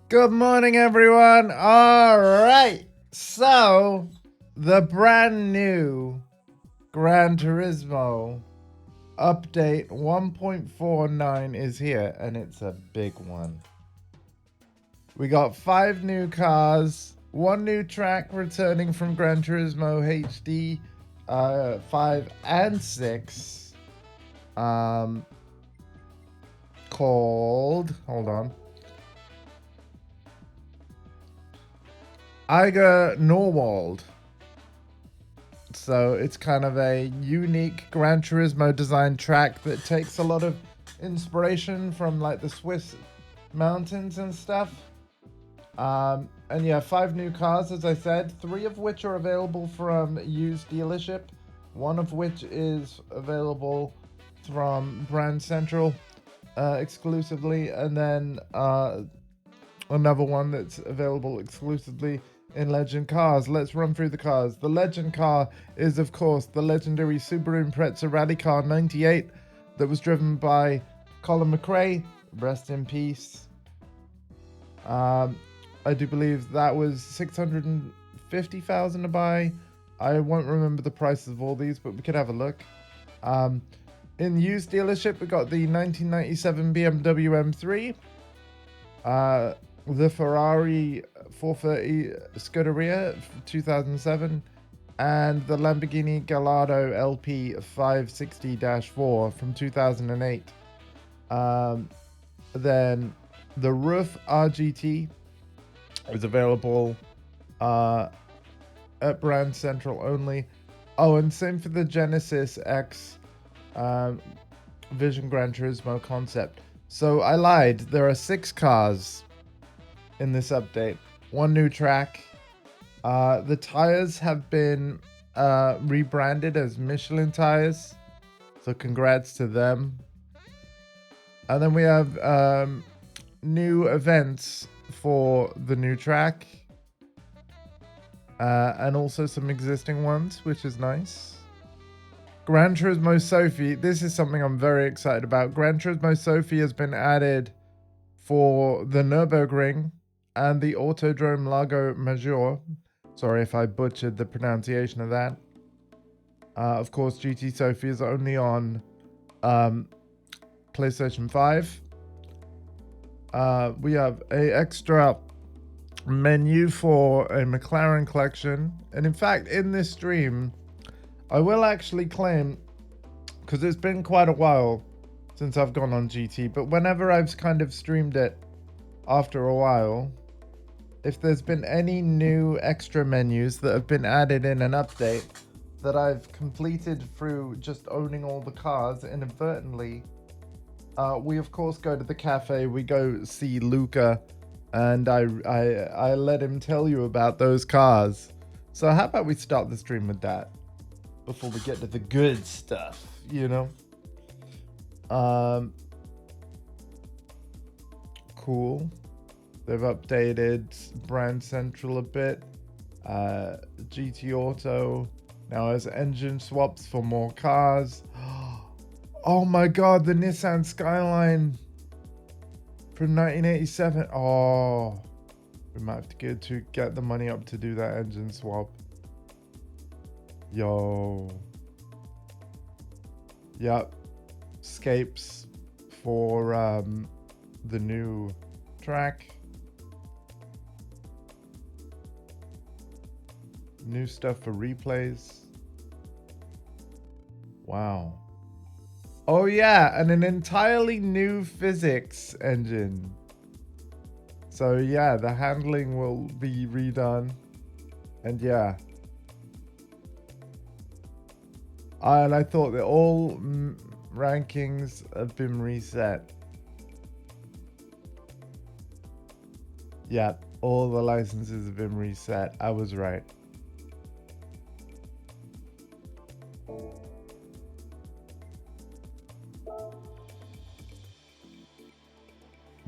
Good morning, everyone. All right. So, the brand new Gran Turismo update 1.49 is here, and it's a big one. We got 5 new cars, 1 new track returning from Gran Turismo HD 5 and 6. Called, hold on, Eiger Norwald. So it's kind of a unique Gran Turismo design track that takes a lot of inspiration from like the Swiss mountains and stuff. And yeah, 5 new cars, as I said, 3 of which are available from used dealership, 1 of which is available from Brand Central exclusively, and then another one that's available exclusively in Legend Cars. Let's run through the cars. The Legend car is, of course, the legendary Subaru Impreza Radical 98 that was driven by Colin McRae. Rest in peace. I do believe that was 650,000 to buy. I won't remember the prices of all these, but we could have a look. In used dealership, we got the 1997 BMW M3. The Ferrari 430 Scuderia 2007, and the Lamborghini Gallardo LP 560-4 from 2008. Then the Roof RGT is available at Brand Central only. Oh, and same for the Genesis X Vision Gran Turismo concept. So I lied. There are 6 cars in this update. 1 new track. The tires have been rebranded as Michelin tires. So congrats to them. And then we have new events for the new track. And also some existing ones, which is nice. Gran Turismo Sophie. This is something I'm very excited about. Gran Turismo Sophie has been added for the Nürburgring and the Autodrome Lago Maggiore. Sorry if I butchered the pronunciation of that. Of course, GT Sophie is only on PlayStation 5. We have a extra menu for a McLaren collection. And in fact, in this stream, I will actually claim, because it's been quite a while since I've gone on GT, but whenever I've kind of streamed it after a while, if there's been any new extra menus that have been added in an update that I've completed through just owning all the cars inadvertently, we of course go to the cafe, we go see Luca, and I let him tell you about those cars. So how about we start the stream with that before we get to the good stuff, you know? Cool. They've updated Brand Central a bit. GT Auto now has engine swaps for more cars. Oh my god, the Nissan Skyline from 1987. Oh, we might have to get the money up to do that engine swap. Yo. Yep. Scapes for the new track. New stuff for replays. Wow. Oh yeah, and an entirely new physics engine. So yeah, the handling will be redone. And yeah. And I thought that all rankings have been reset. Yeah, all the licenses have been reset. I was right.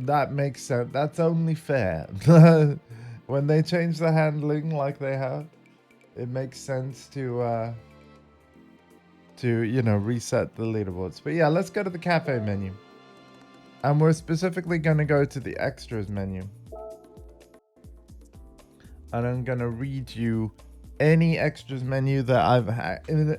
That makes sense. That's only fair. When they change the handling like they have, it makes sense to you know, reset the leaderboards. But yeah, let's go to the cafe menu. And we're specifically going to go to the extras menu. and I'm going to read you any extras menu that I've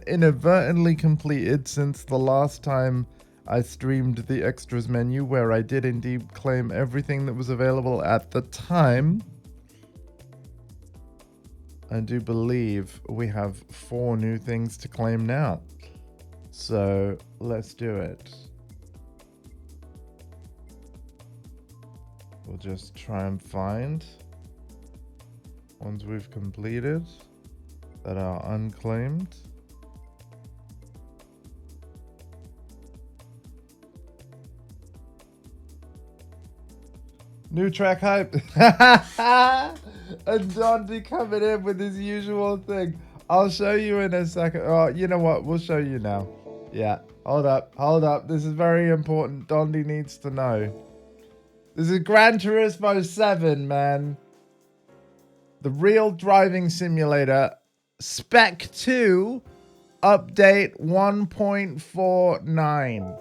inadvertently completed since the last time I streamed the extras menu, where I did indeed claim everything that was available at the time. I do believe we have 4 new things to claim now. So let's do it. We'll just try and find ones we've completed that are unclaimed. New track hype. And Dante coming in with his usual thing. I'll show you in a second. Oh, you know what? We'll show you now. Yeah. Hold up. Hold up. This is very important. Dondi needs to know. This is Gran Turismo 7, man. The real driving simulator. Spec 2. Update 1.49.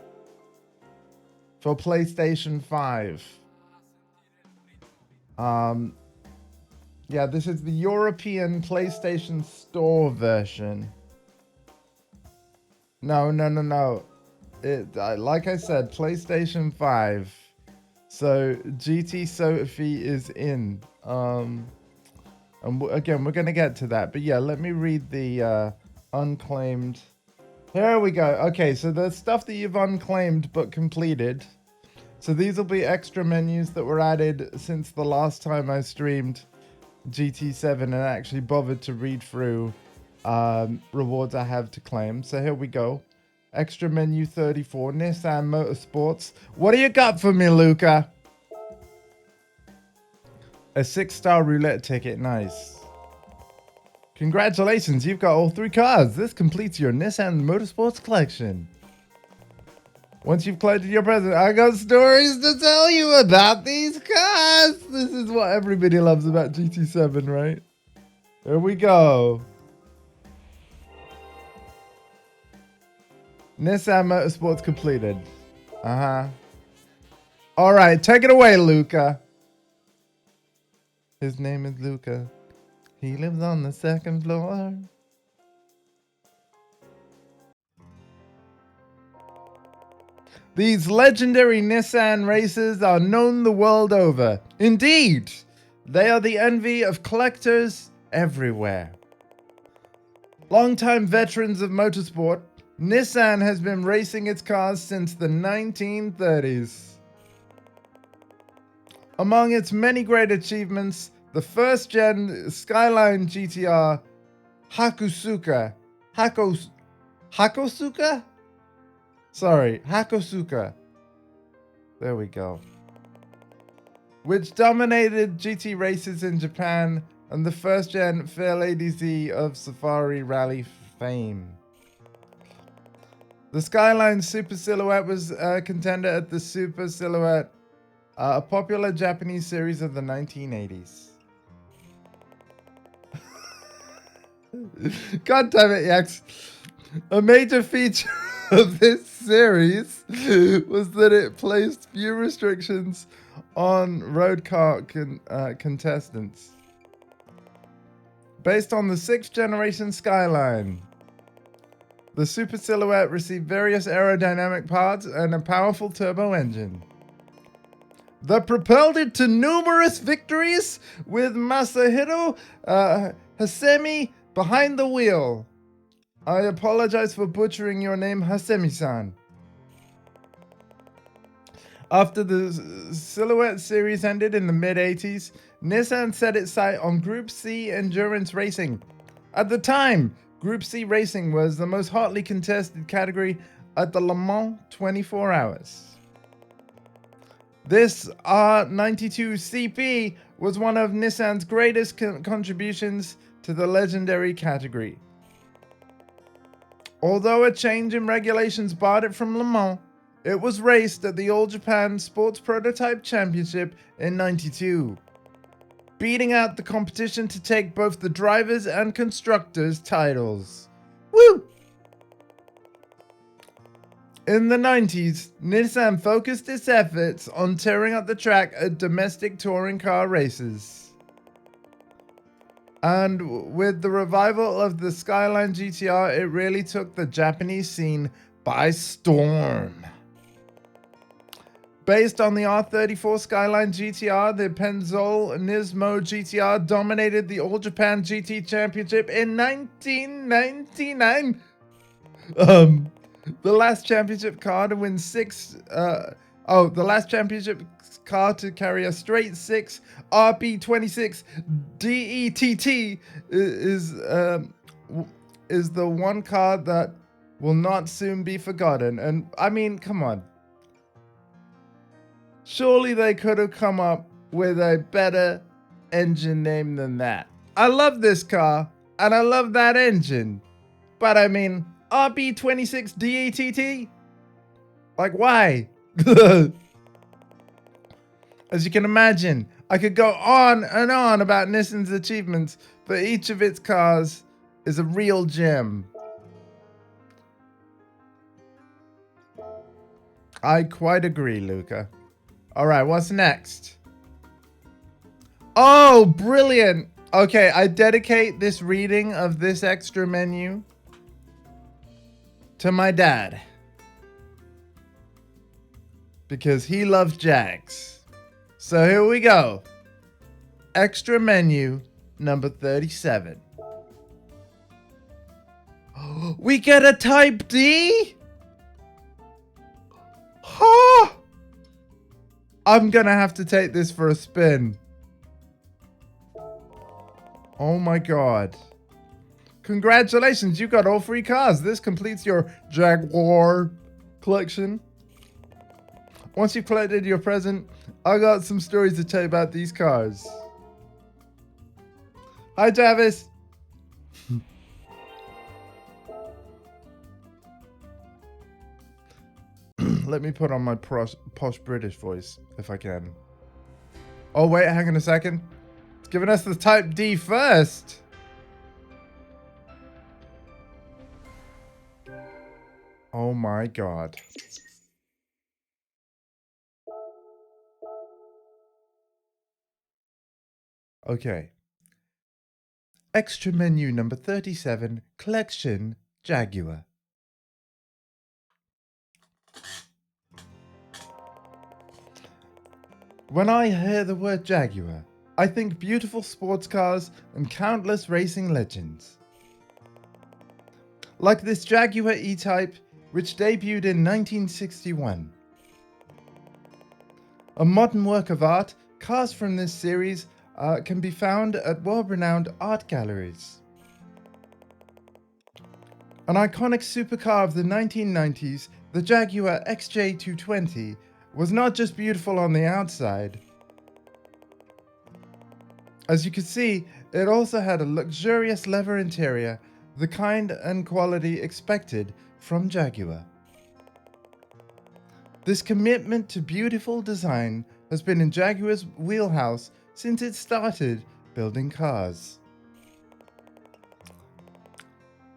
For PlayStation 5. Yeah, this is the European PlayStation Store version. No. Like I said, PlayStation 5. So GT Sophie is in. And again, we're gonna get to that. But yeah, let me read the unclaimed. Here we go. Okay, so the stuff that you've unclaimed but completed. So these will be extra menus that were added since the last time I streamed GT7 and actually bothered to read through rewards I have to claim. So here we go. Extra menu 34, Nissan Motorsports. What do you got for me, Luca? A 6-star roulette ticket. Nice. Congratulations, you've got all 3 cars. This completes your Nissan Motorsports collection. Once you've collected your present, I got stories to tell you about these cars. This is what everybody loves about GT7, right? Here we go. Nissan Motorsports completed. All right, take it away, Luca. His name is Luca. He lives on the 2nd floor. These legendary Nissan races are known the world over. Indeed, they are the envy of collectors everywhere. Longtime veterans of motorsport, Nissan has been racing its cars since the 1930s. Among its many great achievements, the first-gen Skyline GTR Hakosuka. There we go. Which dominated GT races in Japan and the first-gen Fair Lady Z of Safari Rally fame. The Skyline Super Silhouette was a contender at the Super Silhouette, a popular Japanese series of the 1980s. God damn it, Yax. A major feature of this series was that it placed few restrictions on road car contestants. Based on the 6th generation Skyline, the Super Silhouette received various aerodynamic parts and a powerful turbo engine that propelled it to numerous victories with Masahiro Hasemi behind the wheel. I apologize for butchering your name, Hasemi-san. After the Silhouette series ended in the mid-80s, Nissan set its sight on Group C endurance racing. At the time, Group C racing was the most hotly contested category at the Le Mans 24 Hours. This R92 CP was one of Nissan's greatest contributions to the legendary category. Although a change in regulations barred it from Le Mans, it was raced at the All Japan Sports Prototype Championship in '92, beating out the competition to take both the drivers' and constructors' titles. Woo! In the 90s, Nissan focused its efforts on tearing up the track at domestic touring car races. And with the revival of the Skyline GTR, it really took the Japanese scene by storm. Based on the R34 Skyline GTR, the Penzol Nismo GTR dominated the All Japan GT Championship in 1999. The last championship car to win the last championship car to carry a straight 6 RB26 DETT is the one car that will not soon be forgotten. And I mean, come on. Surely they could have come up with a better engine name than that. I love this car and I love that engine. But I mean, RB26 DETT? Like, why? As you can imagine, I could go on and on about Nissan's achievements, but each of its cars is a real gem. I quite agree, Luca. All right, what's next? Oh, brilliant. Okay, I dedicate this reading of this extra menu to my dad, because he loves Jags. So here we go. Extra menu number 37. We get a Type D? Huh? I'm gonna have to take this for a spin. Oh my god. Congratulations, you got all 3 cars. This completes your Jaguar collection. Once you've collected your present, I got some stories to tell you about these cars. Hi, Travis. Let me put on my posh British voice, if I can. Oh, wait, hang on a second. It's giving us the Type D first. Oh my god. Okay. Extra menu number 37, collection, Jaguar. When I hear the word Jaguar, I think beautiful sports cars and countless racing legends. Like this Jaguar E-Type, which debuted in 1961. A modern work of art, cars from this series can be found at world-renowned art galleries. An iconic supercar of the 1990s, the Jaguar XJ220 was not just beautiful on the outside. As you can see, it also had a luxurious leather interior, the kind and quality expected from Jaguar. This commitment to beautiful design has been in Jaguar's wheelhouse since it started building cars.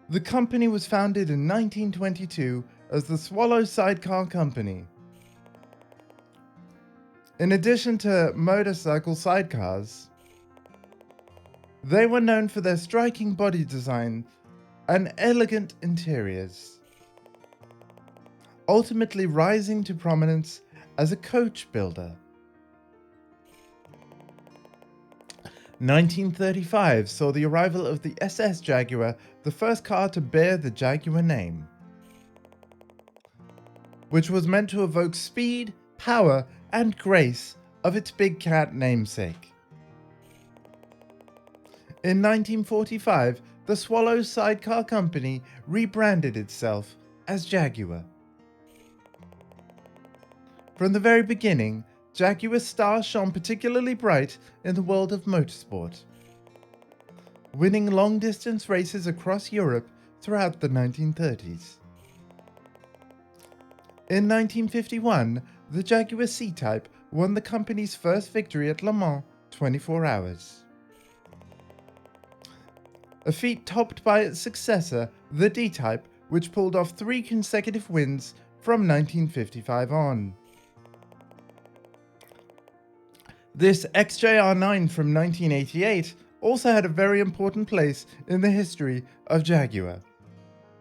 The company was founded in 1922 as the Swallow Sidecar Company. In addition to motorcycle sidecars, they were known for their striking body design and elegant interiors, ultimately rising to prominence as a coach builder. 1935 saw the arrival of the SS Jaguar, the first car to bear the Jaguar name, which was meant to evoke speed, power, and grace of its big cat namesake. In 1945, the Swallow Sidecar Company rebranded itself as Jaguar. From the very beginning, Jaguar's star shone particularly bright in the world of motorsport, winning long-distance races across Europe throughout the 1930s. In 1951, the Jaguar C-Type won the company's first victory at Le Mans 24 hours. A feat topped by its successor, the D-Type, which pulled off 3 consecutive wins from 1955 on. This XJR9 from 1988 also had a very important place in the history of Jaguar.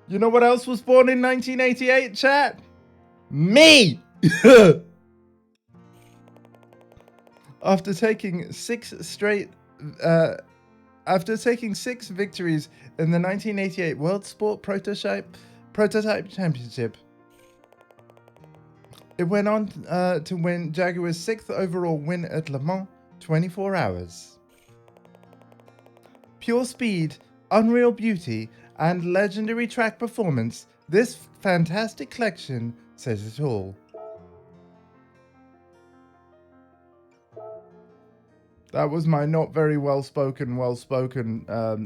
You know what else was born in 1988, chat? Me! After taking six victories in the 1988 World Sport Prototype Championship, it went on to win Jaguar's 6th overall win at Le Mans 24 Hours. Pure speed, unreal beauty, and legendary track performance, this fantastic collection says it all. That was my not very well-spoken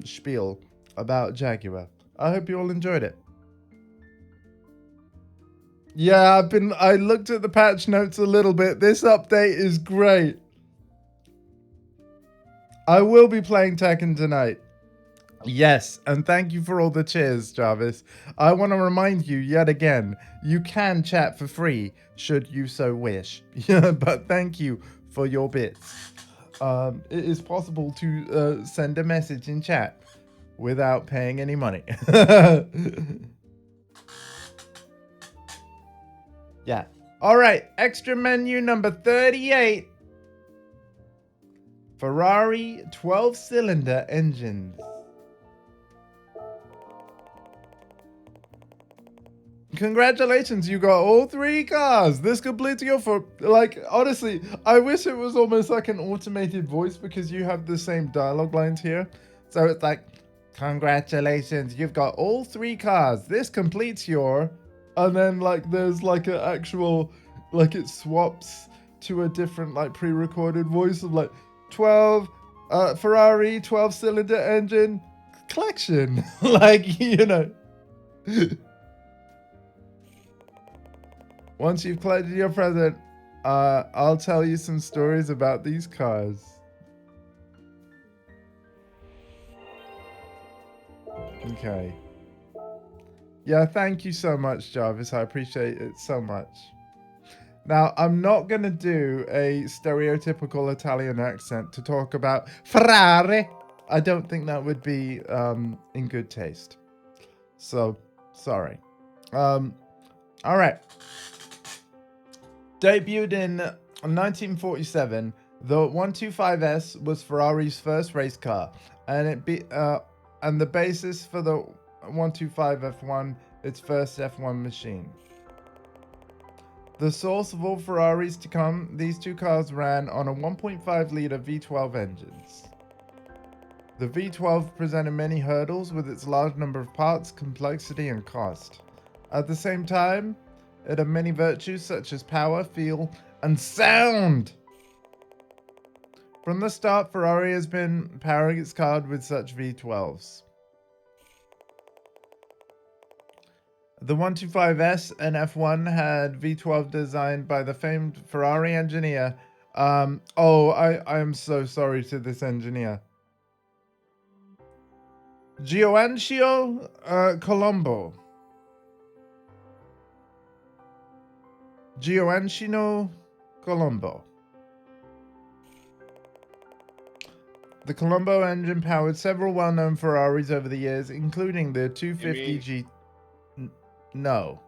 spiel about Jaguar. I hope you all enjoyed it. Yeah, I looked at the patch notes a little bit. This update is great. I will be playing Tekken tonight. Yes, and thank you for all the cheers, Jarvis. I want to remind you yet again, you can chat for free should you so wish. Yeah, but thank you for your bits. It is possible to send a message in chat without paying any money. Yeah. All right, extra menu number 38. Ferrari 12-cylinder engines. Congratulations, you got all 3 cars. This completes your honestly, I wish it was almost like an automated voice because you have the same dialogue lines here. So it's like, congratulations, you've got all 3 cars. This completes your... And then there's an actual, it swaps to a different pre-recorded voice of 12, Ferrari 12-cylinder engine collection. You know. Once you've collected your present, I'll tell you some stories about these cars. Okay. Yeah, thank you so much, Jarvis. I appreciate it so much. Now, I'm not going to do a stereotypical Italian accent to talk about Ferrari. I don't think that would be in good taste. So, sorry. All right. Debuted in 1947, the 125S was Ferrari's first race car, and and the basis for the 125 F1, its first F1 machine. The source of all Ferraris to come, these 2 cars ran on a 1.5-litre V12 engines. The V12 presented many hurdles with its large number of parts, complexity, and cost. At the same time, it had many virtues such as power, feel, and sound. From the start, Ferrari has been powering its car with such V12s. The 125S and F1 had V12 designed by the famed Ferrari engineer. I am so sorry to this engineer. Gioacchino Colombo. Gioacchino Colombo. The Colombo engine powered several well-known Ferraris over the years, including the 250G. No.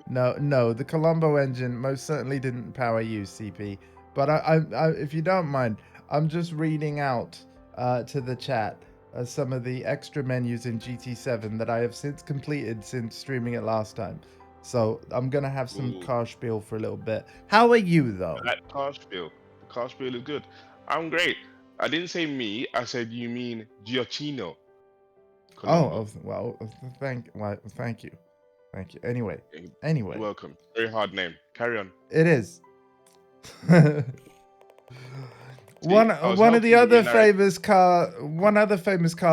No. The Colombo engine most certainly didn't power you, CP. But I if you don't mind, I'm just reading out to the chat some of the extra menus in GT7 that I have since completed since streaming it last time. So I'm gonna have some car spiel for a little bit. How are you though? That car spiel. The car spiel is good. I'm great. I didn't say me. I said you mean Gioacchino Colombo. Thank you. Anyway. You're welcome. Very hard name. Carry on. It is. One other famous car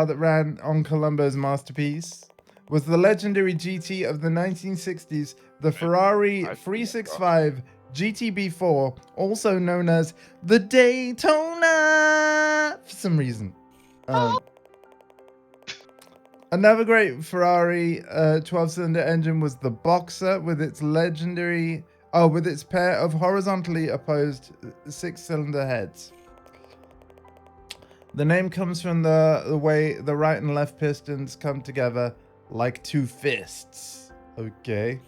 that ran on Colombo's masterpiece was the legendary GT of the 1960s, the Ferrari 365 GTB4, also known as the Daytona for some reason. Another great Ferrari 12-cylinder engine was the Boxer with its pair of horizontally opposed 6-cylinder heads. The name comes from the way the right and left pistons come together like two fists. Okay.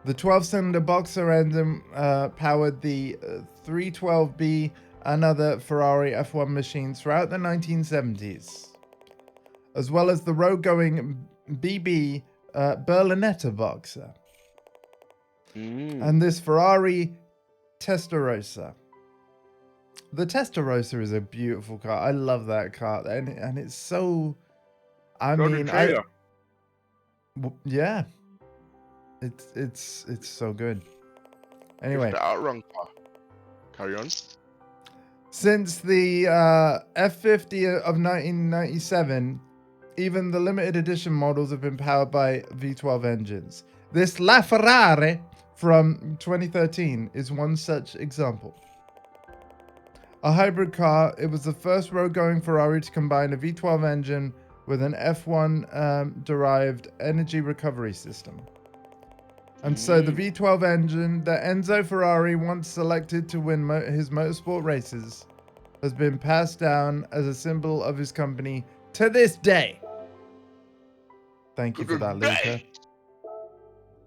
The 12-cylinder boxer engine powered the 312B and other Ferrari F1 machines throughout the 1970s, as well as the road-going BB Berlinetta boxer. And this Ferrari Testarossa. The Testarossa is a beautiful car. I love that car, and it's so. I mean, yeah, it's so good. Anyway, It's the outrun car. Carry on. Since the F50 of 1997, even the limited edition models have been powered by V12 engines. This LaFerrari from 2013 is one such example. A hybrid car, it was the first road-going Ferrari to combine a V12 engine with an F1 derived energy recovery system. And so the V12 engine that Enzo Ferrari once selected to win his motorsport races has been passed down as a symbol of his company to this day. Thank you for that, Luca.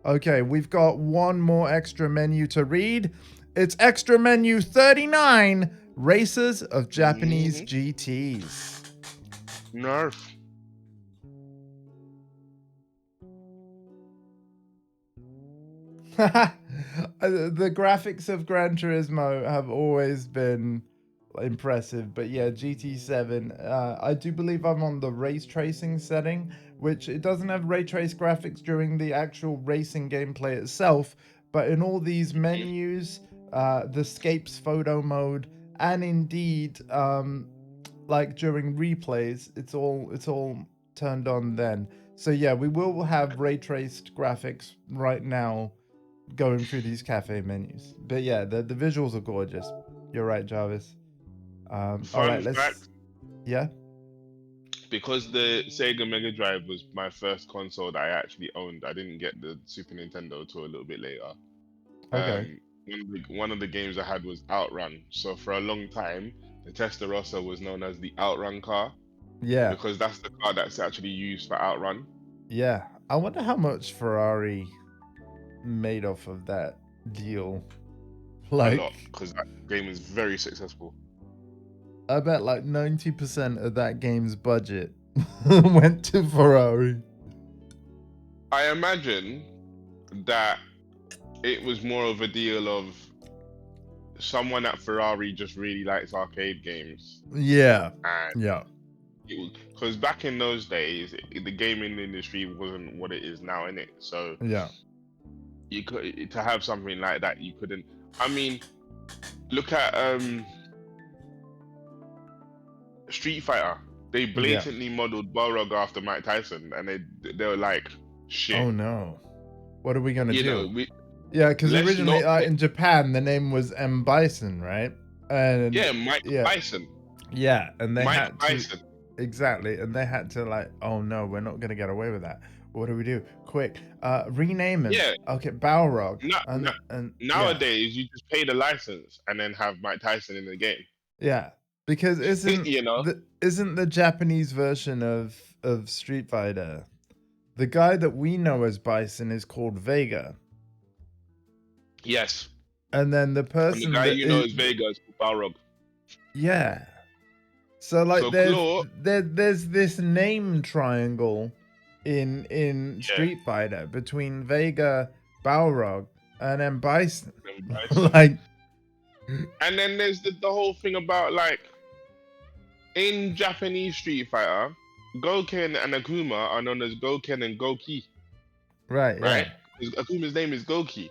Okay, we've got one more extra menu to read. It's extra menu 39, Racers of Japanese GTs. Nerf. The graphics of Gran Turismo have always been impressive, but yeah, GT7, I do believe I'm on the race tracing setting, which it doesn't have ray trace graphics during the actual racing gameplay itself, but in all these menus, the Scapes photo mode, and indeed like during replays, it's all turned on then. So yeah, we will have ray traced graphics right now going through these cafe menus. But yeah, the visuals are gorgeous. You're right, Jarvis. All right, let's Fact, yeah. because the Sega Mega Drive was my first console that I actually owned. I didn't get the Super Nintendo until a little bit later. Okay. One of the games I had was Outrun. So for a long time, the Testarossa was known as the Outrun car Yeah. because that's the car that's actually used for Outrun. Yeah. I wonder how much Ferrari made off of that deal. Like, A lot, because that game is very successful. I bet like 90% of that game's budget went to Ferrari. I imagine that it was more of a deal of someone at Ferrari just really likes arcade games. Yeah. And Yeah. because back in those days, the gaming industry wasn't what it is now, innit? So Yeah. you could to have something like that, you couldn't. I mean, look at Street Fighter. They blatantly modeled Balrog after Mike Tyson, and they were like, "Shit." Oh no. What are we gonna You do? know, Yeah, because let's originally not in Japan the name was M. Bison, right? And yeah, Mike Tyson. Yeah, and they Mike had to Tyson. exactly, and they had to like, oh no, we're not gonna get away with that. What do we do? Quick, rename him. Yeah. Okay, Balrog. No, And nowadays, you just pay the license and then have Mike Tyson in the game. yeah, because You know, isn't the Japanese version of Street Fighter, the guy that we know as Bison is called Vega, yes. and then the And person the guy that you know is Vega is Balrog. yeah. So like So there's this name triangle in Street Fighter between Vega, Balrog, and then Bison. Like, and then there's the whole thing about like in Japanese Street Fighter, Goken and Akuma are known as Goken and Goki. right? Right? Because Akuma's name is Goki,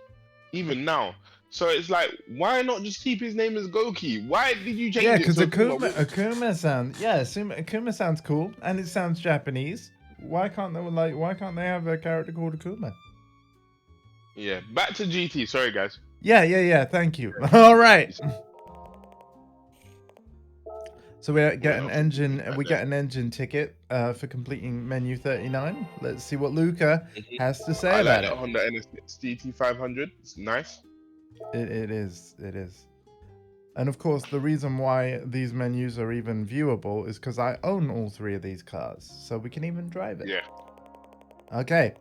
even now. So it's like, why not just keep his name as Goki? Why did you change Yeah, it? because to Akuma sounds Akuma sounds cool and it sounds Japanese. Why can't they have a character called Akuma? Yeah, back to GT. Sorry, guys. Yeah. Thank you. All right. So we get an engine. We get an engine ticket for completing menu 39. Let's see what Luca has to say about it. I like that Honda NSX GT 500. It's nice. It is. And of course, the reason why these menus are even viewable is because I own all 3 of these cars, so we can even drive it. Yeah. Okay.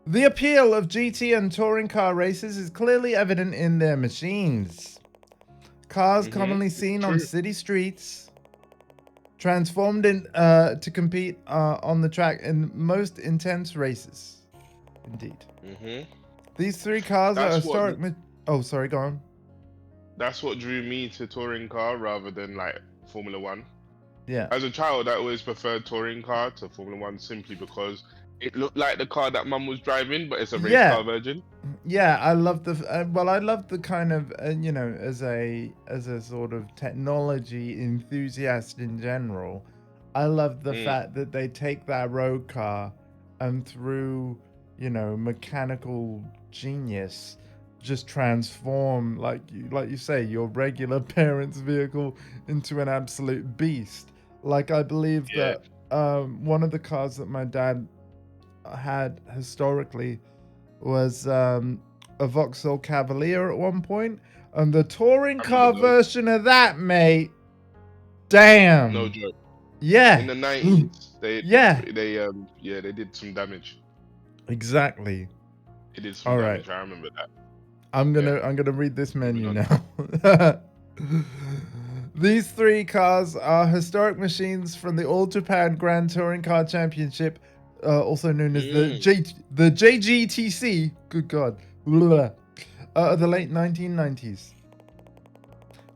The appeal of GT and touring car races is clearly evident in their machines. Cars commonly seen on True. city streets, transformed to compete on the track in most intense races. Indeed. These 3 cars are That's what. historic. Oh, sorry, go on. That's what drew me to touring car rather than like Formula One. Yeah. As a child, I always preferred touring car to Formula One simply because it looked like the car that Mum was driving, but it's a race car version. Yeah, I love the I love the kind of you know, as a sort of technology enthusiast in general, I love the fact that they take that road car and through, you know, mechanical genius just transform, like you say, your regular parents' vehicle into an absolute beast. Like I believe Yeah. that one of the cars that my dad had historically was a Vauxhall Cavalier at one point, and the touring I car remember those. version of that, mate. No Damn. joke. Yeah. In the 90s, Yeah. they did some damage. Exactly. They did some All right. damage. I remember that. I'm gonna read this menu now. These 3 cars are historic machines from the All Japan Grand Touring Car Championship, also known as the JGTC. Good God, of the late 1990s.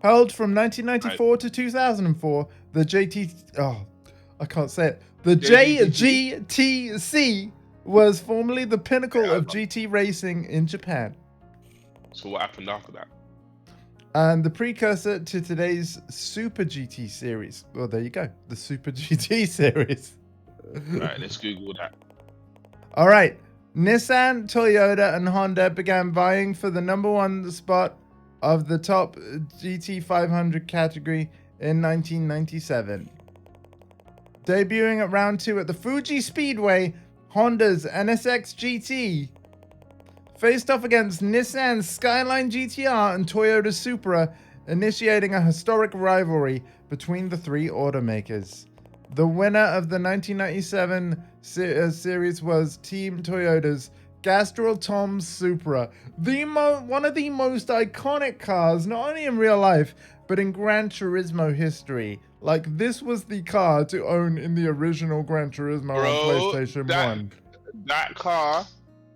Held from 1994 to 2004, the I can't say it. The JGTC was formerly the pinnacle of GT racing in Japan. So what happened after that? And the precursor to today's Super GT series. Well, there you go. The Super GT series. Right, let's Google that. All right. Nissan, Toyota, and Honda began vying for the #1 spot of the top GT 500 category in 1997. Debuting at round 2 at the Fuji Speedway, Honda's NSX GT faced off against Nissan's Skyline GTR and Toyota Supra, initiating a historic rivalry between the 3 automakers. The winner of the 1997 series was Team Toyota's Castrol Tom Supra, one of the most iconic cars, not only in real life, but in Gran Turismo history. Like, this was the car to own in the original Gran Turismo on PlayStation 1. That car...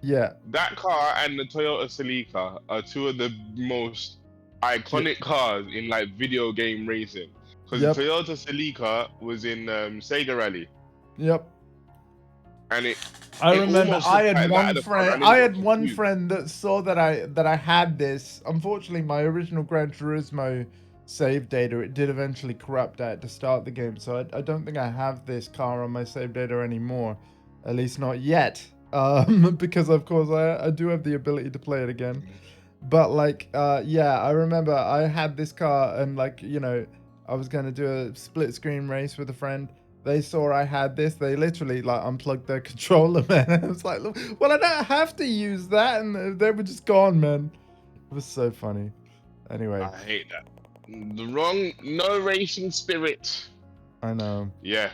Yeah. That car and the Toyota Celica are 2 of the most iconic cars in like video game racing. Because the Toyota Celica was in Sega Rally. Yep. And I remember I had one friend. I had one friend that saw that I had this. Unfortunately, my original Gran Turismo save data, it did eventually corrupt at to start the game, so I don't think I have this car on my save data anymore. At least not yet. Because of course I do have the ability to play it again. But like, yeah, I remember I had this car and like, you know, I was going to do a split screen race with a friend. They saw I had this. They literally like unplugged their controller, man. I was like, well, I don't have to use that. And they were just gone, man. It was so funny. Anyway. I hate that. No racing spirit. I know. Yeah.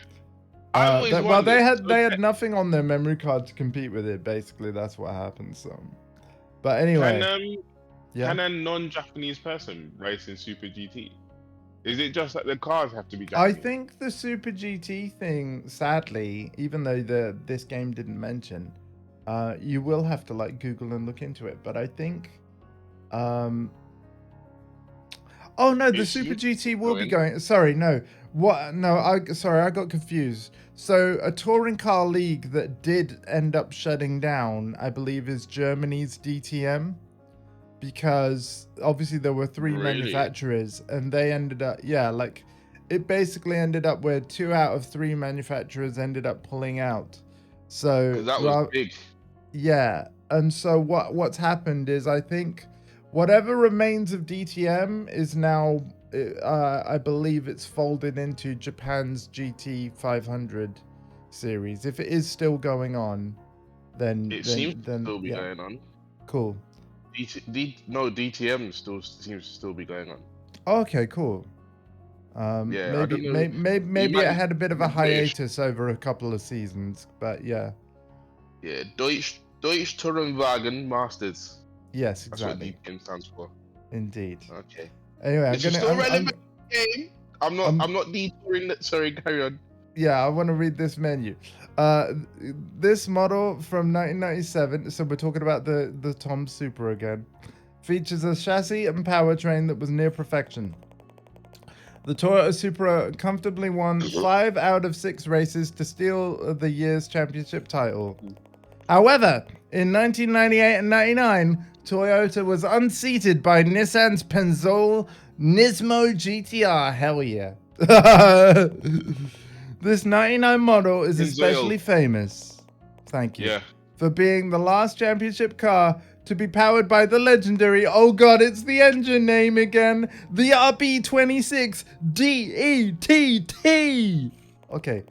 Well, they had nothing on their memory card to compete with it. Basically, that's what happened. So, but anyway, can a non-Japanese person race in Super GT? Is it just that the cars have to be Japanese? I think the Super GT thing, sadly, even though this game didn't mention, you will have to like Google and look into it. But I think, oh no, the Super GT will be going. Sorry, no. What? No, I got confused. So a touring car league that did end up shutting down, I believe, is Germany's DTM, because obviously there were 3 manufacturers, and they ended up, like, it basically ended up where 2 out of 3 manufacturers ended up pulling out. So that was big. Yeah, and so what's happened is I think whatever remains of DTM is now. I believe it's folded into Japan's GT 500 series. If it is still going on, then seems to still be going on. Cool. DTM still seems to still be going on. Okay, cool. Yeah, I don't know. You Maybe it man, had a bit of a the British. hiatus over a couple of seasons, but yeah. Yeah, Deutsch Tourenwagen Masters. Yes, That's what exactly. DTM stands for. Indeed. Okay. Anyway, This is still relevant game. I'm not detouring that. Sorry, carry on. yeah, I want to read this menu. This model from 1997, so we're talking about the Tom Super again, features a chassis and powertrain that was near perfection. The Toyota Supra comfortably won 5 out of 6 races to steal the year's championship title. However, in 1998 and 99, Toyota was unseated by Nissan's Penzol Nismo GTR. Hell yeah. This 99 model is especially famous, thank you, Yeah. for being the last championship car to be powered by the legendary, oh god, it's the engine name again, the RB26 DETT. Okay,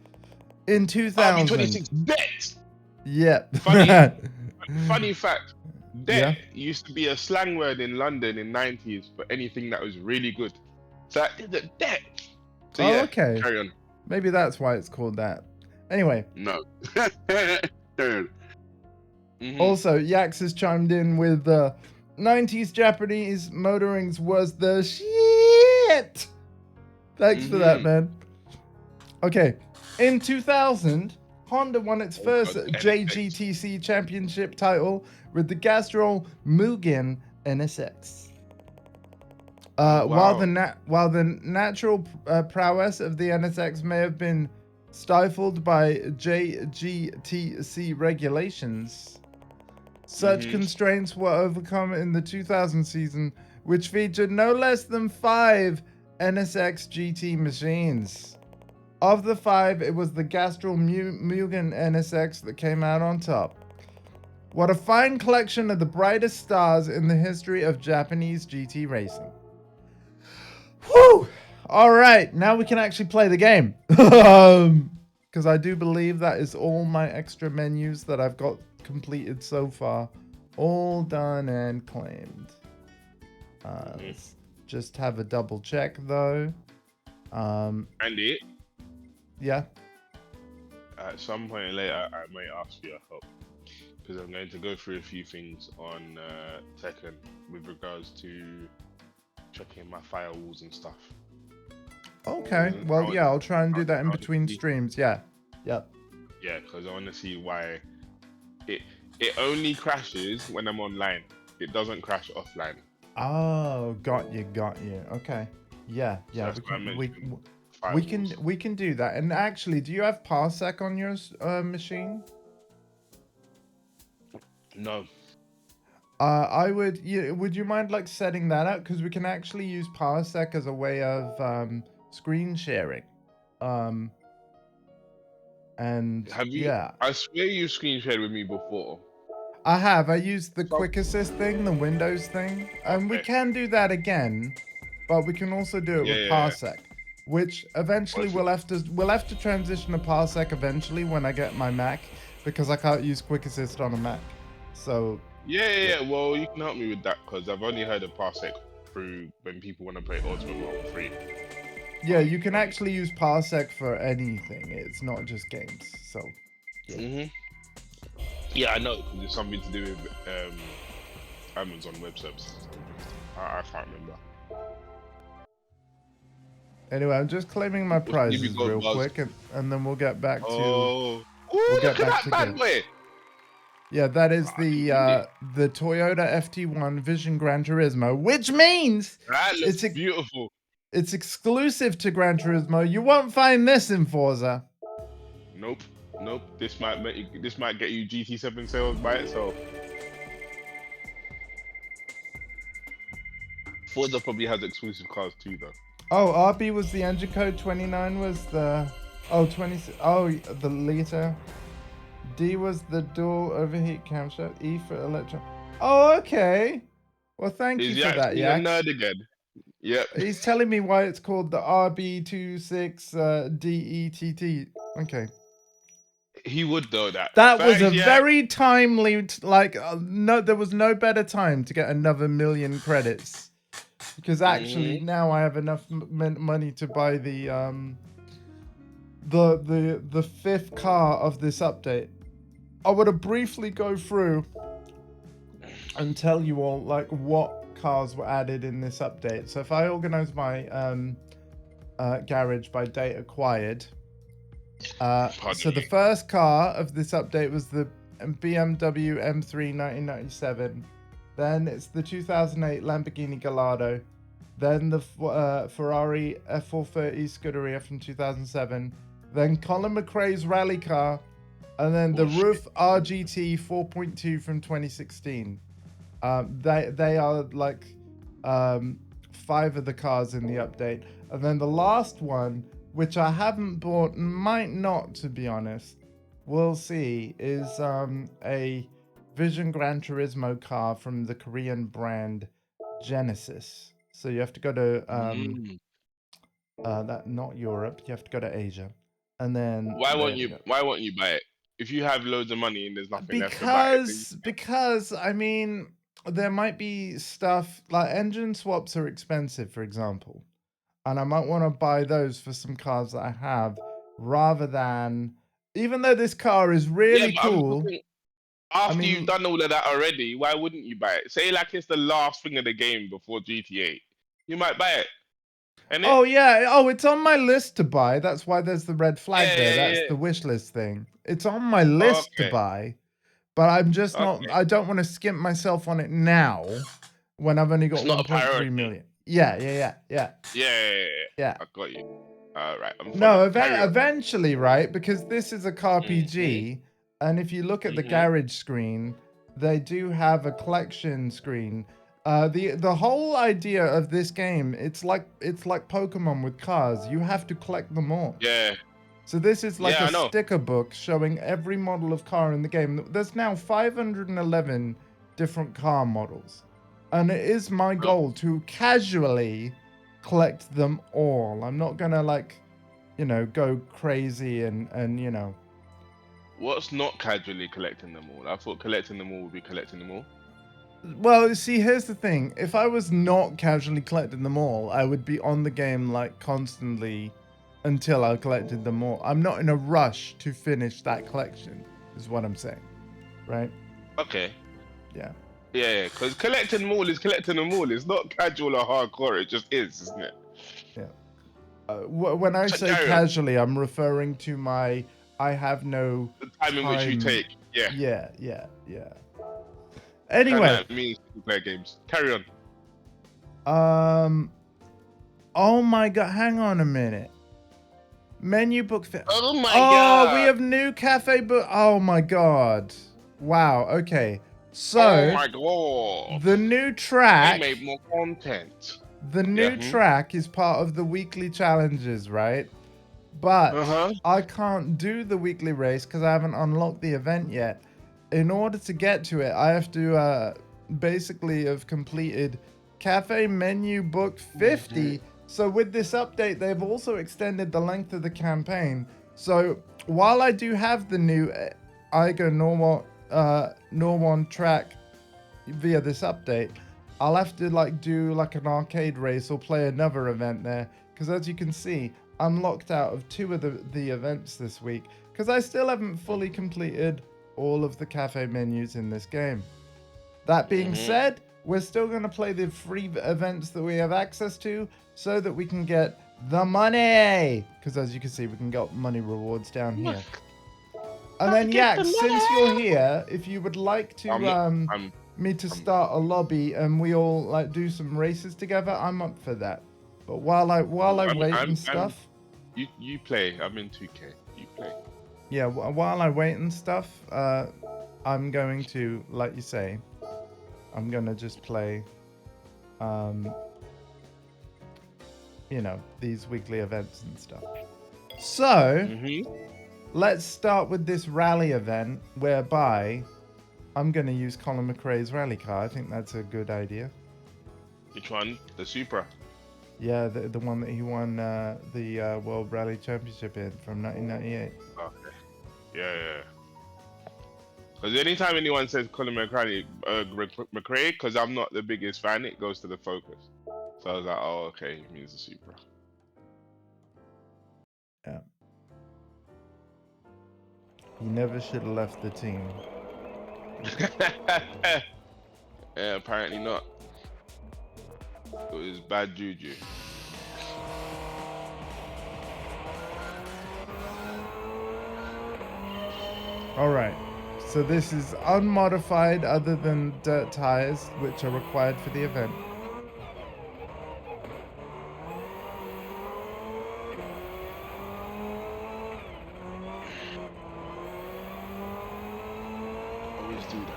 in 2000. RB26 DET. Yep. Funny fact. DET Yeah. used to be a slang word in London in 90s for anything that was really good. So that is a DET. So Oh, yeah, okay. carry on. Maybe that's why it's called that. Anyway. No. Carry on. Also, Yax has chimed in with 90s Japanese motorings was the shit. Thanks for that, man. Okay. In 2000, Honda won its first JGTC championship title with the Castrol Mugen NSX. While the natural prowess of the NSX may have been stifled by JGTC regulations, such constraints were overcome in the 2000 season, which featured no less than 5 NSX GT machines. Of the 5, it was the Castrol Mugen NSX that came out on top. What a fine collection of the brightest stars in the history of Japanese GT racing. Whew! Alright, now we can actually play the game. Because I do believe that is all my extra menus that I've got completed so far. All done and claimed. Let's just have a double check though. Andy? Yeah? At some point later, I might ask for your help. Because I'm going to go through a few things on Tekken with regards to checking my firewalls and stuff. Okay, well, yeah, I'll try and do that in between streams. Yeah. Yep. Yeah, because I want to see why it only crashes when I'm online. It doesn't crash offline. Oh, got you. Okay. Yeah, So we can do that. And actually, do you have Parsec on your machine? No. Would you mind like setting that up, because we can actually use Parsec as a way of screen sharing. And have you? Yeah. I swear you screen shared with me before. I have. I used the Quick Assist thing, the Windows thing, and we can do that again, but we can also do it with Parsec, which eventually we'll have to transition to Parsec eventually when I get my Mac, because I can't use Quick Assist on a Mac. So yeah. Well, you can help me with that, because I've only heard of Parsec through when people want to play Ultimate Marvel 3. Yeah, you can actually use Parsec for anything. It's not just games. So yeah. Yeah, I know, because it's something to do with Amazon Web Services. I can't remember. Anyway, I'm just claiming my prizes real quick, and then we'll get back to. We'll get back to bad boy. Yeah, that is the Toyota FT1 Vision Gran Turismo, which means it's beautiful. It's exclusive to Gran Turismo. You won't find this in Forza. Nope. This might get you GT7 sales by itself. Forza probably has exclusive cars too, though. Oh, RB was the engine code. 29 was the 26. Oh, the liter. D was the dual overheat camshaft. E for electron. Oh, okay. Well, thank you for that. Yeah. Nerd again. Yep. He's telling me why it's called the RB26 DETT. Okay. He would though that. That was a very timely, there was no better time to get another 1,000,000 credits because actually now I have enough money to buy the fifth car of this update. I want to briefly go through and tell you all like what cars were added in this update. So if I organize my garage by date acquired, so the first car of this update was the BMW M3 1997. Then it's the 2008 Lamborghini Gallardo. Then the Ferrari F430 Scuderia from 2007. Then Colin McRae's rally car. And then the Roof RGT 4.2 from 2016. They are like 5 of the cars in the update. And then the last one, which I haven't bought, might not, to be honest, we'll see, is a Vision Gran Turismo car from the Korean brand Genesis. So you have to go to not Europe. You have to go to Asia, and then Why won't you buy it? If you have loads of money and there's nothing left to buy it, because I mean, there might be stuff like engine swaps are expensive, for example, and I might want to buy those for some cars that I have, rather than, even though this car is really cool. After you've done all of that already, why wouldn't you buy it? Say like it's the last thing of the game before GTA, you might buy it. Oh yeah, it's on my list to buy. That's why there's the red flag there. That's the wish list thing. It's on my list to buy, but I'm just not. I don't want to skimp myself on it now when I've only got 1.3 million. Yeah. I got you. All right. Eventually, right? Because this is a car PG, and if you look at the garage screen, they do have a collection screen. The whole idea of this game, it's like Pokemon with cars. You have to collect them all. Yeah. So this is like a sticker book showing every model of car in the game. There's now 511 different car models, and it is my goal to casually collect them all. I'm not gonna go crazy and. What's not casually collecting them all? I thought collecting them all would be collecting them all. Well, see, here's the thing. If I was not casually collecting them all, I would be on the game like constantly until I collected them all. I'm not in a rush to finish that collection, is what I'm saying. Right? Okay. Yeah. Yeah, because collecting them all is collecting them all. It's not casual or hardcore. It just is, isn't it? Yeah. When I say casually, I'm referring to I have no the time in which you take. Yeah. Yeah. Anyway, that means play games. Carry on. Oh my god! Hang on a minute. Menu book fit. Oh my god! We have new cafe book. Oh my god! Wow. Okay. So. Oh my god! The new track. They made more content. The new track is part of the weekly challenges, right? But I can't do the weekly race because I haven't unlocked the event yet. In order to get to it, I have to basically have completed Cafe Menu Book 50. So with this update, they've also extended the length of the campaign. So while I do have the new Igo Normon track via this update, I'll have to do like an arcade race or play another event there. Because as you can see, I'm locked out of 2 of the events this week because I still haven't fully completed all of the cafe menus in this game. That being said, we're still going to play the free events that we have access to so that we can get the money. Because as you can see, we can get money rewards down here. And then, since you're here, if you would like to me to start a lobby and we all do some races together, I'm up for that. But while I wait and stuff, you play. I'm in 2K. You play. Yeah, while I wait and stuff, I'm going to, like you say, I'm gonna just play, these weekly events and stuff. So let's start with this rally event, whereby I'm gonna use Colin McRae's rally car. I think that's a good idea. Which one? The Supra. Yeah, the one that he won the World Rally Championship in from 1998. Okay. Yeah. Because anytime anyone says Colin McRae, because I'm not the biggest fan, it goes to the Focus. So I was like, oh, okay, he means the Supra. Yeah. He never should have left the team. Yeah, apparently not. It was bad juju. All right. So this is unmodified other than dirt tires, which are required for the event. Always do that.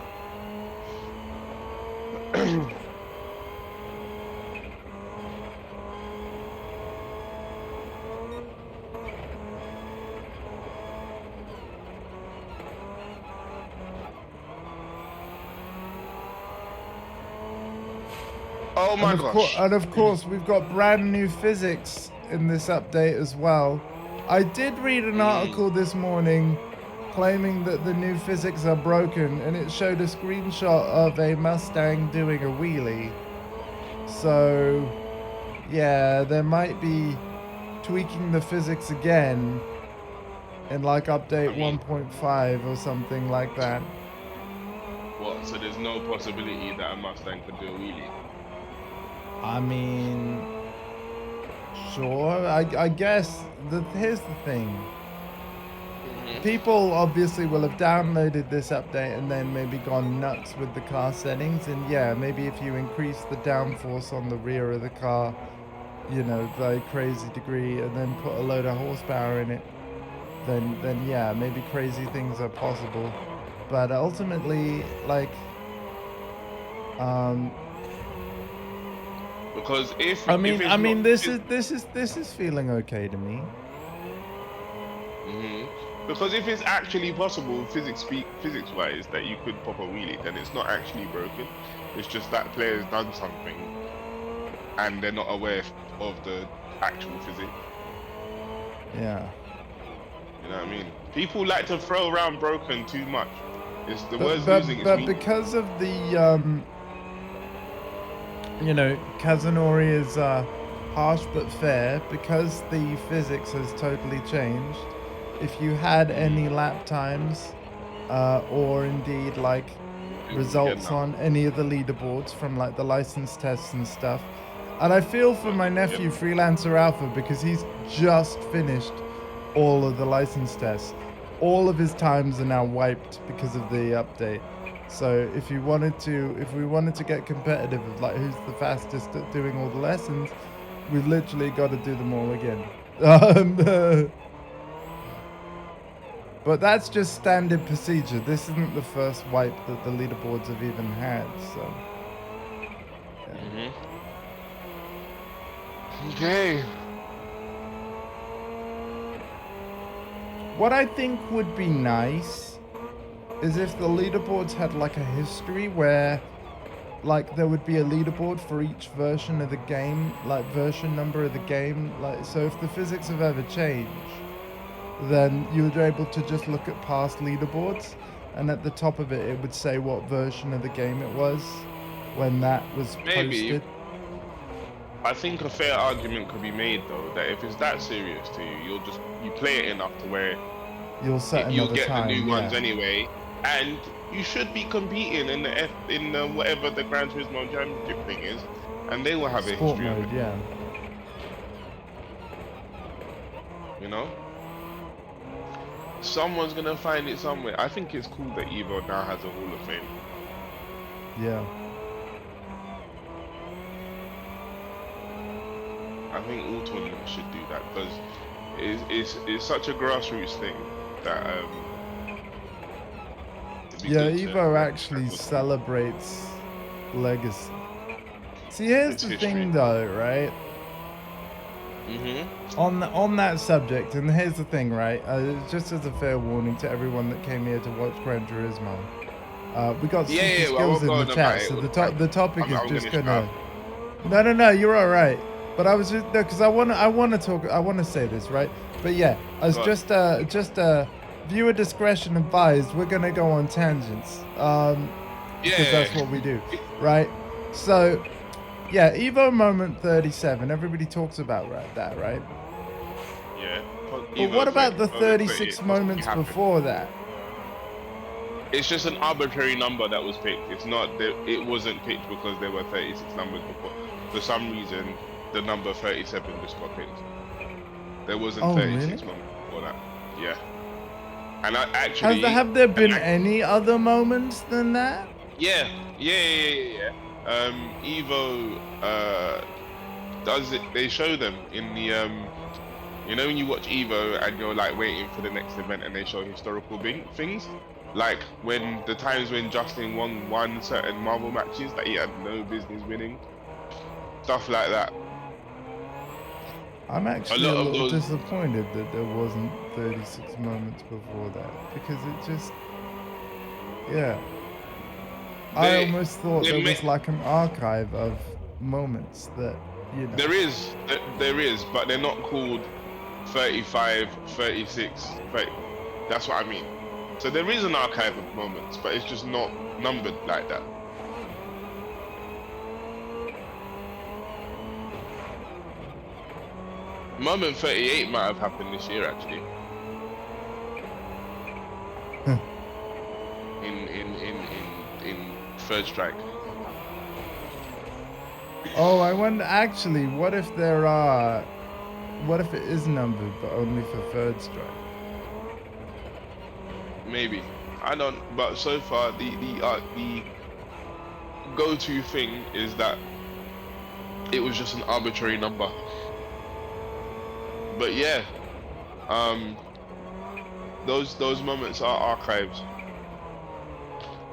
Oh my gosh. And of course, we've got brand new physics in this update as well. I did read an article this morning claiming that the new physics are broken, and it showed a screenshot of a Mustang doing a wheelie. So, yeah, there might be tweaking the physics again in like update 1.5 or something like that. What? So there's no possibility that a Mustang could do a wheelie? I mean, sure. I guess here's the thing. People obviously will have downloaded this update and then maybe gone nuts with the car settings. And yeah, maybe if you increase the downforce on the rear of the car, you know, by a crazy degree, and then put a load of horsepower in it, then yeah, maybe crazy things are possible. But ultimately, like, because if this is feeling okay to me. Because if it's actually possible, physics-wise, that you could pop a wheelie, then it's not actually broken. It's just that player's done something, and they're not aware of the actual physics. Yeah. You know what I mean? People like to throw around broken too much. It's the words losing. But because of the you know, Kazunori is harsh but fair, because the physics has totally changed. If you had any lap times, or indeed like results on any of the leaderboards from like the license tests and stuff, and I feel for my nephew Freelancer Alpha, because he's just finished all of the license tests. All of his times are now wiped because of the update. So if we wanted to get competitive of like who's the fastest at doing all the lessons, we've literally got to do them all again. But that's just standard procedure. This isn't the first wipe that the leaderboards have even had, so. Yeah. Okay. What I think would be nice is if the leaderboards had like a history where like there would be a leaderboard for each version of the game, like version number of the game. Like, so if the physics have ever changed, then you would be able to just look at past leaderboards, and at the top of it, it would say what version of the game it was when that was posted. I think a fair argument could be made though that if it's that serious to you, you play it enough to where you'll get the new ones anyway, and you should be competing in the whatever the Gran Turismo Championship thing is, and they will have a history of it. Yeah. You know, someone's gonna find it somewhere. I think it's cool that Evo now has a Hall of Fame. Yeah. I think all tournaments should do that, because it's such a grassroots thing that yeah, Evo actually celebrates legacy. See, here's the thing though, right? On that subject, and here's the thing, right? Just as a fair warning to everyone that came here to watch Gran Turismo, we got super skills in the chat, so the topic is just gonna. No, you're all right. But I was just because I want to say this, right? But yeah, as just viewer discretion advised. We're gonna go on tangents, because that's what we do, right? So Yeah, Evo moment 37. Everybody talks about that, right? Yeah. But what Evo about 30, the moment 38 36 possibly moments happened. before that? It's just an arbitrary number that was picked. It's not that it wasn't picked because there were 36 numbers before. For some reason, the number 37 just got picked. There wasn't Oh, 36 really? moments before that. Yeah. And I Have there been any other moments than that? yeah, Evo does it, they show them in the you know when you watch Evo and you're like waiting for the next event and they show historical things, like when the times when Justin won certain Marvel matches that he had no business winning, stuff like that. I'm A actually a lot of little those disappointed that there wasn't 36 moments before that because it just, yeah. I they almost thought they there may, was like an archive of moments that, you know. there is, but they're not called 35, 36, 30. That's what I mean. So there is an archive of moments, but it's just not numbered like that. Moment 38 might have happened this year actually. In Third Strike. Oh, I wonder actually, what if it is numbered but only for third strike? Maybe. I don't, but so far the go-to thing is that it was just an arbitrary number. But yeah, um those moments are archived.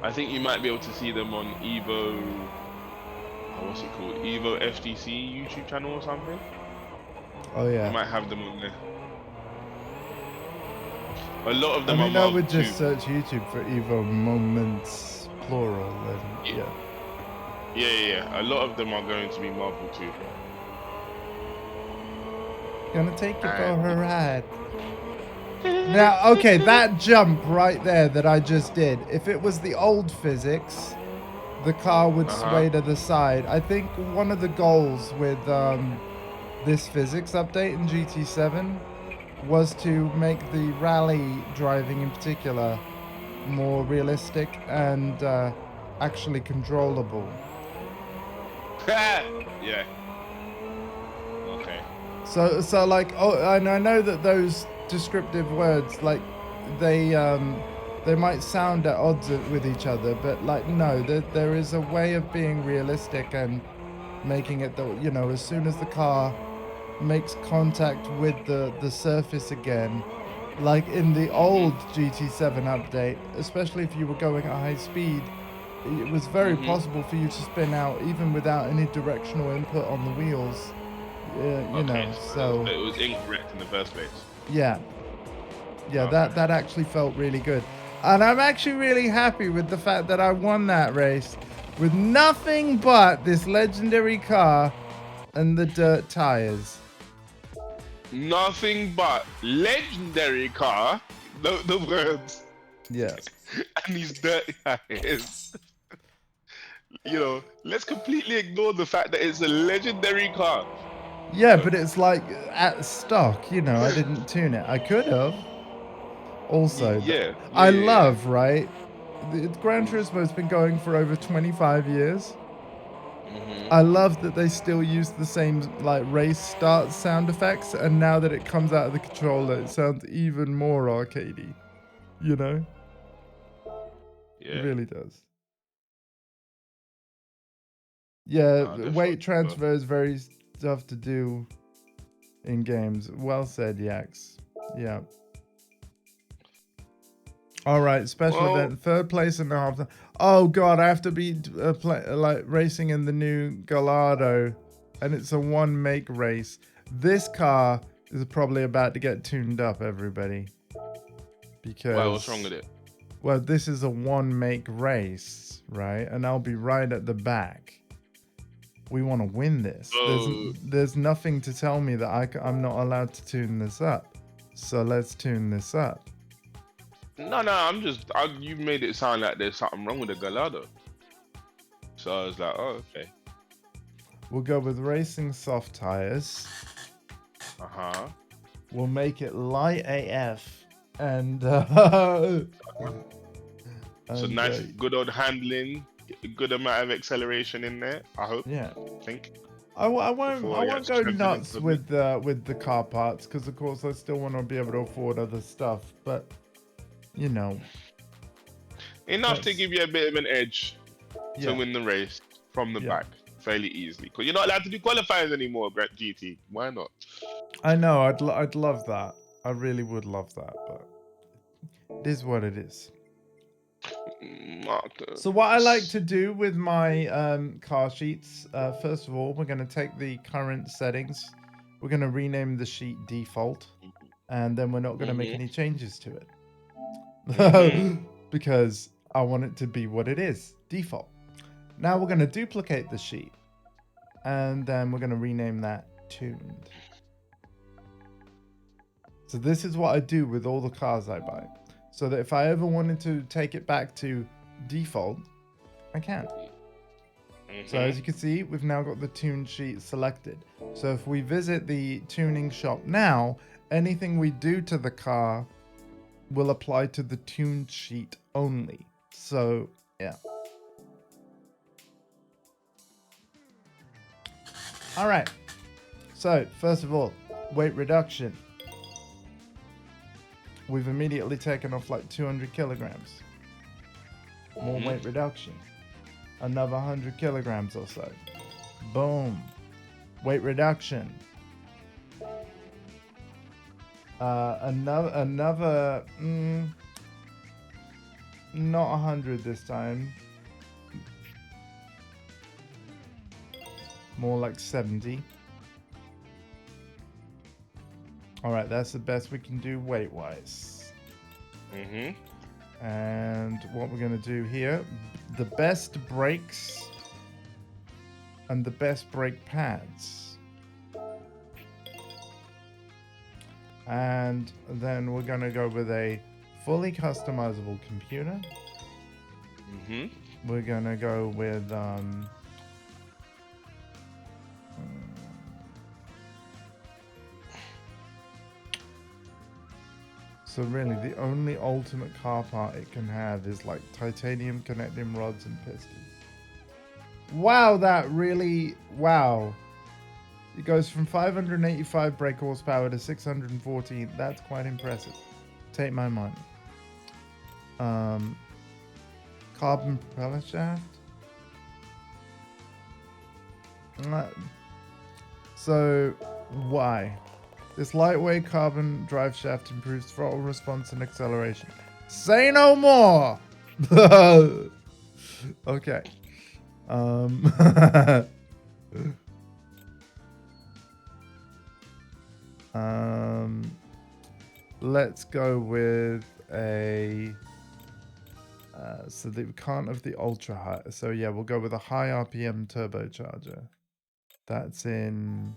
I think you might be able to see them on Evo, what's it called? Evo FTC YouTube channel or something. Oh They yeah. might have them on there. A lot of I them are mean, I Marvel would too. just search YouTube for Evo moments plural and Yeah, yeah. yeah. A lot of them are going to be Marvel too. Gonna take you for And a ride. Now, okay, that jump right there that I just did, if it was the old physics, the car would uh-huh. sway to the side. I think one of the goals with this physics update in GT7 was to make the rally driving in particular more realistic and actually controllable. Yeah. Okay. So like, oh, and I know that those descriptive words, like, they might sound at odds with each other, but like, no, there is a way of being realistic and making it that, you know, as soon as the car makes contact with the surface again, like in the Mhm. old GT7 update, especially if you were going at high speed, it was very Mhm. possible for you to spin out even without any directional input on the wheels. You Okay, know, so so it was incorrect in the first place. yeah, yeah, Okay. that actually felt really good, and I'm actually really happy with the fact that I won that race with nothing but this legendary car and the dirt tires. Nothing but legendary car. The words Yeah. and these dirty eyes. Let's completely ignore the fact that it's a legendary car. You Yeah, know. but it's like at stock, you know, I didn't tune it. I could have. Also, Yeah, I yeah, yeah, yeah. love, right? The Gran Mm. Turismo has been going for over 25 years. Mhm. I love that they still use the same like race start sound effects, and now that it comes out of the controller, it sounds even more arcadey. You know, it Yeah. really does. Yeah, No, they're weight fucked up. transfer is very tough to do in games. Well said, Yax. Yeah. All right, special Well, event, third place and a half. Oh god, I have to be like racing in the new Gallardo, and it's a one make race. This car is probably about to get tuned up, everybody, wow, what's wrong with because it? well, this is a one make race, right? And I'll be right at the back. We want to win this. So There's nothing to tell me that I'm not allowed to tune this up. So let's tune this up. no, you made it sound like there's something wrong with the Gallardo. So I was like, oh, okay. We'll go with racing soft tires. Uh-huh. We'll make it light AF. And, So nice, good old handling, a good amount of acceleration in there, I hope. yeah. I think. I won't Before you go actually nuts implement. with the car parts, because of course I still want to be able to afford other stuff, but you know, Enough to that's, give you a bit of an edge to yeah, win the race from the yeah. back fairly easily. Because you're not allowed to do qualifiers anymore, GT. Why not? I know, I'd love that. I really would love that, but it is what it is. Marcus. So what I like to do with my car sheets, first of all, we're going to take the current settings. We're going to rename the sheet default, and then we're not going to make any changes to it. Because I want it to be what it is, default. Now we're going to duplicate the sheet, and then we're going to rename that tuned. So this is what I do with all the cars I buy. So that if I ever wanted to take it back to default, I can. So as you can see, we've now got the tune sheet selected. So if we visit the tuning shop now, anything we do to the car will apply to the tune sheet only. So yeah. All right. So first of all, weight reduction. We've immediately taken off like 200 kilograms. More weight reduction. Another 100 kilograms or so. Boom. Weight reduction. Another not 100 this time. More like 70. All right, that's the best we can do weight-wise. And what we're going to do here, the best brakes and the best brake pads. And then we're going to go with a fully customizable computer. We're going to go with so really, the only ultimate car part it can have is like titanium connecting rods and pistons. Wow, that really, wow. It goes from 585 brake horsepower to 614. That's quite impressive. Take my money. Carbon propeller shaft. So, why? This lightweight carbon drive shaft improves throttle response and acceleration. Say no more! Okay. Let's go with a... so we can't have the ultra high. So yeah, we'll go with a high RPM turbocharger. That's in...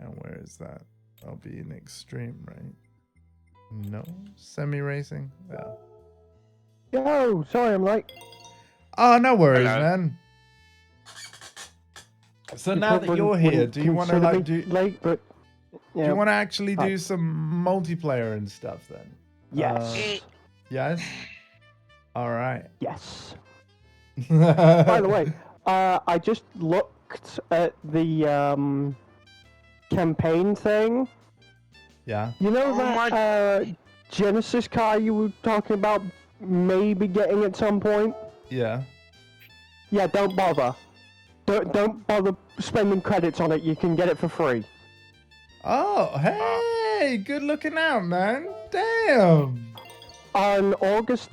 And where is that? That'll be in extreme, right? No? Semi-racing? Yeah. Yo, sorry I'm late. Oh, no worries, Hello. man. So now that you're here, do you want to like do... late, but yeah. Do you want to actually do some multiplayer and stuff then? Yes. Yes? All right. Yes. By the way, I just looked at the campaign thing. Yeah. You know that Genesis car you were talking about maybe getting at some point? Yeah. Yeah, don't bother. Don't bother spending credits on it. You can get it for free. Oh, hey, good looking out, man. Damn. On August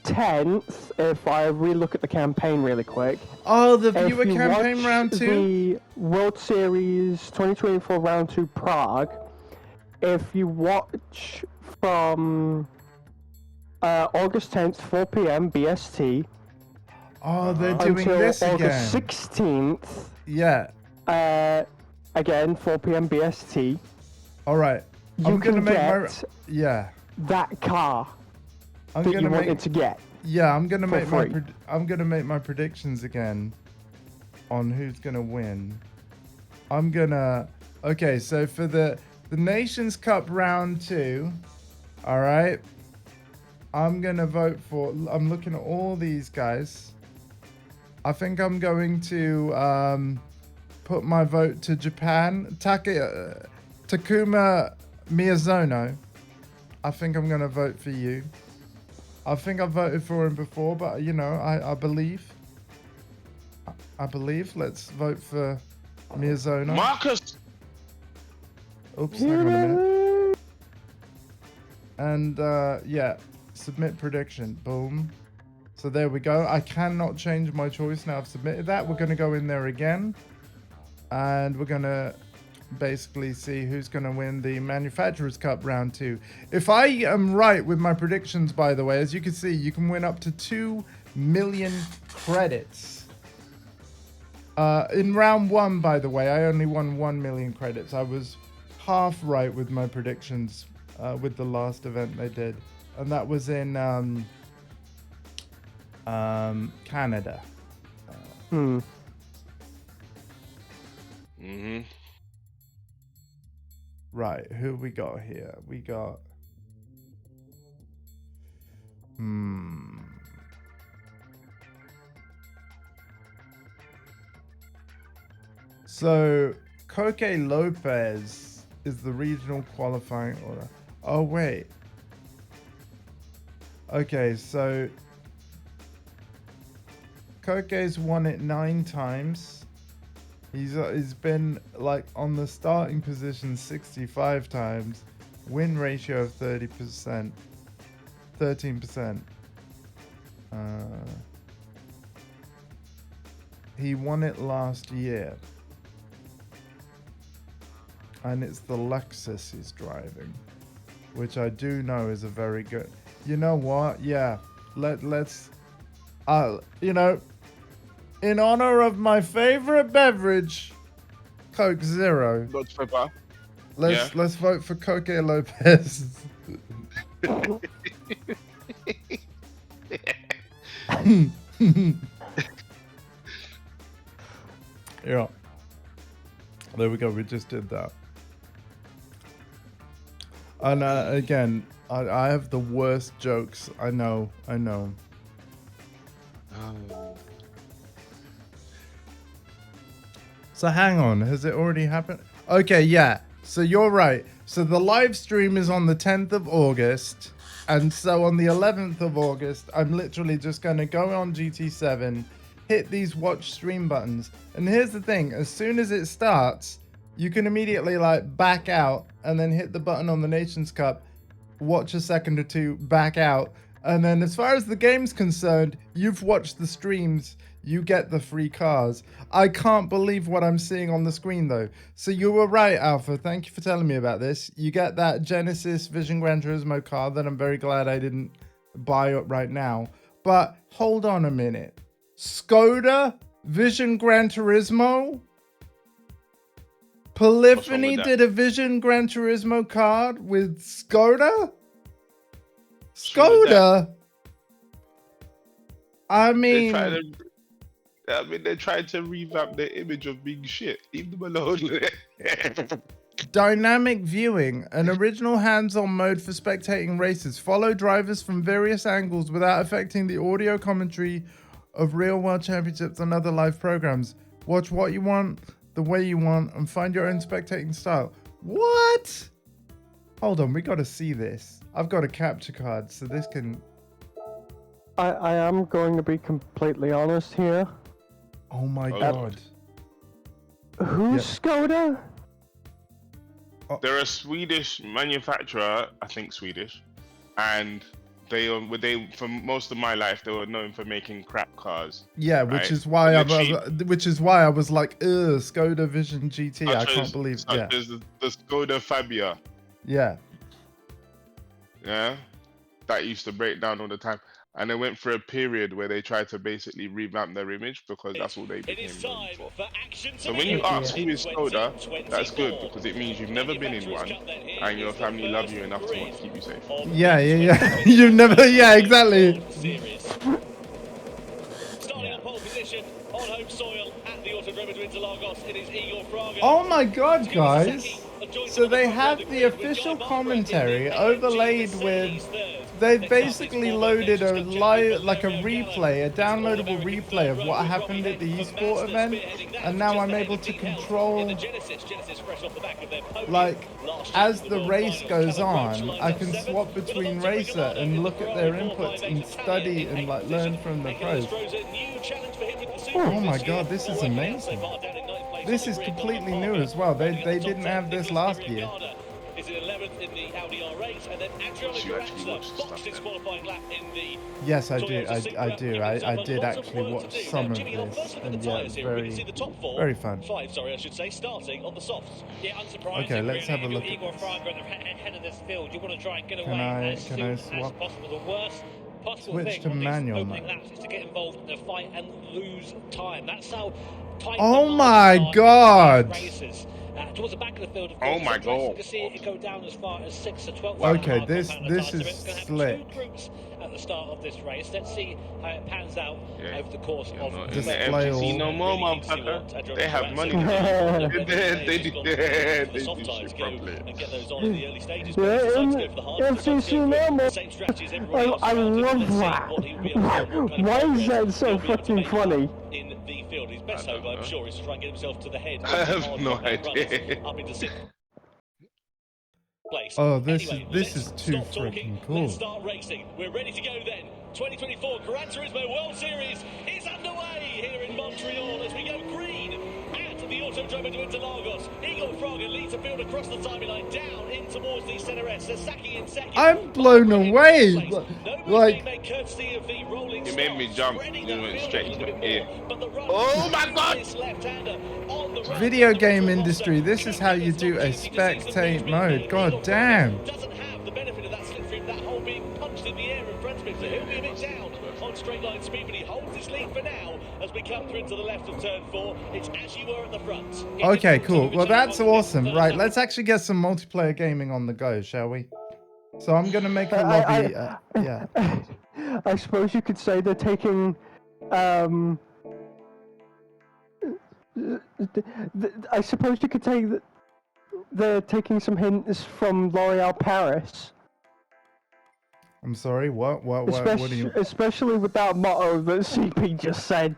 10th, if I relook at the campaign really quick. Oh, the viewer if you campaign watch round 2? The World Series 2024 round 2 Prague. If you watch from August 10th, 4 p.m. BST. Oh, they're doing until this August again. 16th. Yeah. Again, 4 p.m. BST. All right. You can get yeah. that car I'm that gonna you make wanted to get. Yeah, I'm gonna for make free. I'm gonna make my predictions again. on who's gonna win. I'm gonna. Okay, so for the Nations Cup round 2, all right. I'm gonna vote for. I'm looking at all these guys. I think I'm going to put my vote to Japan. Takuma Miyazono. I think I'm gonna vote for you. I think I've voted for him before, but you know, I believe. I believe. Let's vote for Miyazono. Marcus. Oops, hang on a minute. And yeah, submit prediction. Boom. So there we go. I cannot change my choice now. I've submitted that. We're going to go in there again. And we're going to basically see who's going to win the Manufacturers Cup round 2. If I am right with my predictions, by the way, as you can see, you can win up to 2 million credits. In round 1, by the way, I only won 1 million credits. I was half right with my predictions with the last event they did. And that was in Canada. Right, who we got here? We got... So, Coque Lopez is the regional qualifying order. Oh, wait. Okay, so... Coque's won it 9 times. He's been like on the starting position 65 times. Win ratio of 30%. 13%. He won it last year. And it's the Lexus he's driving, which I do know is a very good. You know what? Yeah, let's. You know, in honor of my favorite beverage, Coke Zero. Let's vote for Coque Lopez. Yeah. There we go. We just did that. And again, I have the worst jokes. I know. So hang on, has it already happened? Okay, yeah. So you're right. So the live stream is on the 10th of August. And so on the 11th of August, I'm literally just going to go on GT7, hit these watch stream buttons. And here's the thing, as soon as it starts, you can immediately like back out and then hit the button on the Nations Cup, watch a second or two, back out. And then as far as the game's concerned, you've watched the streams, you get the free cars. I can't believe what I'm seeing on the screen though. So you were right, Alpha. Thank you for telling me about this. You get that Genesis Vision Gran Turismo car that I'm very glad I didn't buy up right now. But hold on a minute. Skoda Vision Gran Turismo? Polyphony did a Vision Gran Turismo card with Skoda? Skoda? I mean... They're trying to revamp their image of being shit. Leave them alone. Dynamic viewing, an original hands-on mode for spectating races. Follow drivers from various angles without affecting the audio commentary of real world championships and other live programs. Watch what you want, the way you want, and find your own spectating style. What? Hold on, we got to see this. I've got a capture card, so this can... I am going to be completely honest here. Oh my god. Who's Skoda? They're a Swedish manufacturer, I think Swedish, and they for most of my life they were known for making crap cars. Yeah, right? which is why I was like, ugh, Skoda Vision GT. I can't believe. Yeah. There's the Skoda Fabia. Yeah. Yeah, that used to break down all the time. And they went through a period where they tried to basically revamp their image because that's all they became known for. So when you ask who is Skoda, that's good because it means you've never been in one and your family love you enough to want to keep you safe. Yeah. You've never, yeah, exactly. on pole position on home soil at the Autodromo de Interlagos. It is Igor Fraga. Oh my god, guys. So they have the official commentary overlaid with... They've basically loaded a live, like a replay, a downloadable replay of what happened at the eSport event, and now I'm able to control, like, as the race goes on, I can swap between racer and look at their inputs and study and like learn from the pros. Oh my god, this is amazing. This is completely new as well. They didn't have this last year. Is in 11th in the Audi R8, and then boxed his qualifying lap in the... Yes, I do. I did actually watch some of this, and yeah, it's very fun. Sorry, I should say, starting on the softs. Yeah, unsurprising. Okay, let's have a look at Igor this. Fraga at the head of this field. You want to try and get Can away I as soon as swap? possible. The worst possible Switch thing to on these manual opening mode. laps is to get involved in a fight and lose time. That's how tight Oh the my margins are in god! these races. Towards the back of the field, of Oh course, my it's impressive god. to see it go down as far as 6 to 12. Okay, miles this per pound of is time. So it's gonna have slick. 2 groups at the start of this race. Let's see how it pans out over the course of Not the in the Display FTC all- no more, motherfucker. They have money. They do shit properly. And get those on in the early stages. Yeah, Decided to go for the hard, decided to FCC go for normal. the same strategy as everybody else I around him. love Let's see that. what he'll be able to do, what kind of Why is progress that so he'll be able to fucking make funny? in the field. His best I don't hope, I'm know. sure, is to try and get himself to the head. I have no idea. Up into sixth place. Oh, this Anyway, is let's too stop talking. freaking cool. Let's start racing. We're ready to go then. 2024 Gran Turismo World Series is underway here in Montreal as we go green at the Autodromo de Interlagos. Igor Fraga leads the field across the timing line down in towards the center S. Sasaki in second. I'm blown Barber in away. third place. Nobody's Like, being made courtesy of the rolling You made me start, jump. spreading You that went field straight a to little the bit ear. more. But the run Oh my god! this left-hander on the run. video game industry, this is how you do a spectate mode. God damn. Doesn't have the benefit of that slipstream, that hole being punched in the air in front of him, so he'll be a bit down on straight line speed, but he holds his lead for now as we come through to the left of turn 4. It's as you were at the front. Okay, cool. Well, that's awesome. Right, let's actually get some multiplayer gaming on the go, shall we? So I'm gonna make a lobby. Yeah. I suppose you could say they're taking, I suppose you could say that they're taking some hints from L'Oreal Paris, I'm sorry. What do you? especially with that motto that CP just said.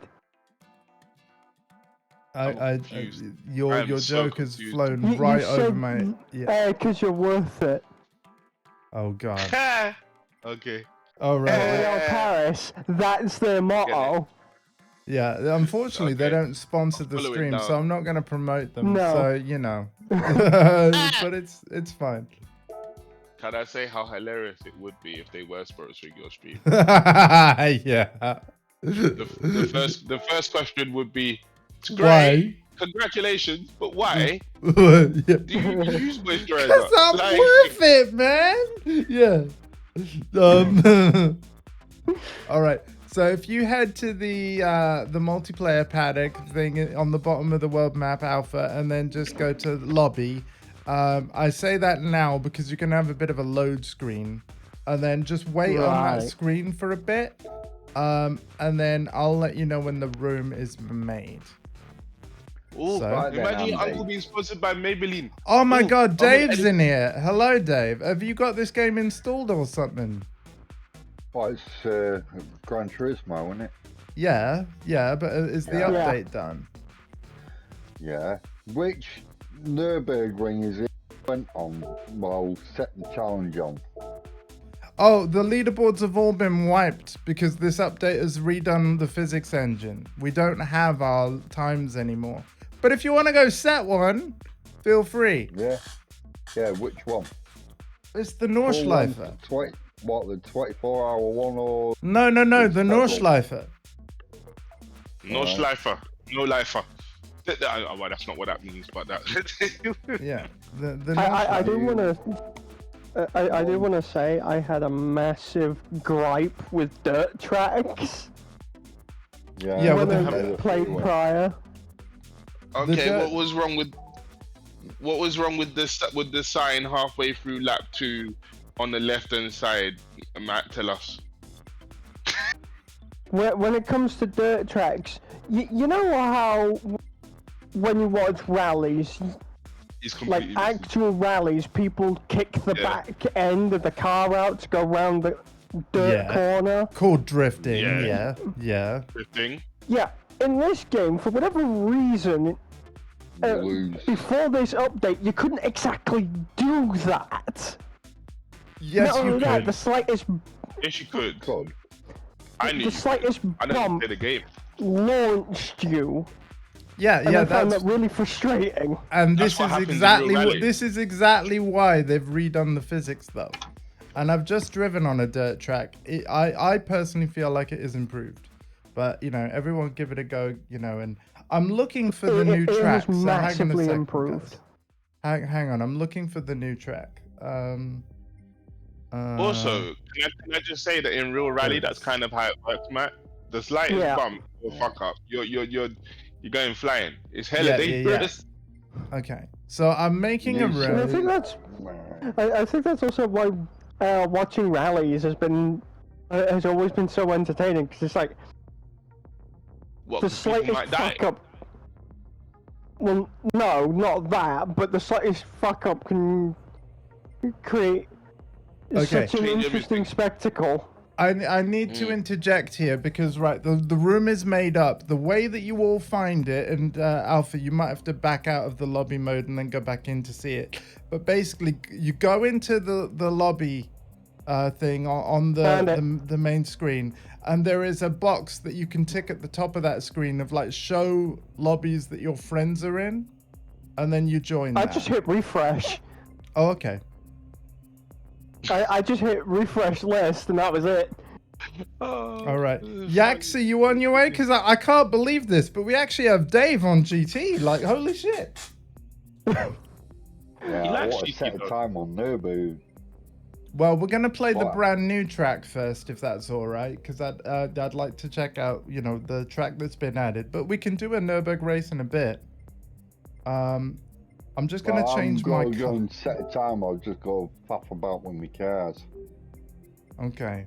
confused. Your I'm so joke has confused. flown You right said, over my. Yeah. Because you're worth it. Oh god. Okay. Oh right. L'Oreal Paris, that's their motto. Yeah. Unfortunately, they Okay. don't sponsor the Follow it stream, down. so I'm not gonna promote them. No. So you know. But it's fine. Can I say how hilarious it would be if they were sponsoring your stream? Yeah. The first question would be, it's great, Why? congratulations, but why Yeah. do you use moisturizer? Because I'm Like, worth it, man. Yeah. All right. So if you head to the multiplayer paddock thing on the bottom of the world map alpha, and then just go to lobby. I say that now because you can have a bit of a load screen, and then just wait on that Right. screen for a bit, and then I'll let you know when the room is made. Ooh, So- Right then, imagine your Andy. uncle being sponsored by Maybelline. Oh my Ooh, god, I'm gonna Dave's edit- in here. Hello, Dave. Have you got this game installed or something? Well, it's Gran Turismo, isn't it? Yeah, but is the Yeah. update done? Yeah. Which Nürburgring is it went on? Well, set the challenge on. Oh, the leaderboards have all been wiped because this update has redone the physics engine. We don't have our times anymore. But if you want to go set one, feel free. Yeah. Yeah, which one? It's the Full Nordschleife. length, What, the 24-hour one or? No, the It's double. Nordschleife. No Alright. schleifer, no lifer. Well, that's not what that means, but that. Yeah, the I do Nordschleife. want to. I do want to say I had a massive gripe with dirt tracks Yeah, when what I the hell? played prior. Okay, dirt- what was wrong with the sign halfway through lap 2 on the left hand side? Matt, tell us. when it comes to dirt tracks, you know how when you watch rallies, It's like completely actual rallies, people kick the back end of the car out to go around the dirt corner. Called drifting. Yeah. drifting. Yeah, in this game, for whatever reason, You lose. before this update, you couldn't exactly do that. Yes, Not you only that, could. the slightest, Yes, you could. God. I knew. the slightest I know you bump play the game. launched you. Yeah, And yeah, I found that's that really frustrating. and That's this what is happens in exactly real what rally. this is exactly why they've redone the physics though. And I've just driven on a dirt track. I personally feel like it is improved, but you know, everyone give it a go. You know, and I'm looking for the new It track. was So hang on a massively second, improved. guys. Hang on, I'm looking for the new track. Also, can I just say that in real rally, that's kind of how it works, Matt. The slightest bump or fuck up, you're going flying. It's hella dangerous. Okay, so I'm making a Yes, And I road. think I think that's also why watching rallies has always been so entertaining, because it's like What? the 'Cause people slightest might die. fuck up. Well, no, not that, but the slightest fuck up can create such an Change interesting everything. spectacle. I need to interject here because right the room is made up. The way that you all find it, and Alpha, you might have to back out of the lobby mode and then go back in to see it. But basically, you go into the lobby thing on the main screen, and there is a box that you can tick at the top of that screen of like show lobbies that your friends are in, and then you join. I just hit refresh. Oh, okay. I just hit refresh list and that was it. All right, Yax, are you on your way? Because I can't believe this, but we actually have Dave on GT. Like, holy shit! Yeah, I want actually to set keep a up. time on Nurbu. Well, we're gonna play the What? brand new track first, if that's all right, because I'd like to check out, you know, the track that's been added. But we can do a Nürburgring race in a bit. I'm just gonna change my I'm car. going to set a time. I'll just go faff about with my cars. Okay.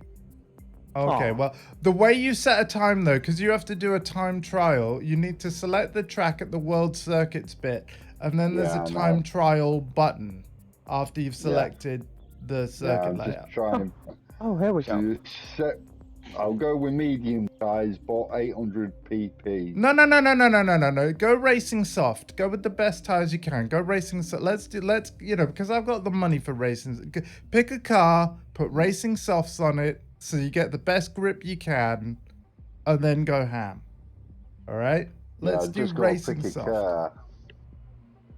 Okay, Oh. well, the way you set a time, though, because you have to do a time trial, you need to select the track at the World Circuits bit, and then there's Yeah, a I know. time trial button after you've selected the Yeah, circuit I'm layout. just trying Oh, here we go. to set. I'll go with medium size, but 800 pp. No. Go racing soft. Go with the best tires you can. Go racing soft. Let's, you know, because I've got the money for racing. Pick a car, put racing softs on it, so you get the best grip you can, and then go ham. All right? Let's Yeah, do just gotta racing pick a soft. car.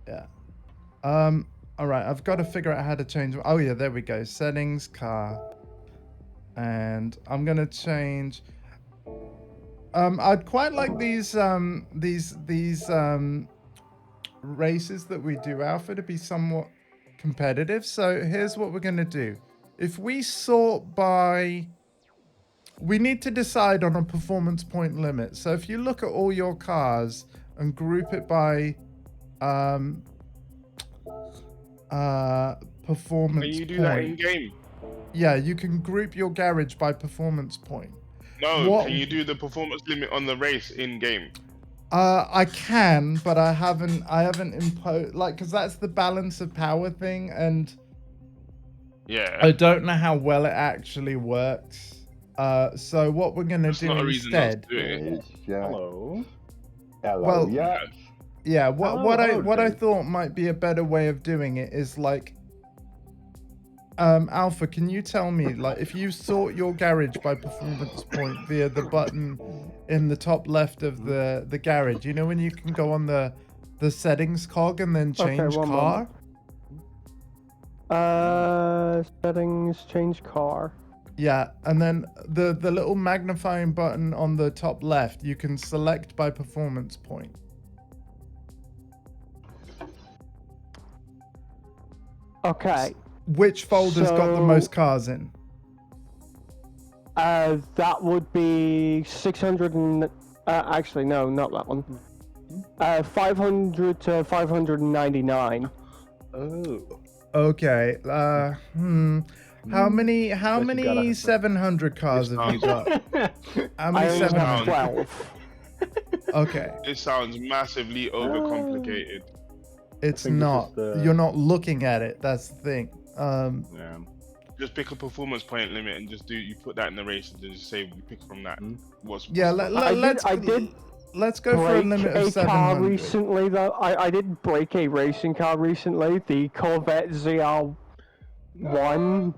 Yeah. All right. I've got to figure out how to change. Oh yeah, there we go. Settings, car, and I'm gonna change. I'd quite like these races that we do, Alpha, to be somewhat competitive. So here's what we're gonna do. If we sort by, we need to decide on a performance point limit. So if you look at all your cars and group it by performance Can you do point. that in game? Yeah, you can group your garage by performance point. No. What- Can you do the performance limit on the race in game? I can, but I haven't imposed, like, because that's the balance of power thing, and Yeah. I don't know how well it actually works. So what we're gonna That's do not a reason not instead, to do it. It's, yeah. Hello. Hello. Well, yeah. yeah, what I Dave. thought might be a better way of doing it is like, Alpha, can you tell me, like, if you sort your garage by performance point via the button in the top left of the garage, you know, when you can go on the settings cog and then change one car? moment. Settings, change car. Yeah, and then the little magnifying button on the top left, you can select by performance point. Okay. Which folder's got the So- most cars in? That would be 600 and... actually, no, not that one. 500 to 599. Oh. Okay. How many But you gotta have 700 cars have you got? How I many only have 700? 12. Okay. It sounds massively overcomplicated. It's think this not. is the- You're not looking at it. That's the thing. Yeah. Just pick a performance point limit and just you put that in the race and then just say you pick from that. What's Yeah, I did let's go for a break limit a of car 700. recently, though. I did break a racing car recently, the Corvette ZR1. ZR1.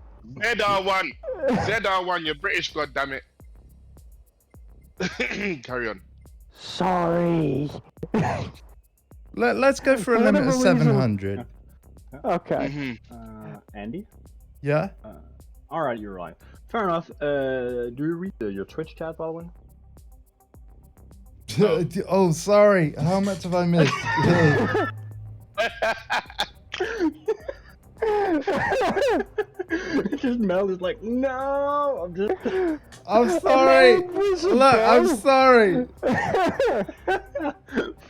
ZR1, you're British, goddammit. Carry on. Sorry. Let's go for a For limit of whatever reason- 700. Okay. Andy? Yeah? All right, you're right. Fair enough. Do you read your Twitch chat, by the way? Oh, sorry. How much have I missed? Just Mel is like, no, I'm just. I'm sorry. Look, I'm sorry.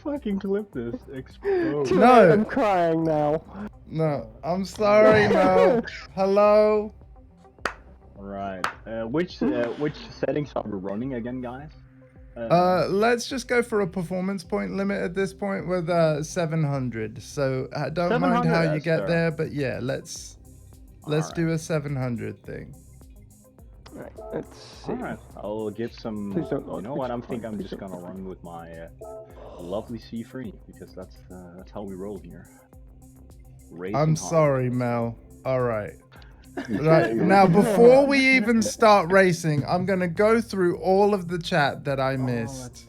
Fucking clip this. Explode. No. I'm crying now. No, I'm sorry, Mel. Hello? Alright. Which settings are we running again, guys? Let's just go for a performance point limit at this point with 700. So I don't mind 700, how you that's get fair. there, but yeah, let's do a 700 thing. Right, let's see. Alright, I'll get some. Please don't- You know what? I'm please just don't. gonna run with my lovely C3 because that's how we roll here. Racing I'm hard. sorry, Mel. All right. Right now, before we even start racing, I'm gonna go through all of the chat that I missed.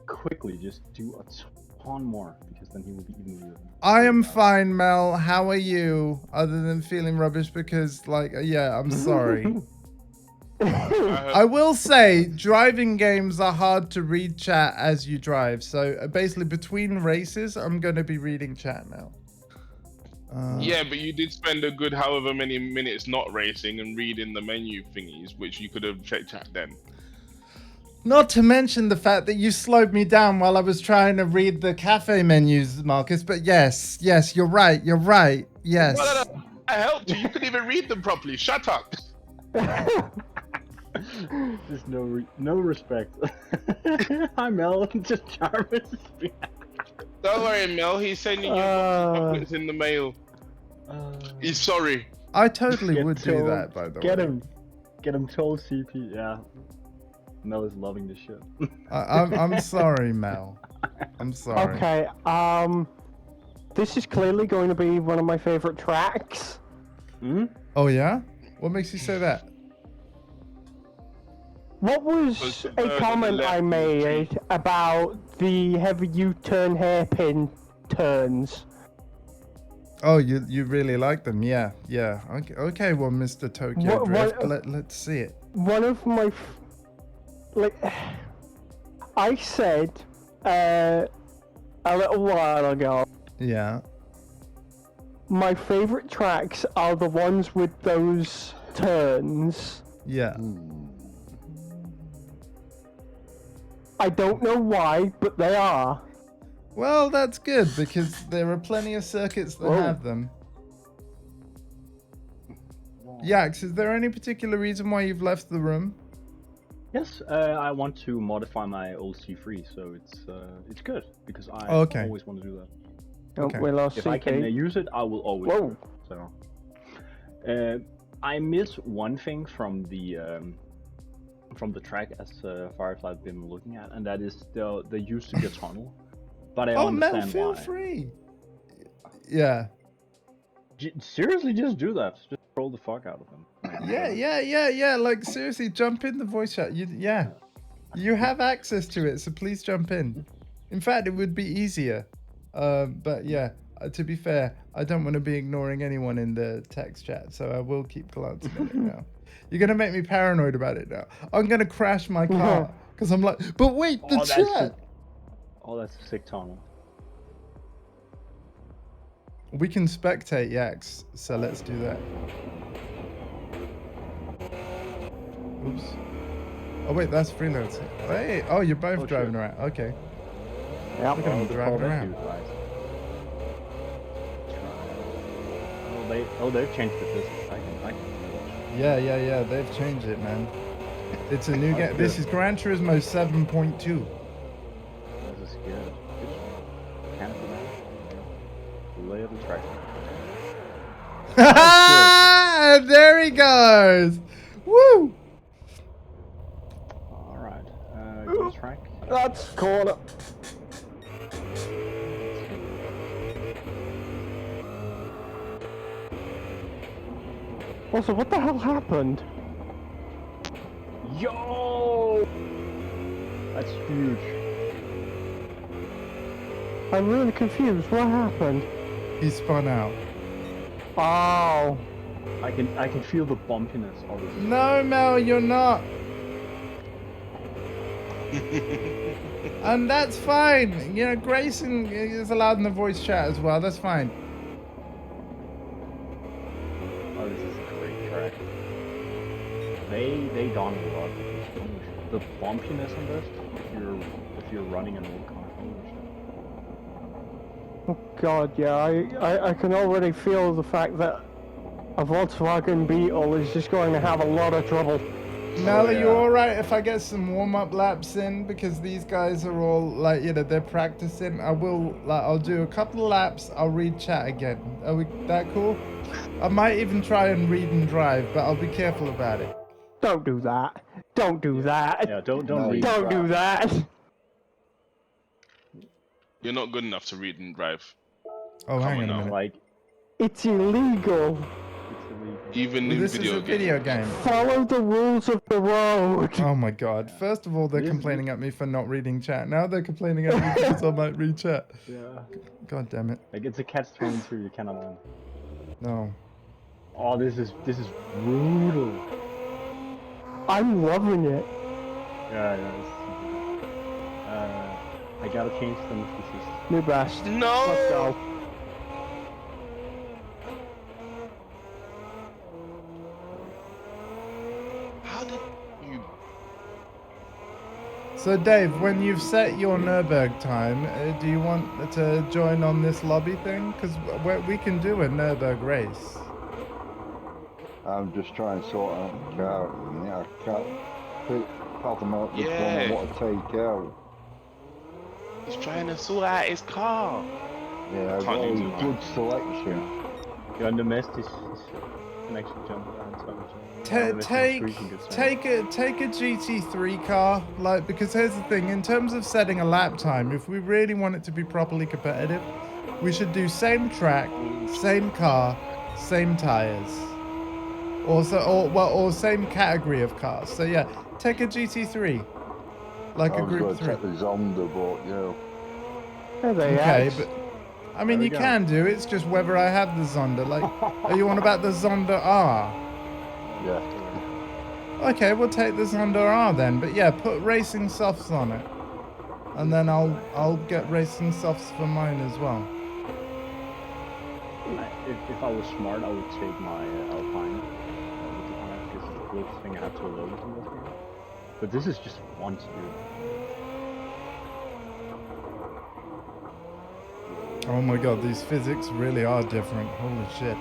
Quickly, just do a ton more because then he will be even. I am fine, Mel. How are you? Other than feeling rubbish because, like, yeah, I'm sorry. I will say, driving games are hard to read chat as you drive. So basically, between races, I'm gonna be reading chat now. Yeah, but you did spend a good however many minutes not racing and reading the menu thingies, which you could have checked chat then. Not to mention the fact that you slowed me down while I was trying to read the cafe menus, Marcus. But yes, you're right. You're right. Yes. No. I helped you. You couldn't even read them properly. Shut up. There's no respect. Hi Mel, just Jarvis. Don't worry, Mel. He's sending you chocolates in the mail. He's sorry. I totally Get would do told- that, by the way. Get him told CP. Yeah, Mel is loving the shit. I'm sorry, Mel. I'm sorry. Okay, this is clearly going to be one of my favorite tracks. Oh yeah? What makes you say that? What was a comment I made about the heavy U-turn hairpin turns? Oh, you really like them? Yeah. Okay. Well, Mr. Tokyo Drift, let's see it. One of my, I said a little while ago, Yeah. my favorite tracks are the ones with those turns. Yeah. I don't know why, but they are. Well, that's good because there are plenty of circuits that have them. Yax, is there any particular reason why you've left the room? Yes, I want to modify my old C3, so it's good because I always want to do that. Okay. We lost If I can CP. use it, I will always. Whoa. So, I miss one thing from the track as far as I've been looking at, and that is there used to be a tunnel, but I Mel, understand feel why. free. Yeah. Seriously, just do that. Just troll the fuck out of them. Yeah. Like seriously, jump in the voice chat. You have access to it, so please jump in. In fact, it would be easier. But yeah, to be fair, I don't want to be ignoring anyone in the text chat, so I will keep glancing at it now. You're gonna make me paranoid about it now. I'm gonna crash my car because I'm like, but wait, the chat. That's a sick tunnel. We can spectate Yax, so let's do that. Oops. Oh wait, that's freelance. Hey, oh, you're both driving around. Okay. Yep. Look at them driving around. they've changed the physics. I can. Yeah. They've changed it, man. It's a new That's game. This good. is Gran Turismo 7.2. This is good. Can't do that. Lay of the track. There he goes. Woo! All right. Go to track. That's corner. Also, what the hell happened? Yo! That's huge. I'm really confused. What happened? He spun out. Oh. I can feel the bumpiness of it. No, Mel, you're not. And that's fine. You know, Grayson is allowed in the voice chat as well. That's fine. Oh, this is a great track. They done a lot. The bumpiness on this, if you're running an old car. Oh god, yeah, I can already feel the fact that a Volkswagen Beetle is just going to have a lot of trouble. Mel, are you alright if I get some warm-up laps in? Because these guys are all, like, you know, they're practicing. I'll do a couple of laps, I'll read chat again. Are we that cool? I might even try and read and drive, but I'll be careful about it. Don't do that. Don't do that. Yeah, don't No, read. Don't do that. You're not good enough to read and drive. Oh, hang on a on now. minute. Like, It's illegal. it's illegal. Even Well, in this is a video game. Follow the rules of the road. Oh my god. First of all, they're complaining at me for not reading chat. Now they're complaining at me because I might read chat. Yeah. God damn it. Like, it's a catch-22, you cannot win. No. Oh, this is brutal. I'm loving it. Yeah. I gotta change them if this is. New best. No! Let's go. How did you? So Dave, when you've set your Nürburg time, do you want to join on this lobby thing? Because we can do a Nürburg race. I'm just trying to sort out the car. Yeah, I can't fathom out which one I want to take out. He's trying to sort out his car. Yeah, I've got Can't use a it, good selection. You're on the mist, you can actually jump around. Take a GT3 car, like, because here's the thing, in terms of setting a lap time, if we really want it to be properly competitive, we should do same track, same car, same tires, or same category of cars. So yeah, take a GT3, like I a was Group going 3. to take the Zonda, but yeah. There they Okay, are. but I mean, There we you go. can do. It's just whether I have the Zonda. Like, are you on about the Zonda R? Yeah. Okay, we'll take the Zonda R then. But yeah, put racing softs on it, and then I'll get racing softs for mine as well. If I was smart, I would take my Alpine. Because it's the closest thing I have to a load in this game. But this is just one to do. Oh my god, these physics really are different. Holy shit.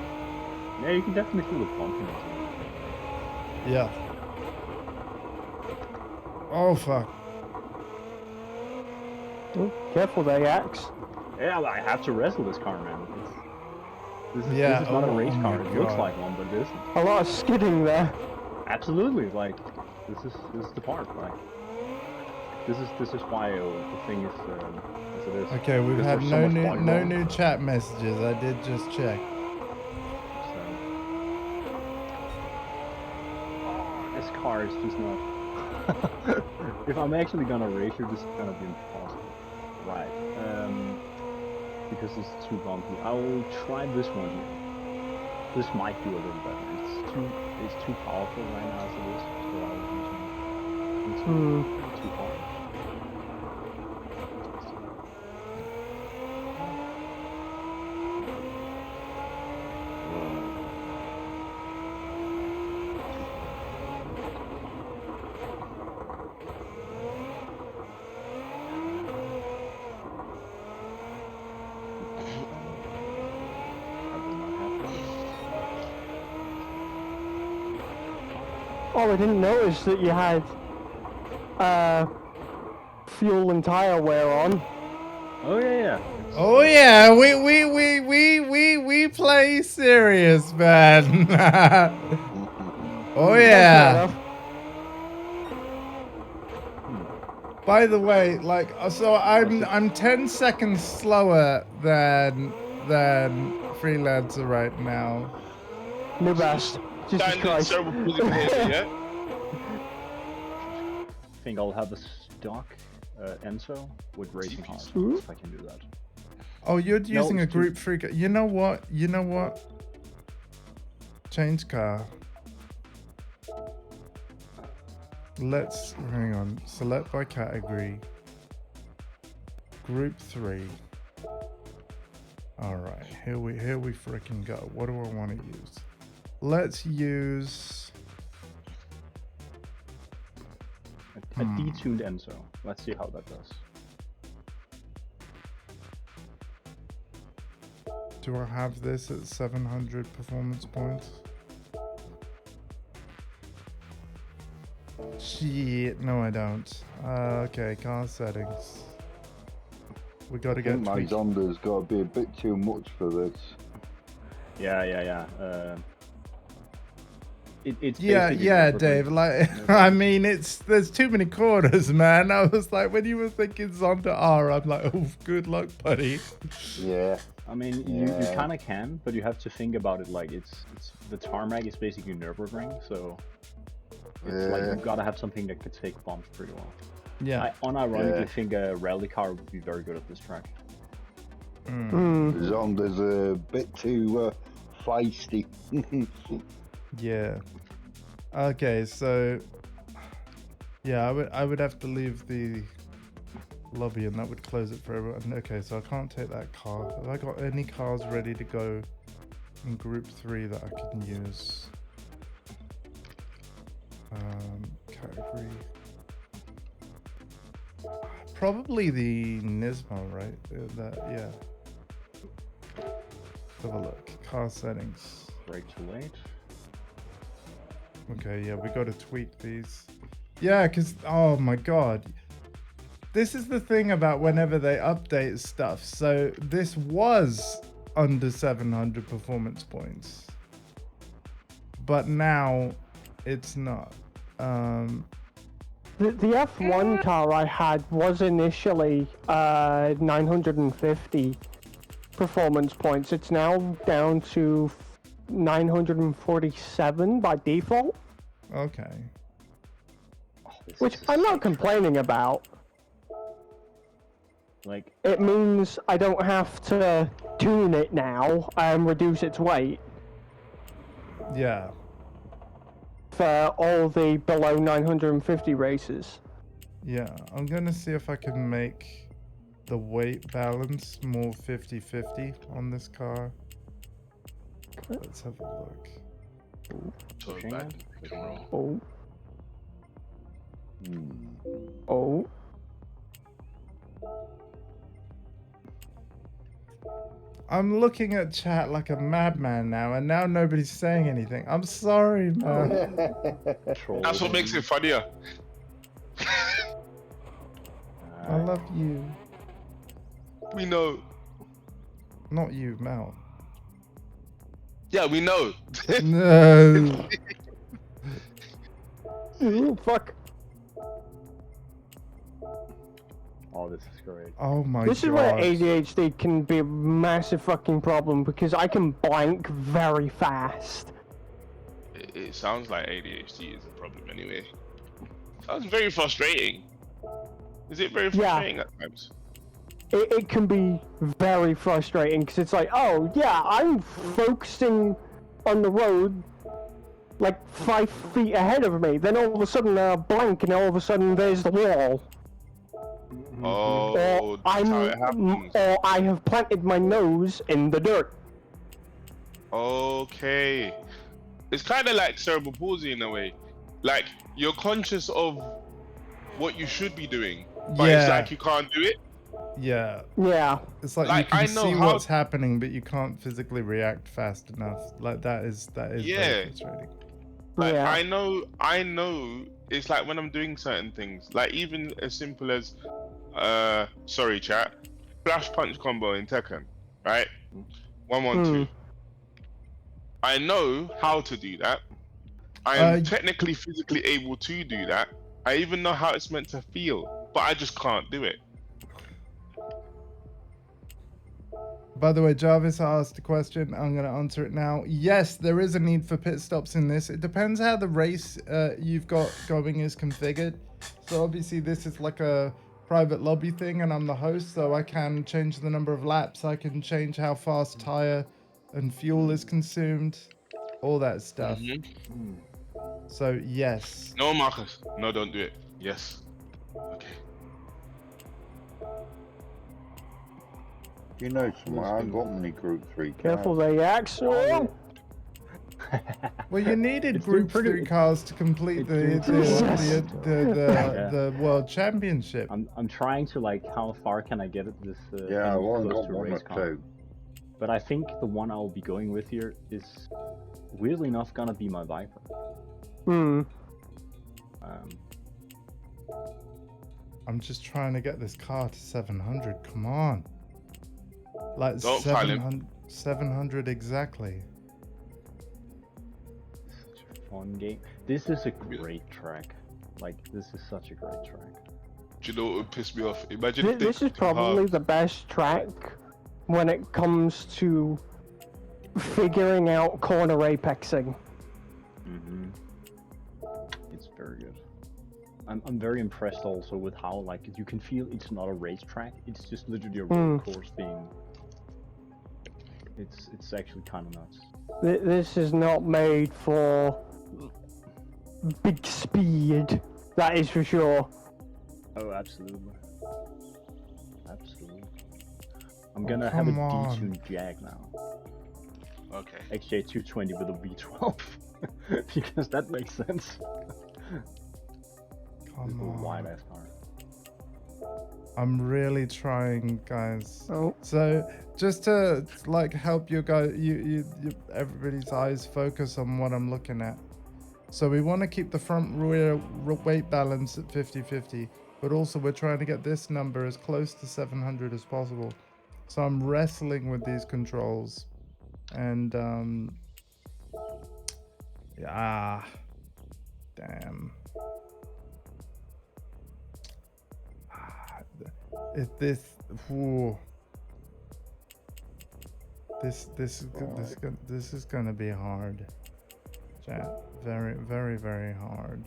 Yeah, you can definitely feel the bumpiness. Yeah. Oh fuck. Oh, careful there, Axe. Yeah, I have to wrestle this car, man. This is not a race car. It looks like one, but it isn't. A lot of skidding there. Absolutely, like this is the part. Like this is why the thing is as it is. Okay, we've Because had there's so no much new polygon. new chat messages. I did just check. So, this car is just not. If I'm actually gonna race her, this is gonna be impossible. Right. Because it's too bumpy. I will try this one here. This might do a little better. It's too powerful right now as it is, so I will use it. Too hard. That will not happen. Oh, I didn't notice that you had fuel and tire wear on. Oh yeah. Oh yeah, we play serious, man. Oh Fair yeah. enough. By the way, like, so I'm 10 seconds slower than Freelancer right now. New best. Jesus Standard Christ. cerebral palsy behavior, yeah? I think I'll have a stock Enzo with racing cars if I can do that. Oh, you're using a it's too- group 3 car. You know what? You know what? Change car. Let's hang on. Select by category. Group 3. All right, here we freaking go. What do I want to use? Let's use A detuned Enzo. Let's see how that does. Do I have this at 700 performance points? Shit, no I don't. Okay, car settings. We gotta I get think my tweaked. Zonda's got to be a bit too much for this. Yeah. It's Yeah, basically yeah, Nürburgring. Dave. Like, I mean, there's too many corners, man. I was like, when you were thinking Zonda R, I'm like, oh, good luck, buddy. Yeah. I mean, you kind of can, but you have to think about it like it's the tarmac is basically Nürburgring, so it's like you've got to have something that could take bumps pretty well. Yeah. I unironically think a rally car would be very good at this track. Zonda's a bit too feisty. Yeah. Okay, so yeah, I would have to leave the lobby, and that would close it for everyone. Okay, so I can't take that car. Have I got any cars ready to go in Group 3 that I can use? Category. Probably the Nismo, right? Yeah. Let's have a look. Car settings. Brake too late. Okay, yeah, we got to tweak these. Yeah, because, oh my god. This is the thing about whenever they update stuff. So this was under 700 performance points. But now it's not. The F1 car I had was initially 950 performance points. It's now down to 947 by default. Okay. Which I'm not complaining about. Like, It means I don't have to tune it now and reduce its weight Yeah. for all the below 950 races. Yeah. I'm going to see if I can make the weight balance more 50-50 on this car. Let's have a look. So Pushing back it. we can roll. Oh. I'm looking at chat like a madman now, and now nobody's saying anything. I'm sorry, man. That's what makes it funnier. I love you. We know. Not you, Mel. Yeah, we know. No. Ooh, fuck. oh, this is great. Oh my god. This is where ADHD can be a massive fucking problem because I can blank very fast. It sounds like ADHD is a problem anyway. Sounds very frustrating. Is it very frustrating at times? It can be very frustrating because it's like, oh yeah, I'm focusing on the road like 5 feet ahead of me. Then all of a sudden blank, and all of a sudden there's the wall. Oh, Or that's how it happens. or I have planted my nose in the dirt. Okay. It's kind of like cerebral palsy in a way. Like, you're conscious of what you should be doing, but it's like you can't do it. Yeah. Yeah. It's like, Like, you I can know see how- what's happening, but you can't physically react fast enough. Like that is very Yeah. frustrating. Like Yeah. I know. It's like when I'm doing certain things, like even as simple as, sorry chat, flash punch combo in Tekken, right? 1-1-2. I know how to do that. I am technically physically able to do that. I even know how it's meant to feel, but I just can't do it. By the way, Jarvis asked a question. I'm going to answer it now. Yes, there is a need for pit stops in this. It depends how the race you've got going is configured. So obviously this is like a private lobby thing and I'm the host, so I can change the number of laps. I can change how fast tire and fuel is consumed. All that stuff. So yes. No, Marcus. No, don't do it. Yes. Okay. You know, somewhere I got many Group 3 cars. Careful there, Axel. Well, you needed It's Group doing 3 cars to complete the World Championship. I'm trying to like, how far can I get at this? Yeah, I only close got to one or race car? two. But I think the one I'll be going with here is, weirdly enough, gonna be my Viper. I'm just trying to get this car to 700. Come on. Like Don't 700 exactly. Such a fun game. This is a great track. Like, this is such a great track. Do you know what would piss me off? Imagine This is probably the best track when it comes to figuring out corner apexing. It's very good. I'm very impressed also with how, like, you can feel it's not a racetrack. It's just literally a road course thing. It's actually kind of nuts. This is not made for big speed. That is for sure. Oh, absolutely. Absolutely. I'm gonna have a D2 Jag now. Okay. XJ220 with a V12. Because that makes sense. Come on. Wide ass car. I'm really trying, guys. Oh. So just to like help you guys, everybody's eyes focus on what I'm looking at. So we want to keep the front rear weight balance at 50-50, but also we're trying to get this number as close to 700 as possible. So I'm wrestling with these controls, and yeah, damn. This is gonna be hard, chat. Very, very, very hard.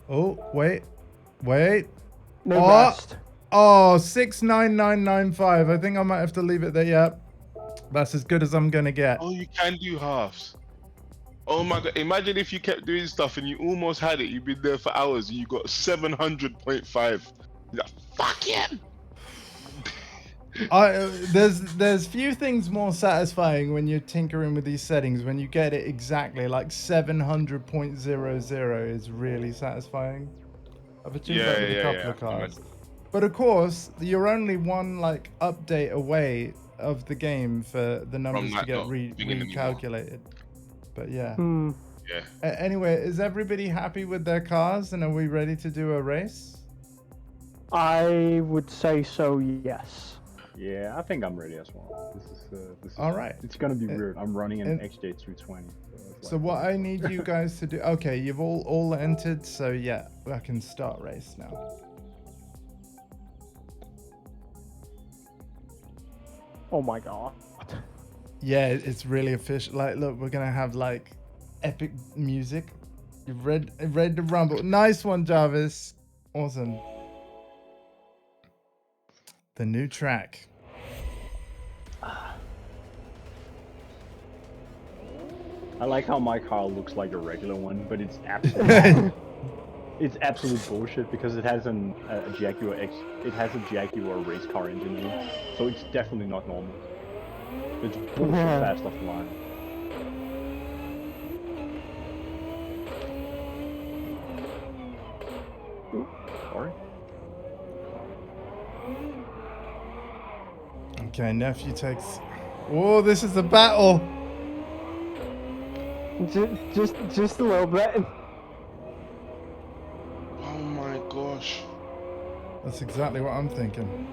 Oh, wait. No best. Oh, 69995. I think I might have to leave it there. Yep. That's as good as I'm gonna get. Oh, you can do halves. Oh my god, imagine if you kept doing stuff and you almost had it, you've been there for hours and you got 700.5. Like, fuck him! There's few things more satisfying when you're tinkering with these settings. When you get it exactly, like 700.00 is really satisfying. I've achieved that with a couple of cars. But of course, you're only one like update away of the game for the numbers to get recalculated. But yeah. Yeah. Anyway, is everybody happy with their cars, and are we ready to do a race? I would say so, yes. Yeah, I think I'm ready as well. This is all right. It's gonna be weird. I'm running an XJ220. So what I need you guys to do? Okay, you've all entered, so yeah, I can start race now. Oh my god. Yeah, it's really official. Like, look, we're gonna have like epic music. You've read the rumble. Nice one, Jarvis. Awesome. The new track. I like how my car looks like a regular one, but it's absolute. It's absolute bullshit because it has a Jaguar It has a Jaguar race car engine in it, so it's definitely not normal. It's bullshit fast off the line. Sorry. Okay, nephew takes. Oh, this is a battle. Just a little bit. Oh my gosh. That's exactly what I'm thinking.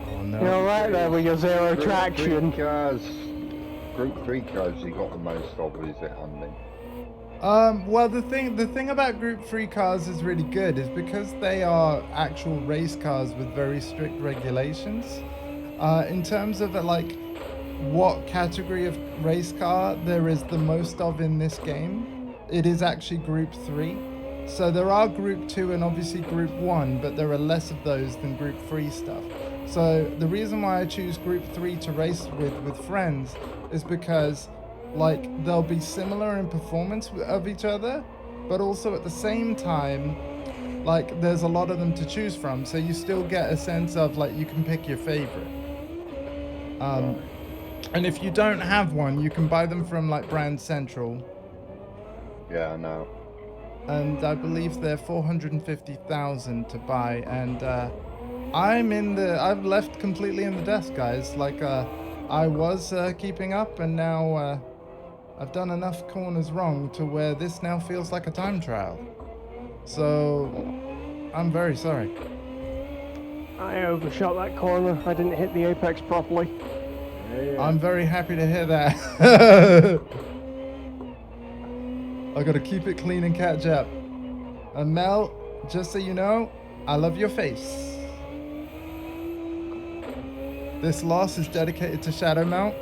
Oh no. You're right there with your zero Group traction. 3 cars. Group 3 cars you got the most of, is it, Andy? Well, the thing about Group 3 cars is really good is because they are actual race cars with very strict regulations. In terms of like what category of race car there is the most of in this game, it is actually Group 3. So there are Group 2 and obviously Group 1, but there are less of those than Group 3 stuff. So the reason why I choose Group 3 to race with friends is because like they'll be similar in performance of each other, but also at the same time, like there's a lot of them to choose from. So you still get a sense of like you can pick your favorite. And if you don't have one, you can buy them from like Brand Central. Yeah, I know. And I believe they're 450,000 to buy. And I've left completely in the dust, guys. Like I was keeping up, and now I've done enough corners wrong to where this now feels like a time trial. So I'm very sorry. I overshot that corner. I didn't hit the apex properly. Yeah. I'm very happy to hear that. I gotta keep it clean and catch up. And Mel, just so you know, I love your face. This loss is dedicated to Shadow Mount.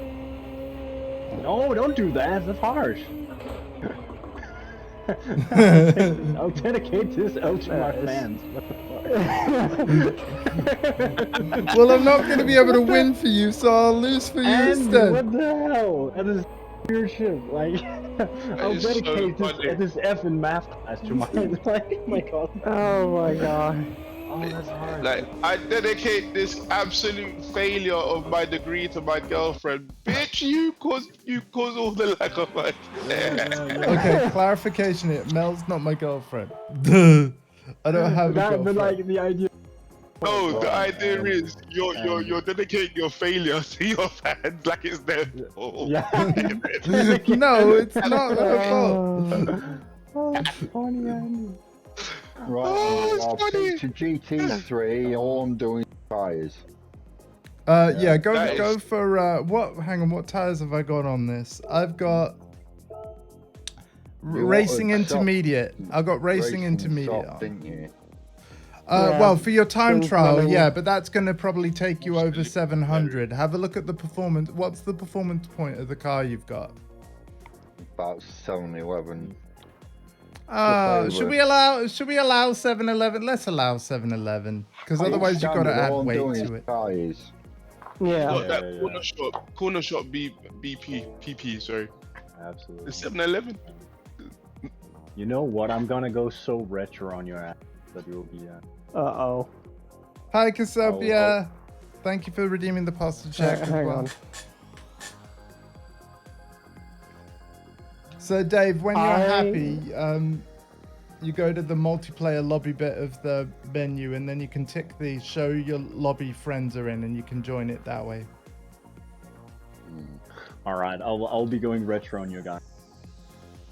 No, don't do that. That's harsh. I'll dedicate this out to my fans. What the fuck? Well, I'm not gonna be able to win for you, so I'll lose for you And instead. what the hell? That is weird shit. Like, I'll is so dedicate funny. this effing math class to my like my god. Oh my god. Oh, that's hard. Like, I dedicate this absolute failure of my degree to my girlfriend. Bitch, you cause all the lack of my. Okay, clarification here. Mel's not my girlfriend. Duh. I don't have a That, girlfriend. but like the idea. No, the idea is you're dedicating your failure to your fans like it's their fault. Yeah. No, it's not her fault. Oh, that's funny, Andy. Right, Oh, it's I'll funny. pick to GT3, all I'm doing is tires. Yeah, go That go is- for what? Hang on, what tires have I got on this? I've got You racing wanted soft- intermediate. I've got racing intermediate. soft, didn't you? Yeah, Well, for your time things trial, running. yeah, but that's going to probably take you over 700. Have a look at the performance. What's the performance point of the car you've got? About 7-11. Should we allow 711? Let's allow 711 because otherwise you've got to add all I'm weight doing to is it. tires. Yeah. Not that Yeah. corner shop BP, PP, sorry. Absolutely. The 711. You know what? I'm gonna go so retro on your ass that you'll be. Uh-oh. Hi, Kasubia. Thank you for redeeming the pasta check as Hang well. on. So, Dave, when you're happy, you go to the multiplayer lobby bit of the menu, and then you can tick the show your lobby friends are in, and you can join it that way. All right, I'll be going retro on you guys.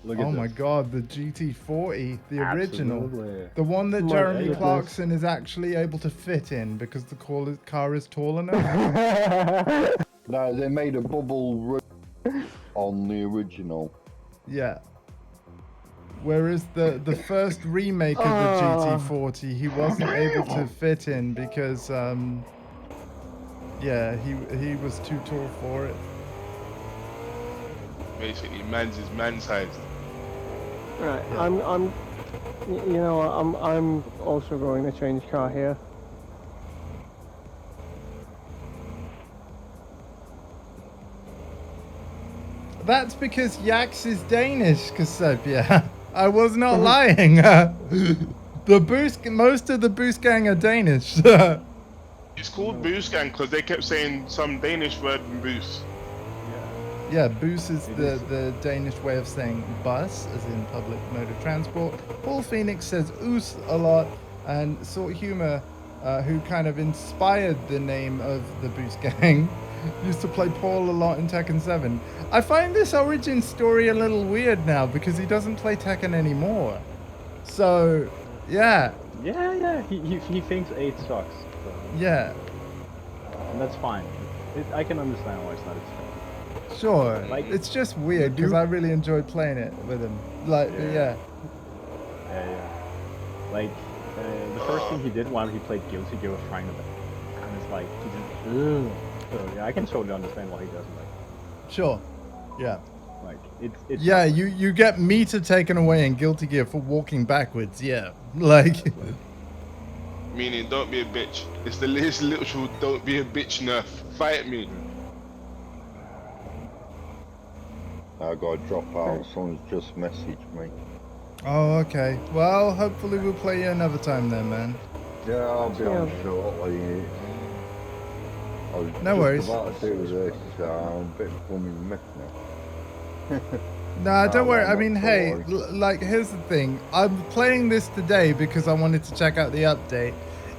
Look at Oh this. my God, the GT40, the original, Absolutely. the one that My Jeremy goodness. Clarkson is actually able to fit in because the car is tall enough. No, they made a bubble roof on the original. Yeah. Whereas the first remake of the GT40, he wasn't able to fit in because yeah, he was too tall for it. Basically, man's is man-sized. Right, I'm you know what, I'm also going to change car here. That's because Yax is Danish, Kasubia. I was not lying. Most of the Boost Gang are Danish. It's called Boost Gang because they kept saying some Danish word in Boost. Yeah, bus is the Danish way of saying bus, as in public mode of transport. Paul Phoenix says oos a lot, and Sort Humor who kind of inspired the name of the Boost Gang, used to play Paul a lot in Tekken 7. I find this origin story a little weird now because he doesn't play Tekken anymore. So, yeah. Yeah. He thinks 8 sucks. So. Yeah. And that's fine. I can understand why it's not his thing. Sure. Like, it's just weird because I really enjoyed playing it with him. Like, yeah. Like, the first thing he did while he played Guilty Gear was trying to, and it's like, he just, so yeah, I can totally understand why he doesn't like it. Sure. Yeah. Like, it's yeah, you get meter taken away in Guilty Gear for walking backwards, yeah. Like... Meaning, don't be a bitch. It's the literal don't be a bitch nerf. Fight me. I gotta drop out. Someone's just messaged me. Oh, okay. Well, hopefully we'll play you another time then, man. Yeah, I'll be on shortly. No worries. About to do this. I'm a bit bummy miss now. Nah, don't worry. I mean, hey, like, here's the thing. I'm playing this today because I wanted to check out the update.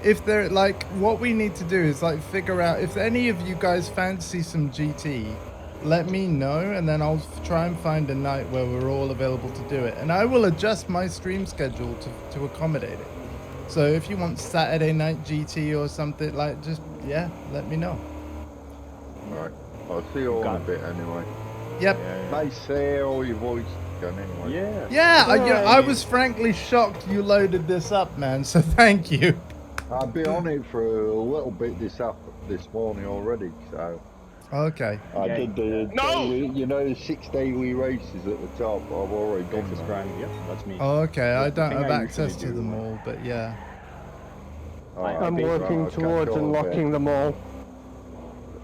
If they're, like, what we need to do is, like, figure out if any of you guys fancy some GT, let me know, and then I'll try and find a night where we're all available to do it. And I will adjust my stream schedule to accommodate it. So if you want Saturday night GT or something, like, just, yeah, let me know. Alright. I'll see you all in a bit anyway. Yep. Nice to hear all your voice again anyway. Yeah, I was frankly shocked you loaded this up, man, so thank you. I've been on it for a little bit this morning already, so... Okay. I did the daily, you know, the 6 daily races at the top. I've already done this. Yep, that's me. Oh, okay. I don't have I access to them all, but yeah. I'm working towards unlocking them all.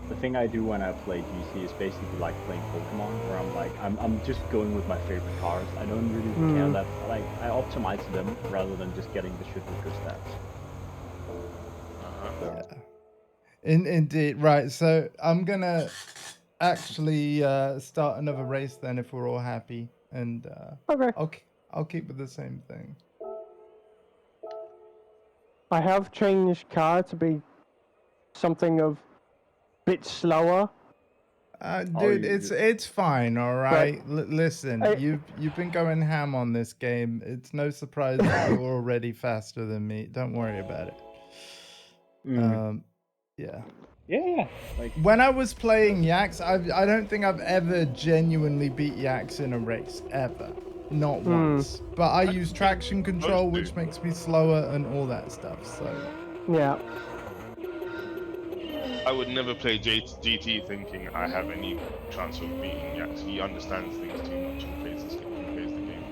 The thing I do when I play GC is basically like playing Pokemon, where I'm like, I'm just going with my favorite cars. I don't really care that, like, I optimize them rather than just getting the shit with good stats. Yeah. Indeed, right. So I'm gonna actually start another race then, if we're all happy, and okay. I'll keep with the same thing. I have changed car to be something of bit slower. Dude, it's fine, all right. Listen, you've been going ham on this game. It's no surprise that you're already faster than me. Don't worry about it. Yeah. Like, when I was playing Yax, I don't think I've ever genuinely beat Yax in a race ever, not once. But I use traction control, which makes me slower and all that stuff. So yeah. I would never play GT thinking I have any chance of beating Yax. He understands things too much and plays the game.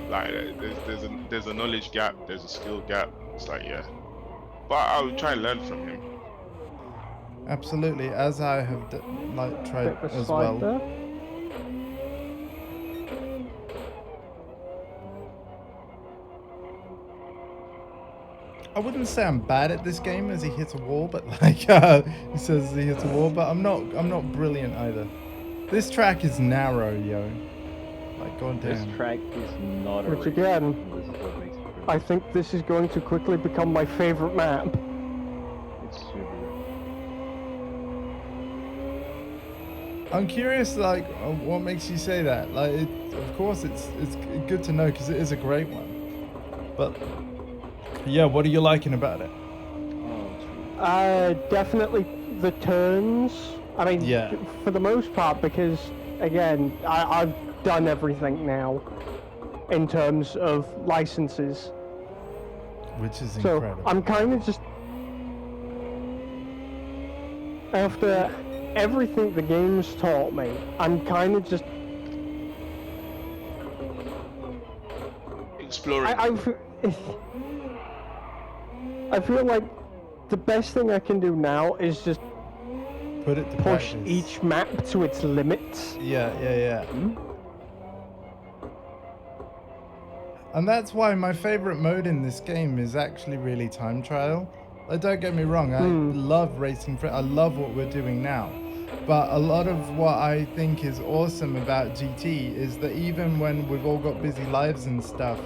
Like, there's a knowledge gap, there's a skill gap. It's like, yeah. But I would try and learn from him. Absolutely, as I have tried as well. There. I wouldn't say I'm bad at this game as he hits a wall, but like he says he hits a wall, but I'm not brilliant either. This track is narrow, yo. Like, god damn. This track is not a Which race. again, This is what makes it I think this is going to quickly become my favorite map. It's super. I'm curious, like, what makes you say that? Like, of course, it's good to know because it is a great one. But yeah, what are you liking about it? Definitely the turns. I mean, yeah, for the most part, because again, I've done everything now in terms of licenses. Which is so incredible. I'm kind of just after everything the game's taught me, I'm kind of just exploring. I feel like the best thing I can do now is just put it to push practice. each map to its limits. Yeah. And that's why my favorite mode in this game is actually really time trial. Like, don't get me wrong, I love racing. I love what we're doing now. But a lot of what I think is awesome about GT is that even when we've all got busy lives and stuff,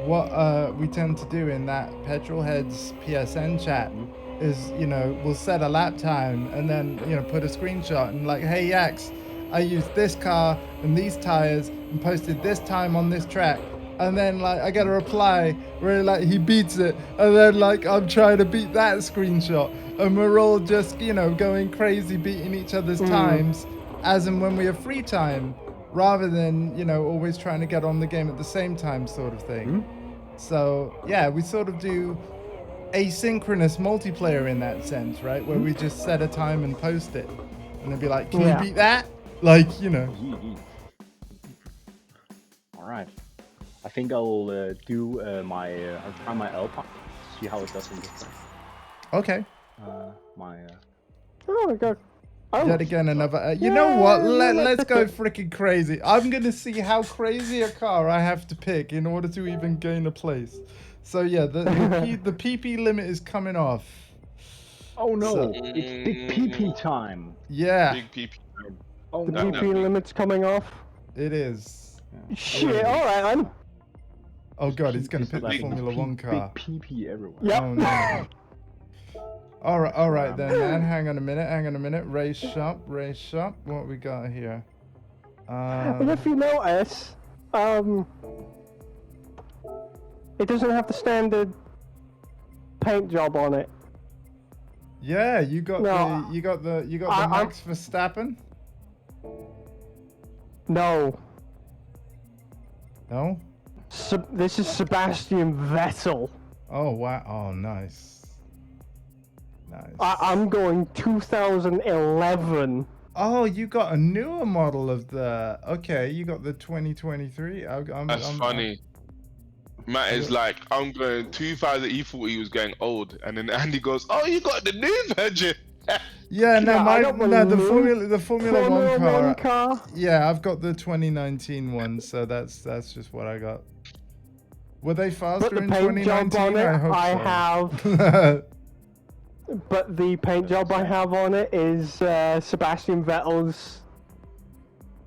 what we tend to do in that Petrol Heads PSN chat is, you know, we'll set a lap time and then, you know, put a screenshot and like, hey Yax, I used this car and these tires and posted this time on this track. And then like I get a reply where like he beats it, and then like I'm trying to beat that screenshot, and we're all just, you know, going crazy beating each other's times as and when we have free time, rather than, you know, always trying to get on the game at the same time sort of thing. So yeah, we sort of do asynchronous multiplayer in that sense, right? Where we just set a time and post it, and they'd be like, can you beat that? Like, you know. All right. I think I'll do I'll try my Alpine, see how it does in this thing. Okay. Oh my god. Oh. Yet again, another. You know what? Let's go freaking crazy. I'm gonna see how crazy a car I have to pick in order to even gain a place. So yeah, the PP limit is coming off. Oh no! So, it's big PP time. Yeah. Big PP time. Oh, the PP limit's coming off. It is. Yeah. Shit! All right, I'm. Oh god, he's gonna pick the Formula 1 car. Big PP everywhere. Yep. Oh no. All right then, man. Hang on a minute. Race shop. What we got here? And if you notice, it doesn't have the standard paint job on it. Yeah, you got the Max Verstappen. No. No. This is Sebastian Vettel. Oh wow! Oh nice. I'm going 2011. Oh, you got a newer model of the. Okay, you got the 2023. That's funny. Matt is like, I'm going 2000. He thought he was going old, and then Andy goes, "Oh, you got the new version." Yeah, no, the Formula 1 car. car. Yeah, I've got the 2019 one, so that's just what I got. Were they faster in 2019? I have. But the paint job I have on it is Sebastian Vettel's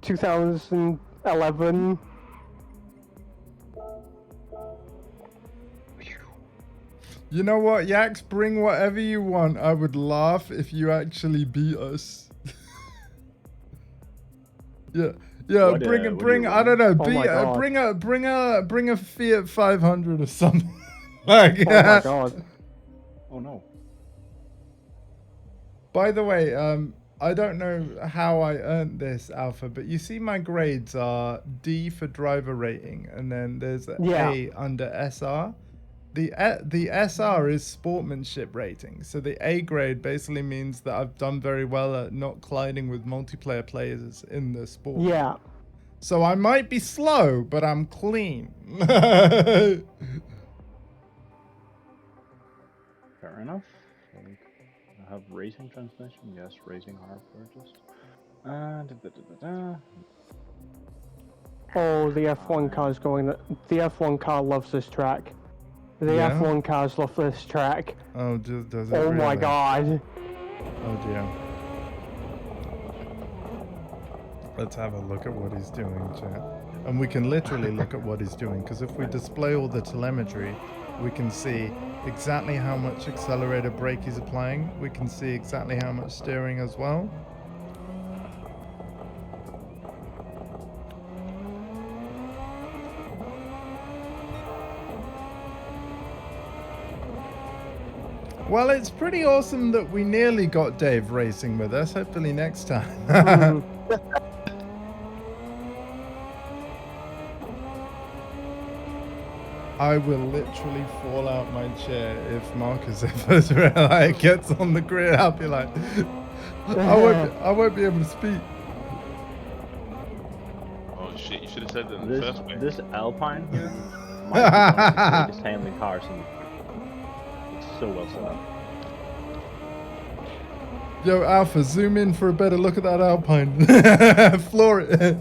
2011. You know what, Yax? Bring whatever you want. I would laugh if you actually beat us. Yeah, bring. I don't know. Bring a Fiat 500 or something. Like, oh my god. Oh no. By the way, I don't know how I earned this, Alpha, but you see my grades are D for driver rating, and then there's A under SR. The SR is sportsmanship rating, so the A grade basically means that I've done very well at not colliding with multiplayer players in the sport. Yeah. So I might be slow, but I'm clean. Fair enough. I have racing transmission. Yes, racing hard purchased. Oh, the F1 car's going. The F1 car loves this track. The F1 cars love this track. Oh, does it? Oh my god. Oh dear. Let's have a look at what he's doing, chat. And we can literally look at what he's doing, because if we display all the telemetry, we can see exactly how much accelerator brake he's applying. We can see exactly how much steering as well. Well, it's pretty awesome that we nearly got Dave racing with us. Hopefully next time. I will literally fall out my chair if Marcus ever gets on the grid. I'll be like, I won't be able to speak. Oh shit! You should have said that in the first place. This Alpine here might be one of the greatest handling cars in the It's so well set up. Yo, Alpha, zoom in for a better look at that Alpine. Floor it.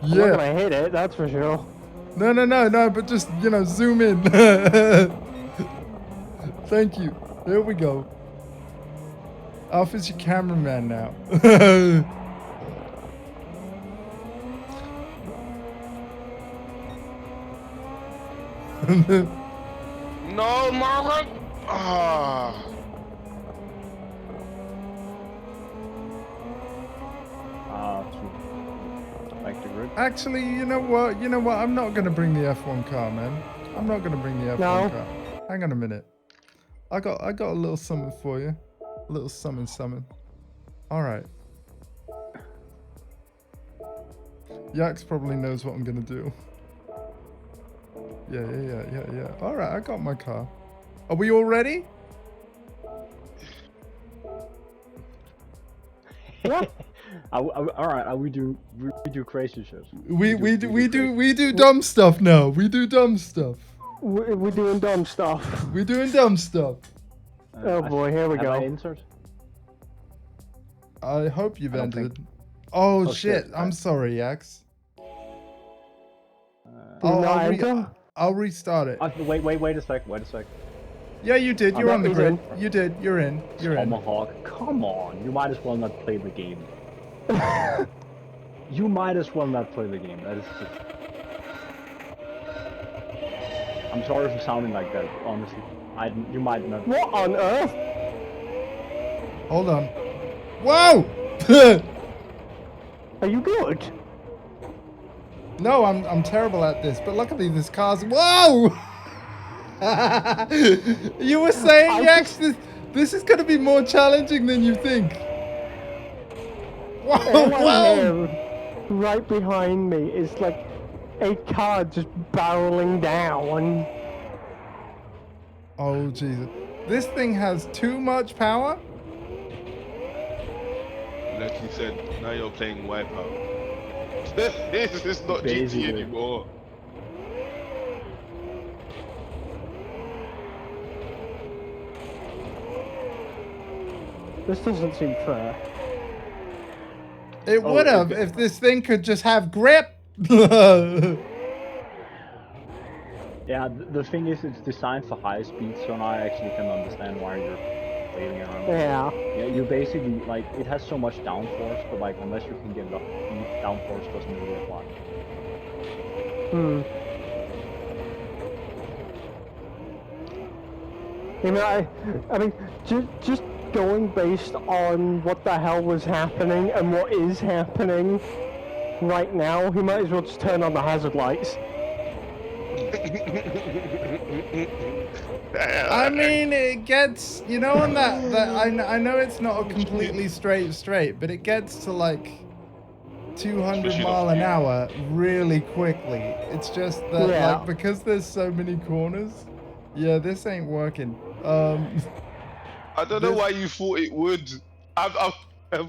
I'm not gonna hit it, that's for sure. No, but just, you know, zoom in. Thank you. There we go. Alpha's your cameraman now. No, Margaret! Ah. Back to grid. Actually, you know what? You know what? I'm not gonna bring the F1 car, man. I'm not gonna bring the F1 No. car. Hang on a minute. I got a little something for you. A little summon. All right. Yax probably knows what I'm gonna do. Yeah. All right, I got my car. Are we all ready? All right. We do crazy shit. We do dumb stuff now. We do dumb stuff. We're doing dumb stuff. We're doing dumb stuff. Oh boy, here we Have go. I entered? I hope you've I don't entered. think- Oh, Oh, shit. shit. I'm sorry, Yax. Did you not enter? I'll restart it. Wait a sec. Yeah, you did. You're on the he's grid. in. You did. You're in. You're in. Tomahawk, come on. You might as well not play the game. You might as well not play the game. That is just... I'm sorry for sounding like that, honestly. You might not... What on earth? Hold on. Whoa! Are you good? No, I'm terrible at this, but luckily this car's... Whoa! You were saying, Yax, this is going to be more challenging than you think. Whoa! Whoa! Here, right behind me is like a car just barreling down. Oh, Jesus. This thing has too much power? Like you said, now you're playing Wipeout. This is not Basically. GT anymore. This doesn't seem fair. It would have if this thing could just have grip. Yeah, the thing is, it's designed for high speed, so now I actually can understand why you're waving around. Yeah. Yeah, you basically, like, it has so much downforce, but, like, unless you can get it up, downforce doesn't really apply. You know, I mean, just going based on what the hell was happening and what is happening right now, he might as well just turn on the hazard lights. I mean, it gets, you know, on that I know it's not a completely straight, but it gets to like 200 mile an hour really quickly. It's just that, like, because there's so many corners, yeah, this ain't working. I don't know why you thought it would.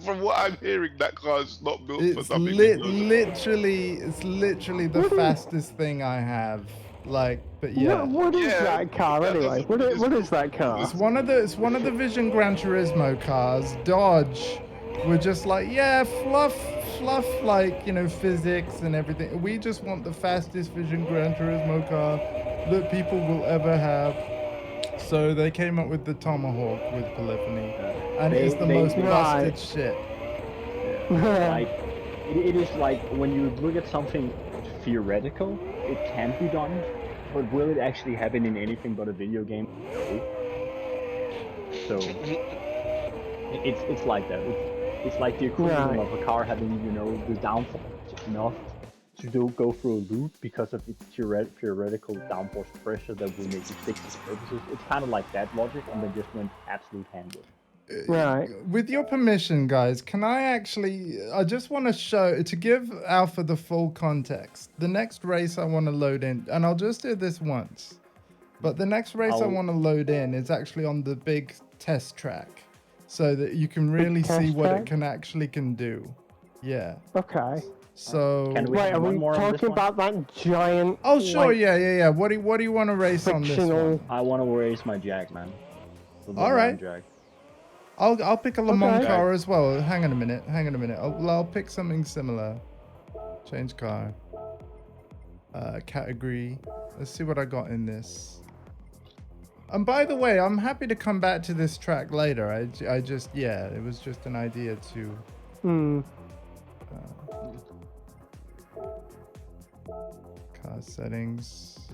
From what I'm hearing, that car's not built for something. It's literally the fastest thing I have. Like, but yeah. What is that car anyway? What is that car? It's one of the Vision Gran Turismo cars. Dodge were just like, yeah, fluff, like, you know, physics and everything. We just want the fastest Vision Gran Turismo car that people will ever have. So they came up with the Tomahawk with polyphony, and it's the most busted shit. Like, it is like, when you look at something theoretical, it can be done, but will it actually happen in anything but a video game? No. So it's like that. It's like the equivalent of a car having, you know, the downforce enough to go through a loop because of its theoretical downforce pressure that will make it stick to the purposes. It's kind of like that logic, and then just went absolute handle. Right. With your permission, guys, can I just want to give Alpha the full context. The next race I want to load in, and I'll just do this once, but the next race I want to load in is actually on the big test track, so that you can really see what it can do. Yeah. Okay. So wait, are we talking about that giant? Oh sure, like, yeah. What do you want to race on this one? I want to race my Jag, man. All right. Jag. I'll pick a Le Mans car as well. Hang on a minute. I'll pick something similar. Change car. Category. Let's see what I got in this. And by the way, I'm happy to come back to this track later. I just, yeah, it was just an idea to. Car settings.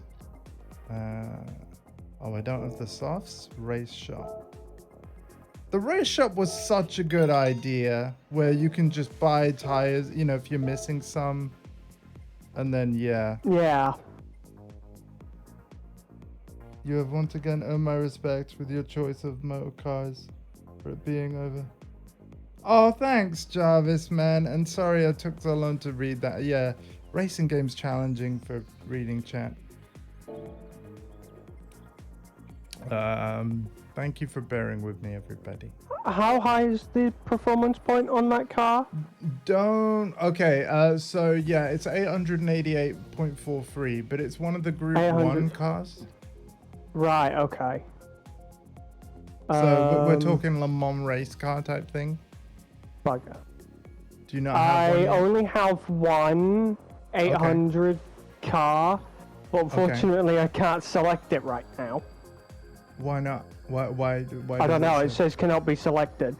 Oh, I don't have the softs. Race shop. The race shop was such a good idea where you can just buy tires, you know, if you're missing some. And then, yeah. Yeah. You have once again earned my respect with your choice of motor cars for it being over. Oh, thanks, Jarvis, man. And sorry I took so long to read that. Yeah, racing game's challenging for reading chat. Thank you for bearing with me, everybody. How high is the performance point on that car? Okay, so yeah, it's 888.43, but it's one of the Group 1 cars. Right, okay. So we're talking Le Mans race car type thing? Bugger. Do you not have one I yet? only have one 800 car, but unfortunately I can't select it right now. Why not? Why I don't know, it says cannot be selected.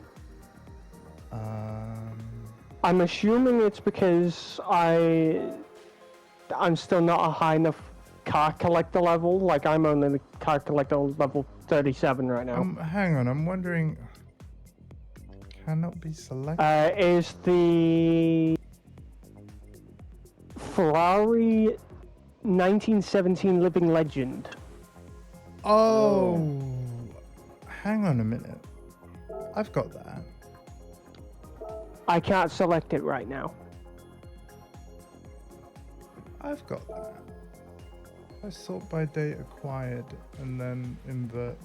I'm assuming it's because I'm still not a high enough car collector level. Like, I'm only the car collector level 37 right now. Hang on, I'm wondering. Cannot be selected. Is the Ferrari 1917 Living Legend. Oh, hang on a minute. I've got that. I can't select it right now. I've got that. I sort by date acquired and then invert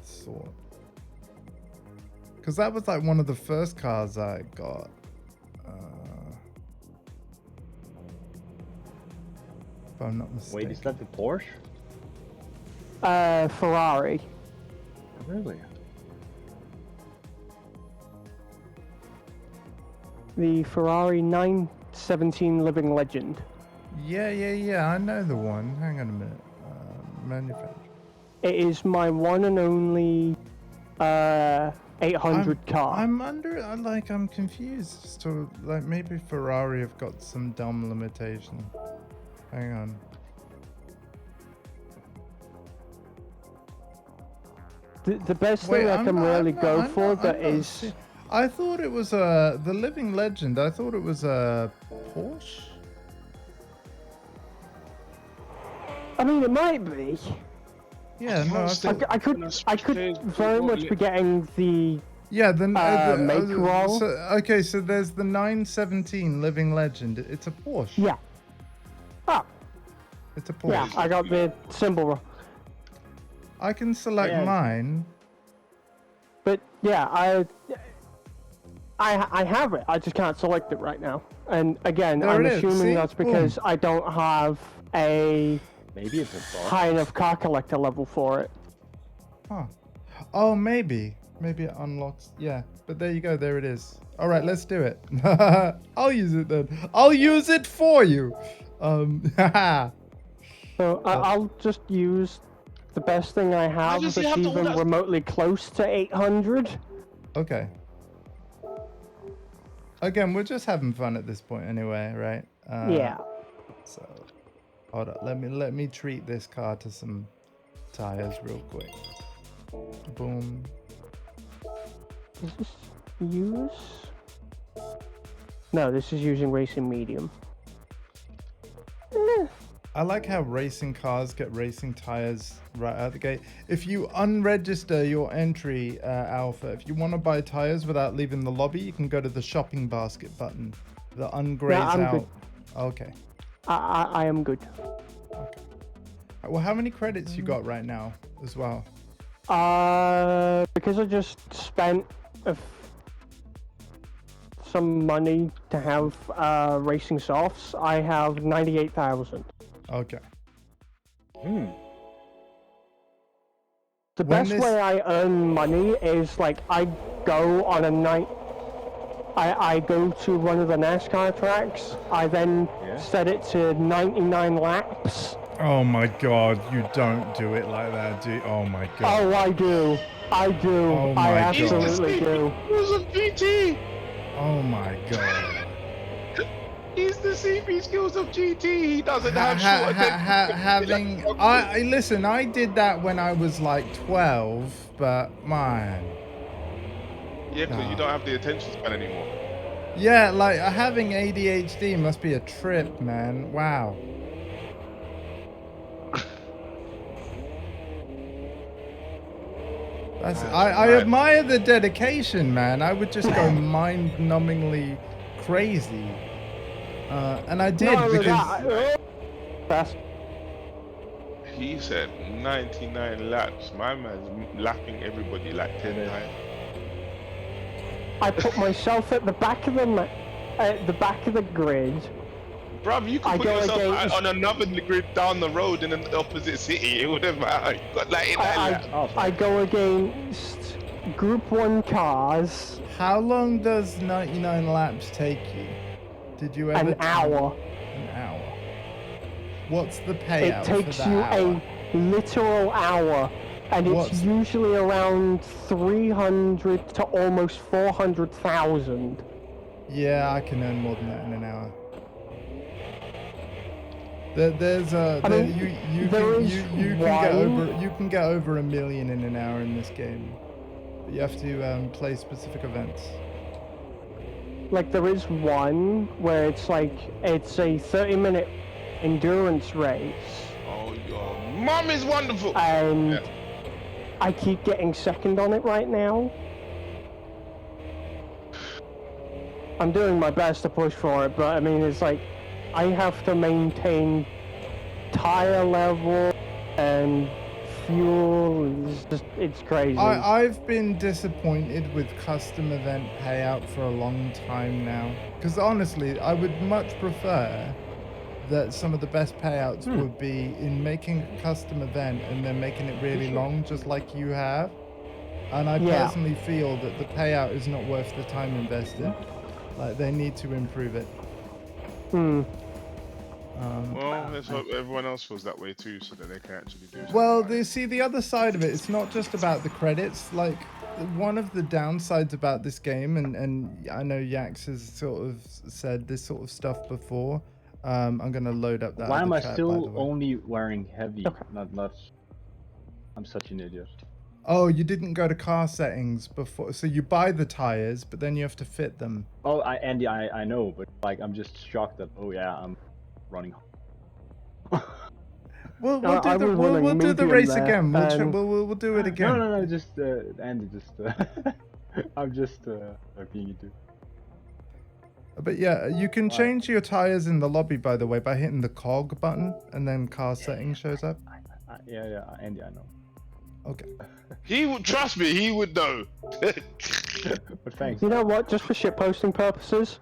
sort. Because that was like one of the first cars I got. If I'm not mistaken. Wait, is that the Porsche? Ferrari. Really? The Ferrari 917 Living Legend. Yeah, I know the one. Hang on a minute. Manufacturer. It is my one and only 800 car. I'm confused as to, like, maybe Ferrari have got some dumb limitation. Hang on. The best thing I can really go for that is... I thought it was the Living Legend. I thought it was a Porsche. I mean, it might be. Yeah, no, I could very much be getting the make wrong. So there's the 917 Living Legend. It's a Porsche. Yeah. Oh. It's a Porsche. Yeah, I got the symbol wrong. I can select mine. But yeah, I have it. I just can't select it right now. And again, I'm assuming that's because I don't have a maybe it's a high enough car collector level for it. Huh. Oh, maybe it unlocks. Yeah, but there you go. There it is. All right, let's do it. I'll use it then. I'll use it for you. So I'll just use the best thing I have that's even remotely close to 800. Okay. Again, we're just having fun at this point anyway, right? Yeah. So, hold up. Let me treat this car to some tires real quick. Boom. Is this use? No, this is using racing medium. I like how racing cars get racing tires right out the gate. If you unregister your entry, Alpha, if you want to buy tires without leaving the lobby, you can go to the shopping basket button. The ungraze out. Good. Okay. I am good. Okay. Well, how many credits you got right now as well? Because I just spent some money to have racing softs, I have 98,000. Okay. The best way I earn money is like I go on a night. I go to one of the NASCAR tracks. I then set it to 99 laps. Oh my god, you don't do it like that, do you? Oh my god. Oh, I do. I do. Oh my I absolutely do. It was a PT. Oh my god. He's the CP skills of GT. He doesn't have short having I listen, I did that when I was like 12, but man. Yeah, because you don't have the attention span anymore. Yeah, like having ADHD must be a trip, man. Wow. I admire the dedication, man. I would just go mind-numbingly crazy. And I did because... He said 99 laps. My man's lapping everybody like 10 times. I put myself at the back of the grid. Bruv, you could put yourself on another grid down the road in an opposite city. It wouldn't matter. You got like I go against Group 1 cars. How long does 99 laps take you? Did you ever? An hour. An hour. What's the payout? It takes for that you hour? a literal hour, and it's usually around 300 to almost 400,000. Yeah, I can earn more than that in an hour. There's a you can get over 1 million in an hour in this game. But you have to play specific events. Like there is one where it's like it's a 30-minute endurance race. Oh, your mom is wonderful. And I keep getting second on it right now. I'm doing my best to push for it, but I mean it's like I have to maintain tire level and fuel. It's crazy. I've been disappointed with custom event payout for a long time now. Because honestly, I would much prefer that some of the best payouts would be in making a custom event and then making it really long, just like you have. And I personally feel that the payout is not worth the time invested. Like, they need to improve it. Well, let's hope everyone else feels that way too, so that they can actually do something. Well, they see the other side of it. It's not just about the credits. Like, one of the downsides about this game, and I know Yax has sort of said this sort of stuff before. I'm going to load up that. Why am I chat, still only wearing heavy? Not. I'm such an idiot. Oh, you didn't go to car settings before, so you buy the tires, but then you have to fit them. Oh, Andy, I know, but like I'm just shocked that I'm running. We'll do the race again. We'll do it again. No, just Andy, just I'm just being a dude. But yeah, you can change your tires in the lobby, by the way, by hitting the cog button, and then car settings shows up. Yeah, Andy, I know. Okay. He would trust me. He would know. But thanks. You know what? Just for shitposting purposes.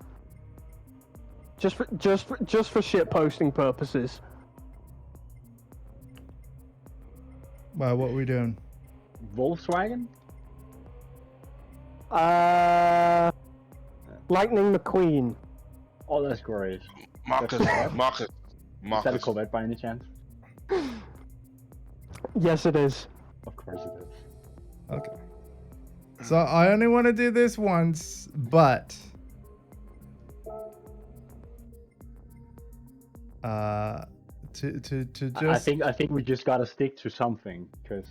Just for shitposting purposes. Well, what are we doing? Volkswagen? Lightning McQueen. Oh, that's great. Marcus. Is that a Corvette by any chance? Yes, it is. Of course it is. Okay. So I only want to do this once, but to just I think we just gotta stick to something, because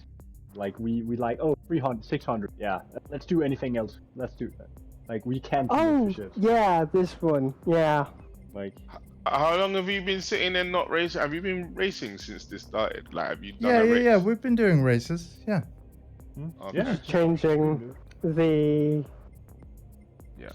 like we like 300 600, yeah, let's do anything else. Let's do that. Like we can't do shit. Yeah, this one, yeah. Like how long have you been sitting and not racing? Have you been racing since this started? Like, have you done a race? Yeah, we've been doing races. Yeah. Okay. yeah, Changing the. Yeah.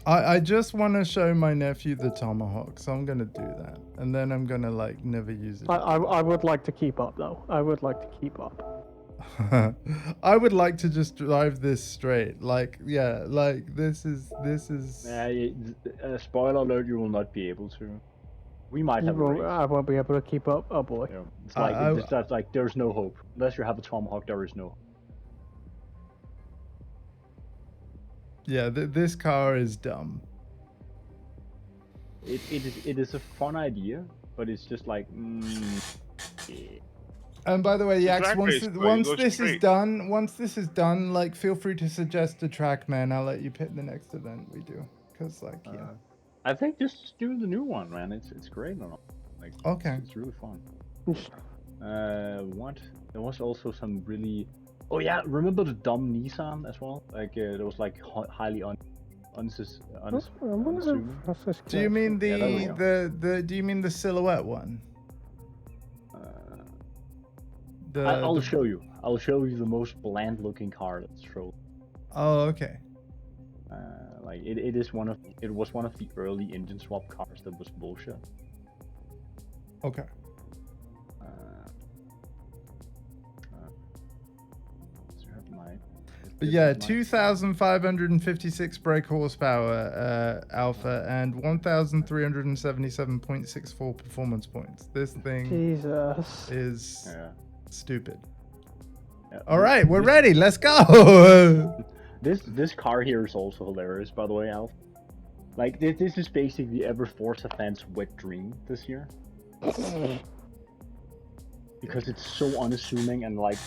I just want to show my nephew the Tomahawk, so I'm gonna do that, and then I'm gonna like never use it. I would like to keep up though. I would like to keep up. I would like to just drive this straight. Like, yeah, like this is. Spoiler alert: you will not be able to. We might have a race. I won't be able to keep up. Oh boy. Yeah, it's like that's like there's no hope unless you have a Tomahawk. There is no. Yeah, this car is dumb. It is a fun idea, but it's just like. And by the way, Yax, once this is done, like feel free to suggest a track, man. I'll let you pick the next event we do, cause like I think just do the new one, man. It's great and all. Like, Okay. it's really fun. What? There was also some really. Oh yeah, remember the dumb Nissan as well? Like it was like highly unassuming. Do you mean Yeah, there we the do you mean the silhouette one? I'll show you. I'll show you the most bland-looking car that's shown. Oh, okay. Like it was one of the early engine swap cars that was bullshit. Okay. But yeah, 2,556 brake horsepower alpha and 1,377.64 performance points. This thing is stupid. Yeah. All right, we're ready. Let's go. This car here is also hilarious, by the way, Alf. Like this is basically every Forza fan's wet dream this year. Because it's so unassuming and like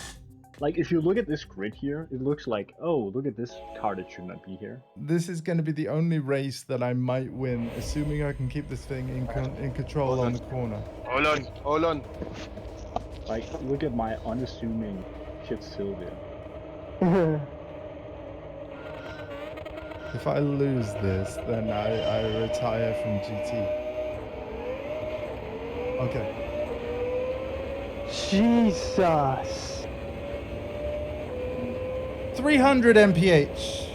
if you look at this grid here, it looks like, oh, look at this car that should not be here. This is going to be the only race that I might win, assuming I can keep this thing in control on the corner. Hold on. Like, look at my unassuming shit Sylvia. If I lose this, then I retire from GT. Okay. Jesus. 300 mph.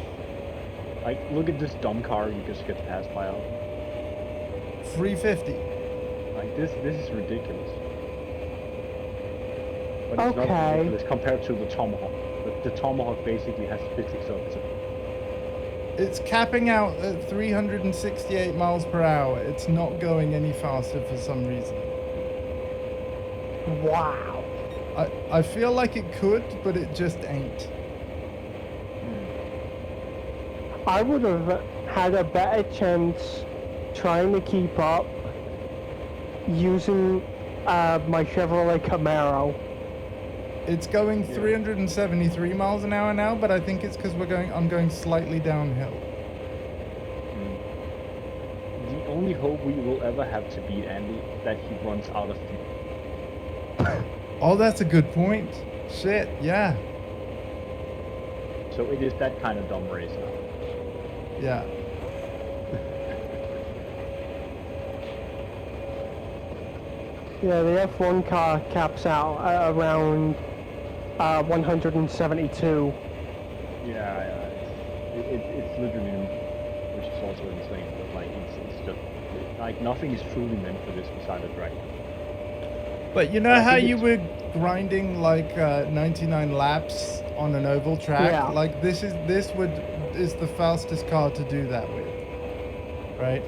Like, look at this dumb car you just get passed by out. 350. Like, this is ridiculous. But it's not ridiculous compared to the Tomahawk. The Tomahawk basically has physics of its own. It's capping out at 368 miles per hour. It's not going any faster for some reason. Wow. I feel like it could, but it just ain't. I would have had a better chance trying to keep up using my Chevrolet Camaro. It's going 373 miles an hour now, but I think it's because I'm going slightly downhill. The only hope we will ever have to beat Andy is that he runs out of fuel. Oh, that's a good point. Shit, yeah. So it is that kind of dumb race now. Yeah. Yeah, the F1 car caps out at around 172. Yeah, it's literally, which is also insane. But like, it's just like nothing is truly meant for this beside a drag. But you know how you were grinding like 99 laps on an oval track? Yeah. Like this is the fastest car to do that with, right?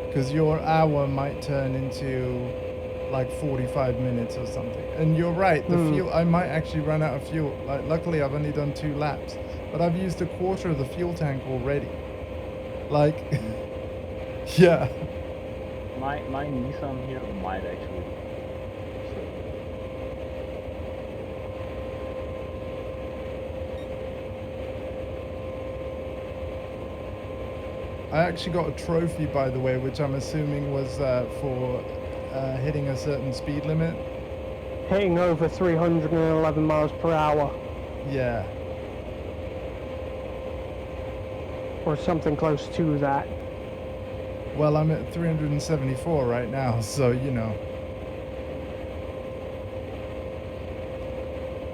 Because your hour might turn into like 45 minutes or something. And you're right, the fuel, I might actually run out of fuel. Like, luckily I've only done 2 laps, but I've used a quarter of the fuel tank already. Like, yeah. My Nissan here might actually. I actually got a trophy, by the way, which I'm assuming was for hitting a certain speed limit. Hitting over 311 miles per hour. Yeah. Or something close to that. Well, I'm at 374 right now, so you know.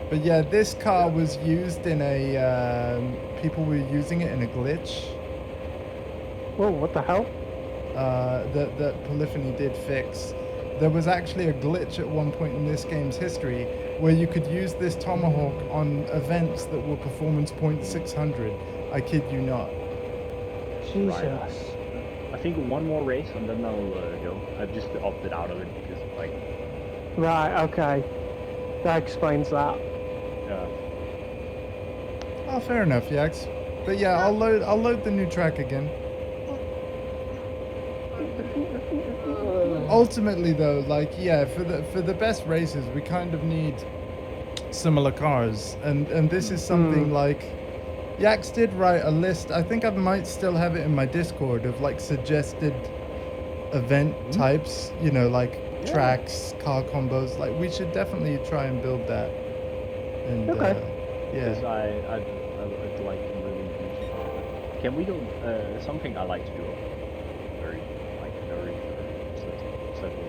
But yeah, this car was used in a... people were using it in a glitch. Whoa, what the hell? That Polyphony did fix. There was actually a glitch at one point in this game's history where you could use this Tomahawk on events that were performance point 600. I kid you not. Jesus. Right. I think one more race and then I'll go. I've just opted out of it because like. Right. Okay. That explains that. Yeah. Oh, fair enough, Yax. But yeah, I'll load the new track again. Ultimately though, like, yeah, for the best races we kind of need similar cars, and this is something like, Yax did write a list. I think I might still have it in my Discord of like suggested event types, you know, like tracks, car combos. Like we should definitely try and build that. And Because yeah. I'd like to really do something like that. Can we do something I like to do very separately?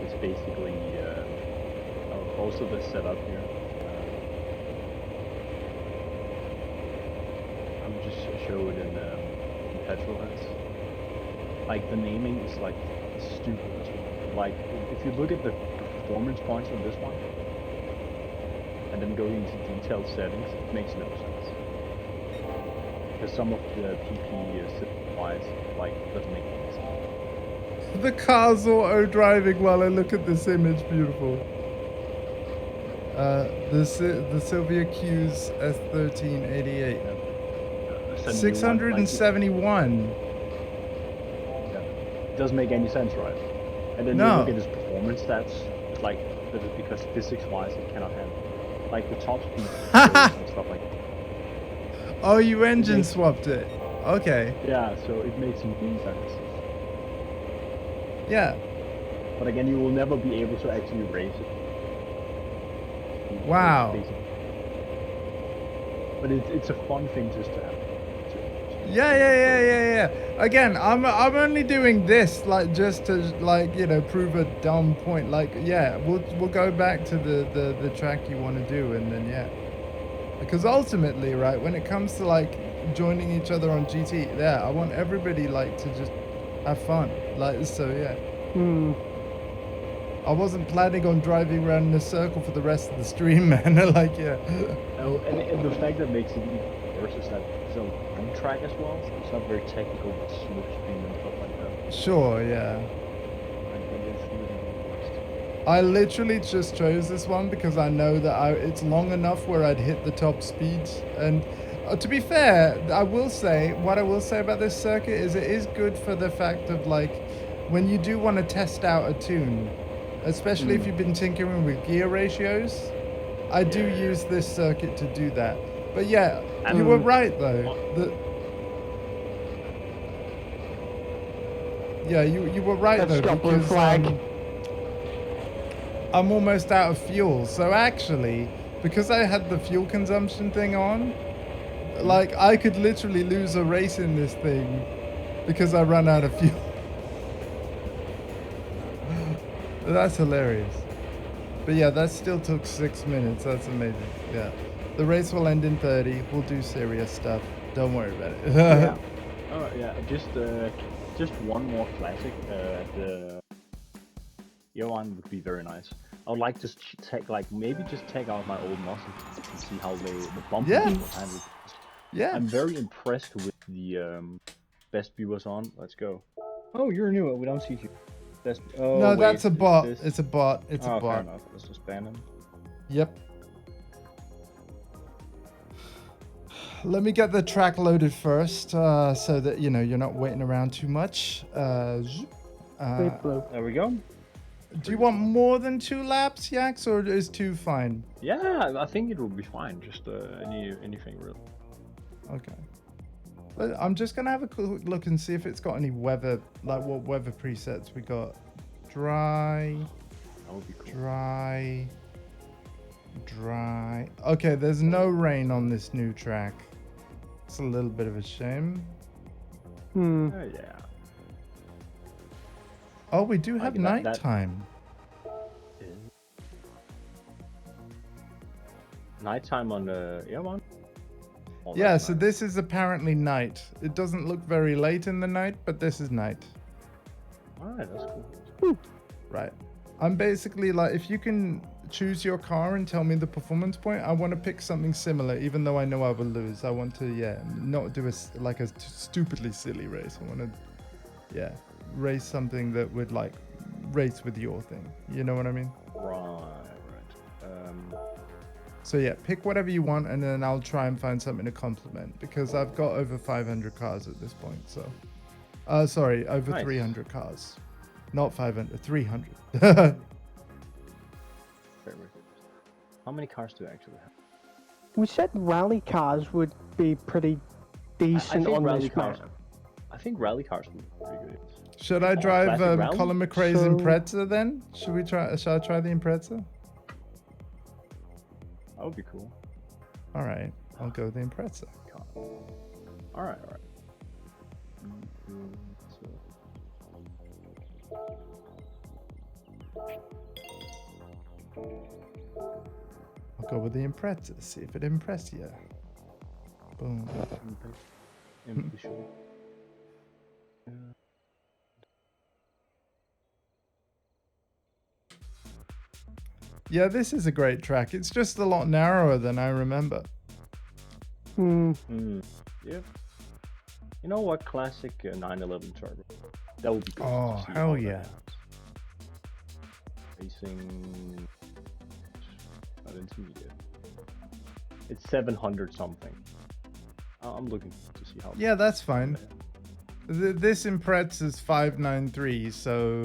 It's basically also the setup here. I'm just show it in petrol heads. Like the naming is like stupid as well. Like if you look at the performance points on this one, and then go into detailed settings, it makes no sense. Because some of the PP wise, like doesn't make any sense. The car's auto driving while I look at this image. Beautiful. The Sylvia Q's S1388. 671. It doesn't make any sense, right? And then you look at his performance stats, it's like because physics-wise it cannot handle. Like the top speed and stuff like that. Oh, you engine swapped it. Okay. Yeah, so it makes no sense. Yeah. But again, you will never be able to actually race it. Wow. But it's a fun thing just to have. Yeah. Again, I'm only doing this like just to like, you know, prove a dumb point. Like, yeah, we'll go back to the track you want to do, and then yeah. Because ultimately, right, when it comes to like joining each other on GT, yeah, I want everybody like to just have fun. Like, so yeah. I wasn't planning on driving around in a circle for the rest of the stream, man. Like, yeah. Oh, and the fact that makes it even worse is that it's a long track as well. So it's not very technical with slipstream and stuff like that. Sure, yeah. I literally just chose this one because I know that it's long enough where I'd hit the top speeds. And to be fair, what I will say about this circuit is it is good for the fact of like, when you do want to test out a tune, especially if you've been tinkering with gear ratios, I do use this circuit to do that. But yeah, you were right though. You were right though, because I'm almost out of fuel. So actually, because I had the fuel consumption thing on, like I could literally lose a race in this thing because I ran out of fuel. That's hilarious. But yeah, that still took 6 minutes. That's amazing. Yeah. The race will end in 30. We'll do serious stuff. Don't worry about it. Yeah. Oh yeah, just one more classic. The year one would be very nice. I would like to maybe just take out my old muscle and see how the bump will handle. Yeah. I'm very impressed with the best viewers on. Let's go. Oh, you're new. We don't see you. No, wait, that's a bot. It's a bot. It's a bot. Fair enough. Let's just ban him. Yep. Let me get the track loaded first, so that you know you're not waiting around too much. There we go. Do you want more than 2 laps, Yax, or is 2 fine? Yeah, I think it will be fine. Just anything really. Okay. But I'm just gonna have a quick look and see if it's got any weather, like what weather presets we got. Dry. That would be cool. Dry. Okay, there's no rain on this new track. It's a little bit of a shame. Yeah. Oh, we do have nighttime. Nighttime on the one. Yeah, so this is apparently night. It doesn't look very late in the night, but this is night. Alright, that's cool. Right. I'm basically like, if you can choose your car and tell me the performance point, I want to pick something similar, even though I know I will lose. I want to, not do a stupidly silly race. I want to, race something that would like race with your thing. You know what I mean? Right. So yeah, pick whatever you want, and then I'll try and find something to complement, because I've got over 500 cars at this point. So, sorry, over 300 cars, not 500, 300. How many cars do you actually have? We said rally cars would be pretty I decent think on rally this cars. map. I think rally cars would be pretty good. Should I drive classic rally? Colin McRae's So- Impreza then? Should we try? Shall I try the Impreza? That would be cool. All right, I'll go the Impreza. All right. I'll go with the Impreza. See if it impresses you. Boom. Yeah, this is a great track. It's just a lot narrower than I remember. Yep. You know what? Classic 911 turbo. That would be good. Oh, to see hell how that yeah. happens. Racing. Not intermediate. It's 700 something. I'm looking to see how. Yeah, that's fine. This Impreza is 593, so.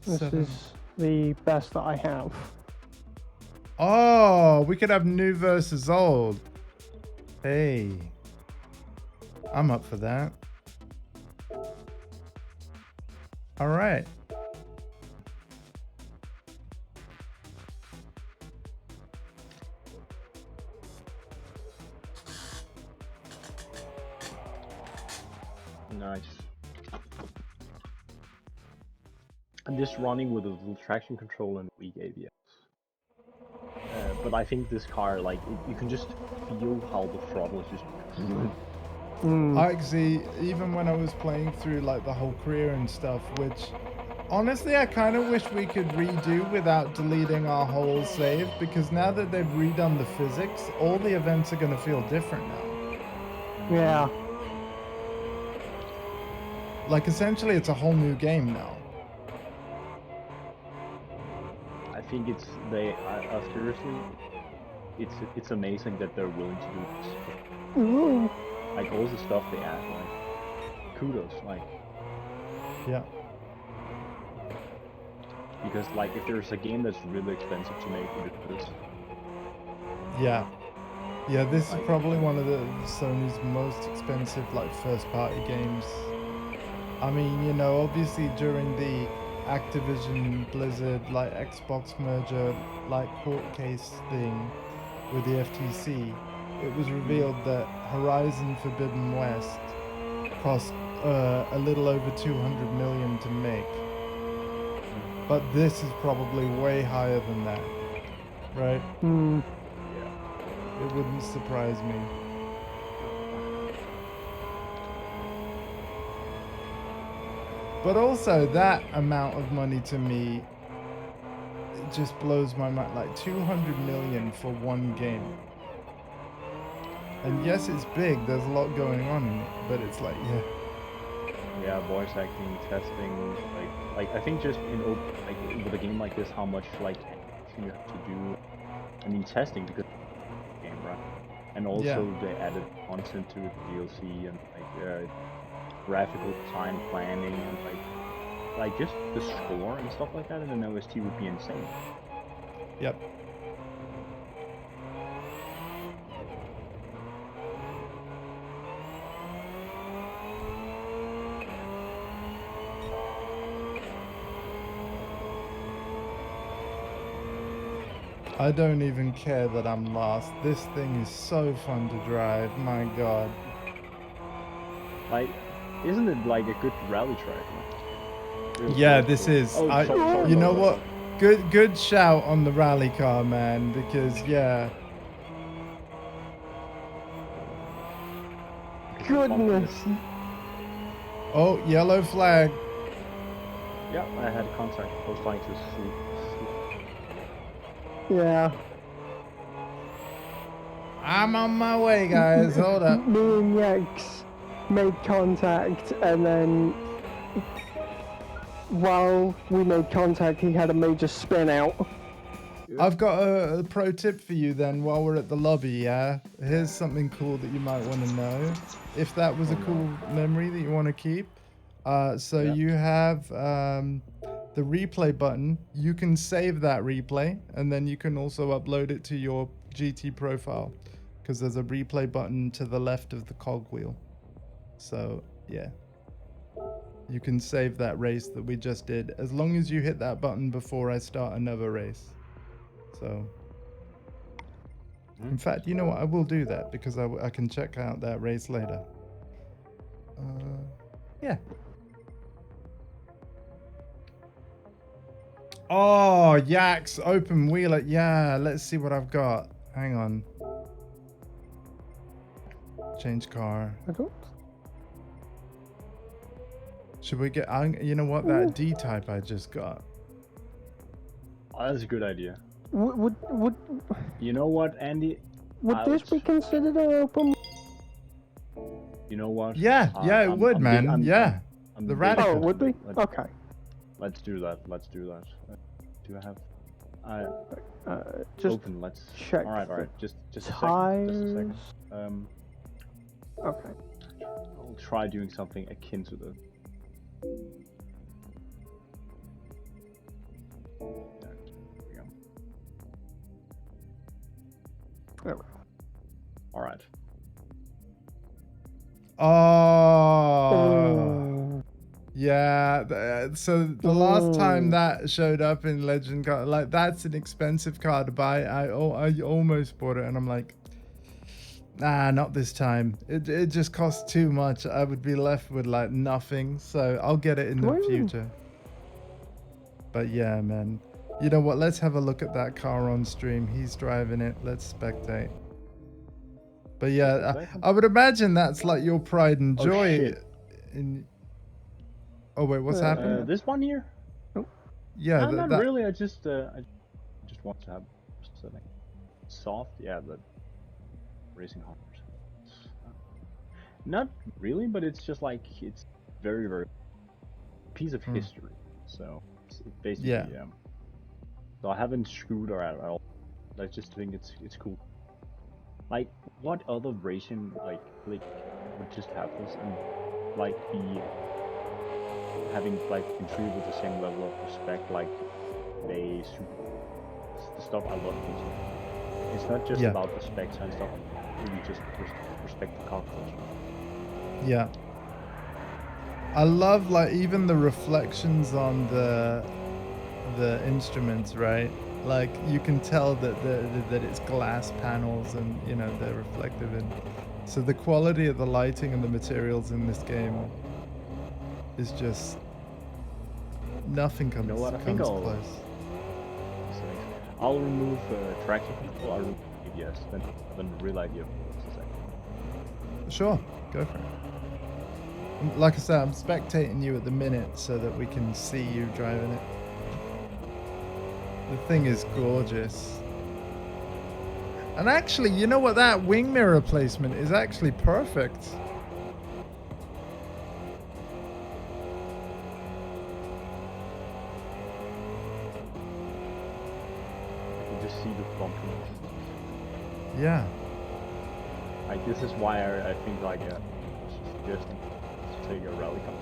This is the best that I have. Oh, we could have new versus old. Hey. I'm up for that. All right. Nice. I'm just running with a little traction control and weak ABS. But I think this car, like, you can just feel how the throttle is just. Actually, even when I was playing through like the whole career and stuff, which honestly I kind of wish we could redo without deleting our whole save, because now that they've redone the physics, all the events are going to feel different now. Yeah. Like essentially it's a whole new game now. I think it's seriously, it's amazing that they're willing to do this. Like all the stuff they add, like kudos, like. Yeah. Because like if there's a game that's really expensive to make, it is. Yeah. Yeah, this is probably one of the Sony's most expensive like first party games. I mean, you know, obviously during the Activision Blizzard like Xbox merger like court case thing with the FTC, it was revealed that Horizon Forbidden West cost a little over 200 million to make. But this is probably way higher than that, right? It wouldn't surprise me. But also that amount of money to me, it just blows my mind. Like 200 million for one game. And yes, it's big. There's a lot going on in it, but it's like, yeah. Yeah, voice acting, testing, like I think just with a game like this, how much like you have to do. I mean, testing because game, right? And also they added content to it, DLC and like graphical design planning and like just the score and stuff like that in an OST would be insane. Yep. I don't even care that I'm last. This thing is so fun to drive, my god. Like, isn't it like a good rally track? Like, yeah, this is. Oh, sorry you know what? Good shout on the rally car, man, because yeah. Goodness. Oh, yellow flag. Yeah, I had contact. I was trying to sleep. Yeah. I'm on my way, guys. Hold up. Me and Yex made contact, and then while we made contact, he had a major spin out. I've got a pro tip for you then while we're at the lobby, yeah? Here's something cool that you might want to know. If that was a cool memory that you want to keep. So you have the replay button, you can save that replay, and then you can also upload it to your GT profile, because there's a replay button to the left of the cogwheel. So yeah, you can save that race that we just did as long as you hit that button before I start another race. So in fact, you know what, I will do that because I can check out that race later. Yeah. Oh, Yaks, open wheeler. Yeah, let's see what I've got. Hang on. Change car. Should we get... you know what? That D-type I just got. Oh, that's a good idea. Would You know what, Andy? would this be considered an open? You know what? Yeah, yeah, it would, man. Yeah. The radical. Oh, it would be? Okay. Let's do that. Let's do that. Do I have? Just open. Let's check. All right. Just a tires. second. Just a second. Okay. I'll try doing something akin to the. There we go. There we go. All right. Oh. Yeah, so the last time that showed up in Legend car, like, that's an expensive car to buy. I almost bought it, and I'm like, nah, not this time. It just costs too much. I would be left with like nothing, so I'll get it in the future. But yeah, man, you know what? Let's have a look at that car on stream. He's driving it. Let's spectate. But yeah, I would imagine that's like your pride and joy. Oh wait, what's happening? This one here? Yeah, no, not really. I just want to have something soft. Yeah, the racing hard. Not really, but it's just like it's very, very piece of history. So it's basically So I haven't screwed her at all. I just think it's cool. Like, what other racing like would just have this and like be having like been treated with the same level of respect like the stuff I love music. It's not just about the specs and stuff, really just respect the car culture. Yeah. I love like even the reflections on the instruments, right? Like you can tell that that it's glass panels and you know they're reflective, and so the quality of the lighting and the materials in this game is just nothing comes, comes close. I'll remove traction control, I'll remove ABS, then real idea. Sure, go for it. Like I said, I'm spectating you at the minute so that we can see you driving it. The thing is gorgeous. And actually, you know what? That wing mirror placement is actually perfect. You can just see the bumpiness. Yeah. Like, this is why I think, like, just take a rally car.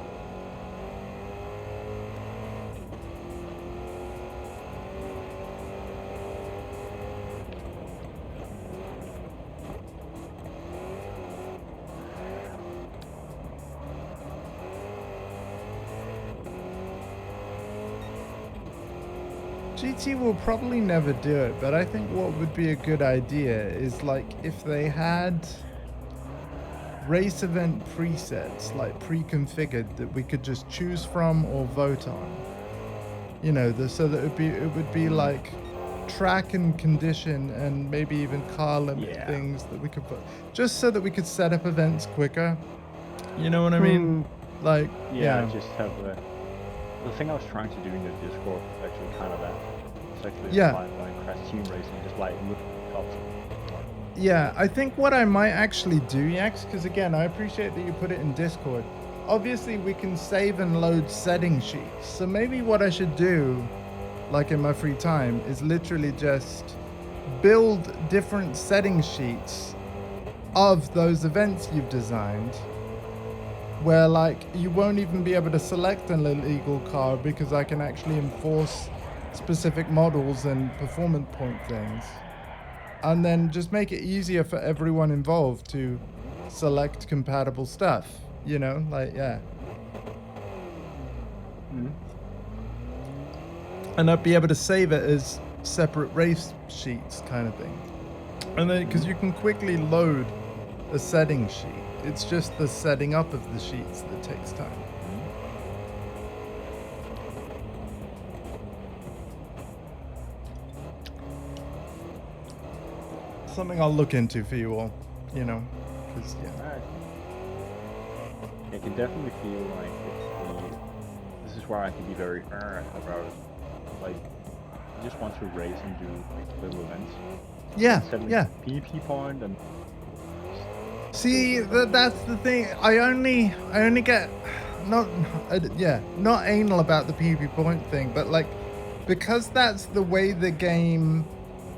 GT will probably never do it, but I think what would be a good idea is like if they had race event presets like pre-configured that we could just choose from or vote on. You know, so that it would be like track and condition and maybe even car limit things that we could put, just so that we could set up events quicker. You know what I mean? Like just have the thing I was trying to do in the Discord was actually kind of that. It's actually like Crash Team Racing, just like look up. Yeah, I think what I might actually do, Yax, because again, I appreciate that you put it in Discord. Obviously, we can save and load setting sheets. So maybe what I should do, like in my free time, is literally just build different setting sheets of those events you've designed. where like you won't even be able to select an illegal car because I can actually enforce specific models and performance point things, and then just make it easier for everyone involved to select compatible stuff, you know, like, yeah. And I'd be able to save it as separate race sheets kind of thing. And then, because you can quickly load a setting sheet, it's just the setting up of the sheets that takes time. Something I'll look into for you all, you know, because, yeah. Alright. I can definitely feel like this is where I can be very about it. Like, I just want to race and do like little events. Yeah, Setting yeah. PP point and See, that's the thing. I only get not anal about the PvP point thing, but like because that's the way the game,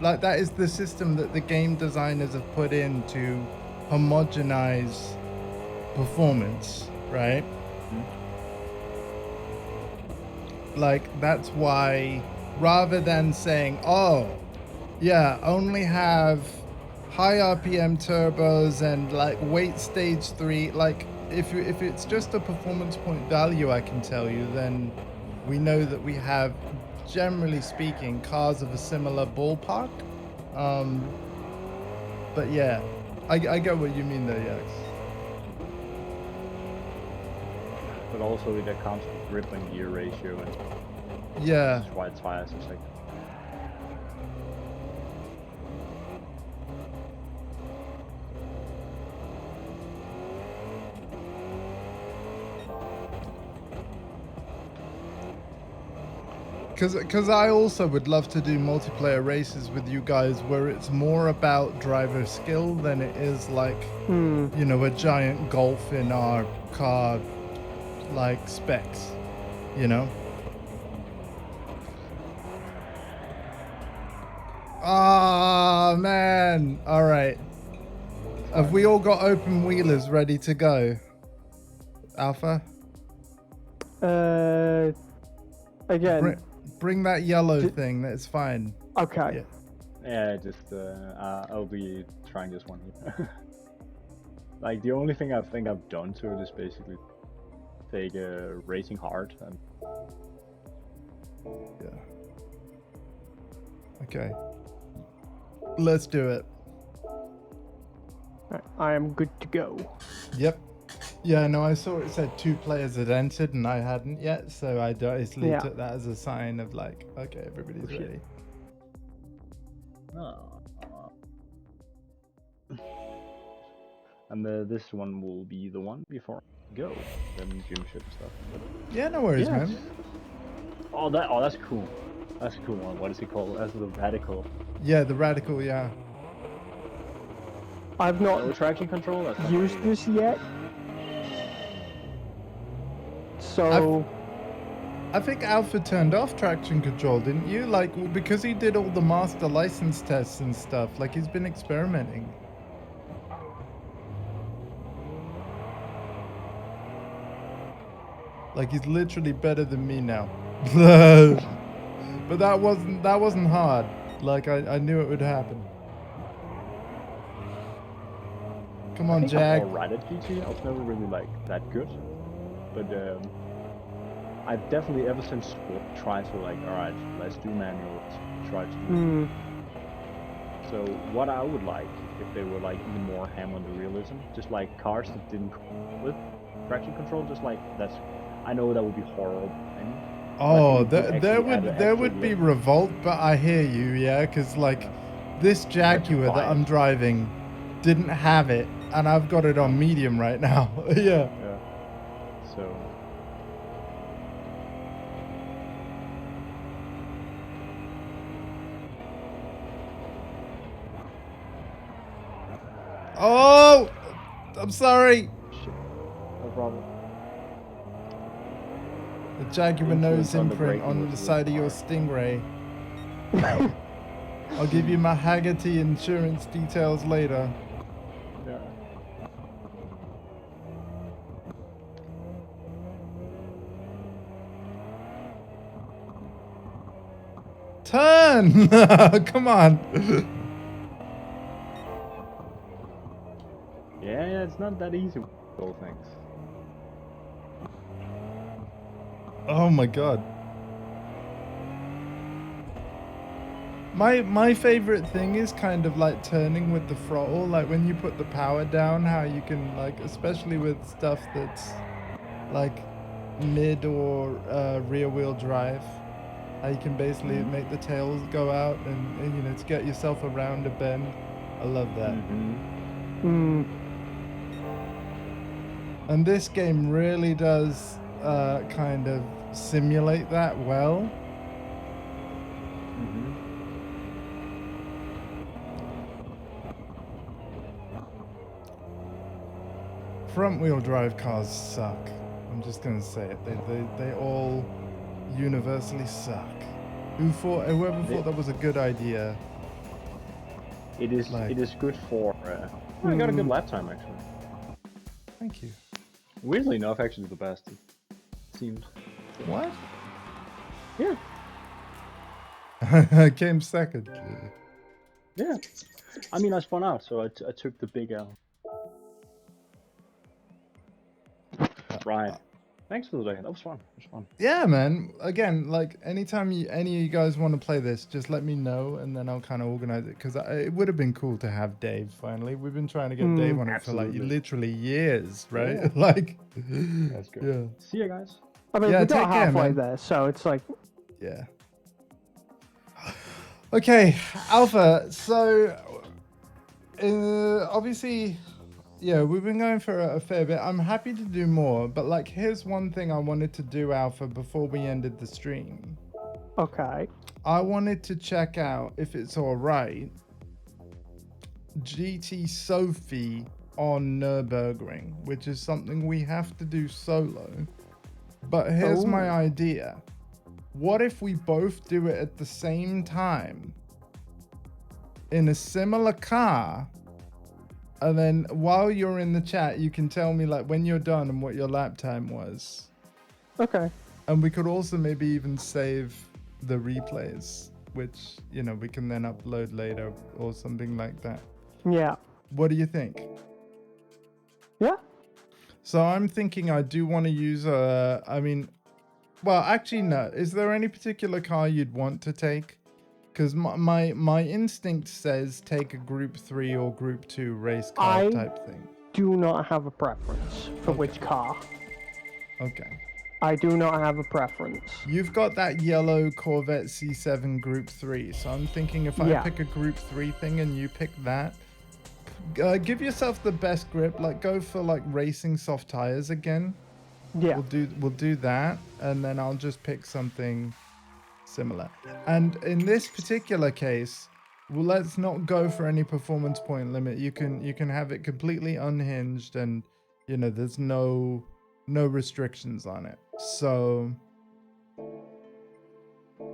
like that is the system that the game designers have put in to homogenize performance, right? Like that's why rather than saying, oh yeah, only have high RPM turbos and like weight stage 3, like if it's just a performance point value, I can tell you, then we know that we have, generally speaking, cars of a similar ballpark. But yeah, I get what you mean there, Yax. but also it accounts for grip and gear ratio and Yeah. that's why it's fast. It's like Because I also would love to do multiplayer races with you guys where it's more about driver skill than it is like, you know, a giant golf in our car, like specs, you know? Ah, man. All right. Have we all got open wheelers ready to go? Alpha? Again. Bring that yellow thing. That's fine. Okay. yeah, just I'll be trying this one here. Like the only thing I think I've done to it is basically take racing hard and Yeah. Okay. Let's do it. Right, I am good to go. Yep. Yeah, no, I saw it said 2 players had entered and I hadn't yet, so I basically took that as a sign of like, okay, everybody's ready. And this one will be the one before I go, then gym ship stuff. Yeah, no worries, man. Oh, that's cool. That's a cool one. What is it called? That's the radical. Yeah, the radical, yeah. I've not No traction control. That's used this yet. So I think Alpha turned off traction control, didn't you? Like, because he did all the master license tests and stuff, like he's been experimenting. Like he's literally better than me now. But that wasn't hard. Like I knew it would happen. Come on, Jag. I'm alright at GT. I was never really like that good, but I've definitely ever since sport tried to like, alright, let's do manual. Let's try to do. So what I would like if they were like even more ham on the realism, just like cars that didn't with traction control, just like that's. I know that would be horrible. Oh, there would be revolt, but I hear you, yeah, because like this Jaguar that I'm driving didn't have it, and I've got it on medium right now. Yeah. So. Oh, I'm sorry. Shit. No problem. The Jaguar nose imprint on the side of your Stingray. I'll give you my Haggerty insurance details later. Yeah. Turn! Come on. Yeah, it's not that easy with those things. Oh my god. My favorite thing is kind of like turning with the throttle, like when you put the power down, how you can like, especially with stuff that's like mid or rear wheel drive, how you can basically make the tails go out and you know, to get yourself around a bend. I love that. And this game really does kind of simulate that well. Front wheel drive cars suck. I'm just gonna say it. They all universally suck. Whoever thought that was a good idea? It is good for. I got a good lap time actually. Thank you. Weirdly enough, actually the best. It seems. What? Yeah. I came second. Yeah. I mean, I spun out, so I took the big L. Right. Thanks for the day. That was fun. It was fun. Yeah, man. Again, like anytime any of you guys want to play this, just let me know, and then I'll kind of organize it. Because it would have been cool to have Dave finally. We've been trying to get Dave on it for like literally years, right? Yeah. Like, That's good. yeah. See you guys. I mean, Yeah, we take got care, halfway man. there, so it's like, Yeah. Okay, Alpha. So, obviously, yeah, we've been going for a fair bit. I'm happy to do more, but like, here's one thing I wanted to do, Alpha, before we ended the stream. okay. I wanted to check out, if it's all right, GT Sophie on Nürburgring, which is something we have to do solo. But here's my idea. What if we both do it at the same time in a similar car? And then while you're in the chat, you can tell me like when you're done and what your lap time was. Okay. And we could also maybe even save the replays, which, you know, we can then upload later or something like that. Yeah. What do you think? Yeah. So I'm thinking I do want to use well, actually, no. Is there any particular car you'd want to take? Because my instinct says take a Group 3 or Group 2 race car type thing. Do not have a preference for which car. Okay. I do not have a preference. You've got that yellow Corvette C7 Group 3, so I'm thinking if I pick a Group 3 thing and you pick that, give yourself the best grip. Like, go for like racing soft tires again. Yeah. We'll do that, and then I'll just pick something similar. And in this particular case, well, let's not go for any performance point limit. You can have it completely unhinged, and you know there's no restrictions on it. So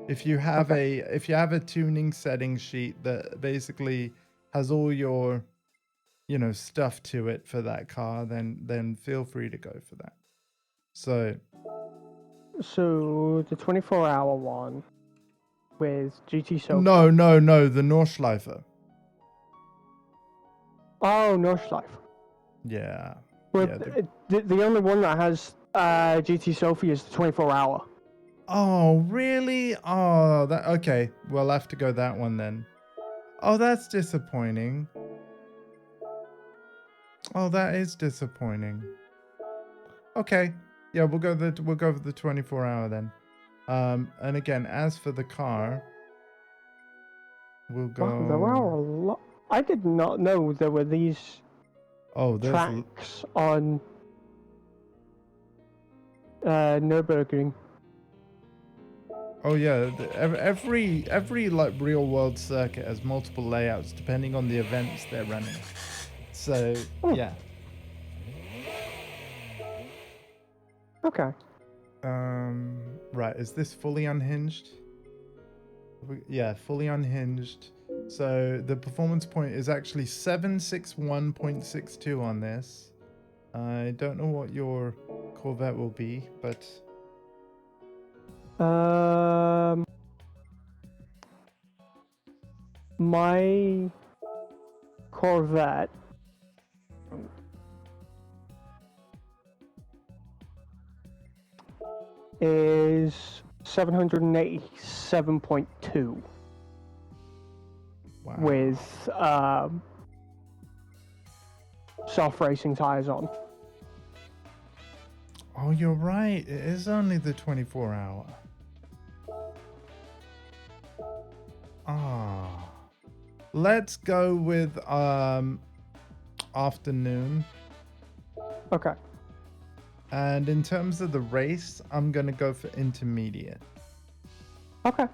if you have a tuning setting sheet that basically has all your stuff to it for that car, then feel free to go for that. So the 24-hour one with GT Sophie. no, the Nordschleife. Oh, Nordschleife. Yeah. Well, Yeah, the only one that has GT Sophie is the 24-hour. Oh, really? Oh, that okay. We'll have to go that one then. Oh, that's disappointing. Oh, that is disappointing. Okay. Yeah, we'll go for the 24-hour then. And again, as for the car, we'll go. Wow, there are a lot. I did not know there were these tracks on Nürburgring. Oh yeah, every like real world circuit has multiple layouts depending on the events they're running. So yeah. Okay. Right, is this fully unhinged? Yeah, fully unhinged. So the performance point is actually 761.62 on this. I don't know what your Corvette will be, but My Corvette is 787.2 Wow. with soft racing tires on. Oh, you're right. It is only the 24 hour. Ah. Let's go with afternoon. Okay. And in terms of the race, I'm going to go for intermediate. Okay.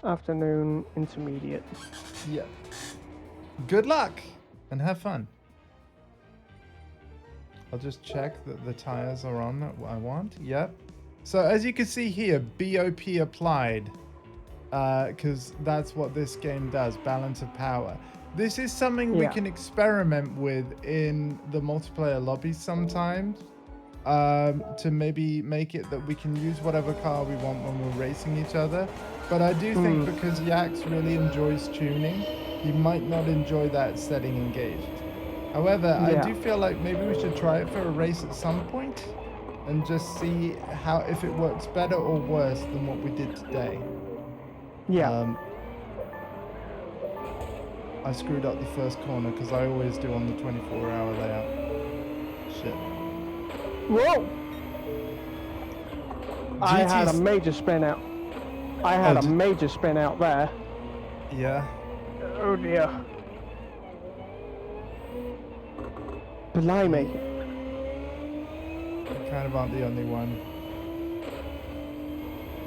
Afternoon, intermediate. Yeah. Good luck and have fun. I'll just check that the tires are on that I want. Yep. So as you can see here, BOP applied. Because that's what this game does, balance of power. This is something we can experiment with in the multiplayer lobbies sometimes. To maybe make it that we can use whatever car we want when we're racing each other. But I do think because Yax really enjoys tuning, he might not enjoy that setting engaged. However, I do feel like maybe we should try it for a race at some point and just see how if it works better or worse than what we did today. Yeah. I screwed up the first corner because I always do on the 24-hour layout. Shit. Whoa! I had a major spin out. I had a major spin out there. Yeah. Oh dear. Blimey. You kind of aren't the only one.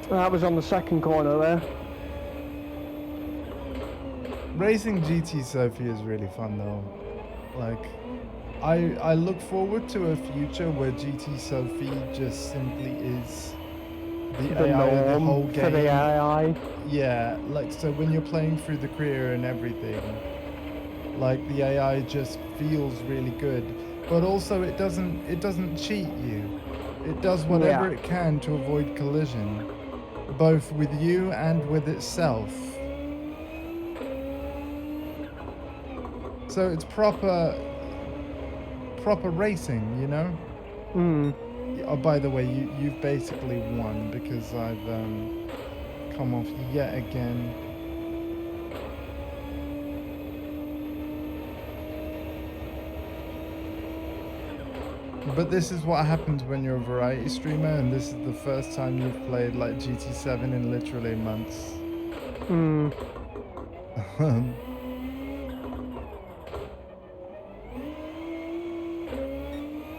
That was on the second corner there. Racing GT Sophie is really fun though. Like, I look forward to a future where GT Sophie just simply is the AI of the whole game. For the AI. Yeah, like so when you're playing through the career and everything, like the AI just feels really good, but also it doesn't cheat you. It does whatever it can to avoid collision, both with you and with itself. So it's proper racing, you know? Oh, by the way, you've basically won because I've come off yet again. But this is what happens when you're a variety streamer, and this is the first time you've played like GT7 in literally months.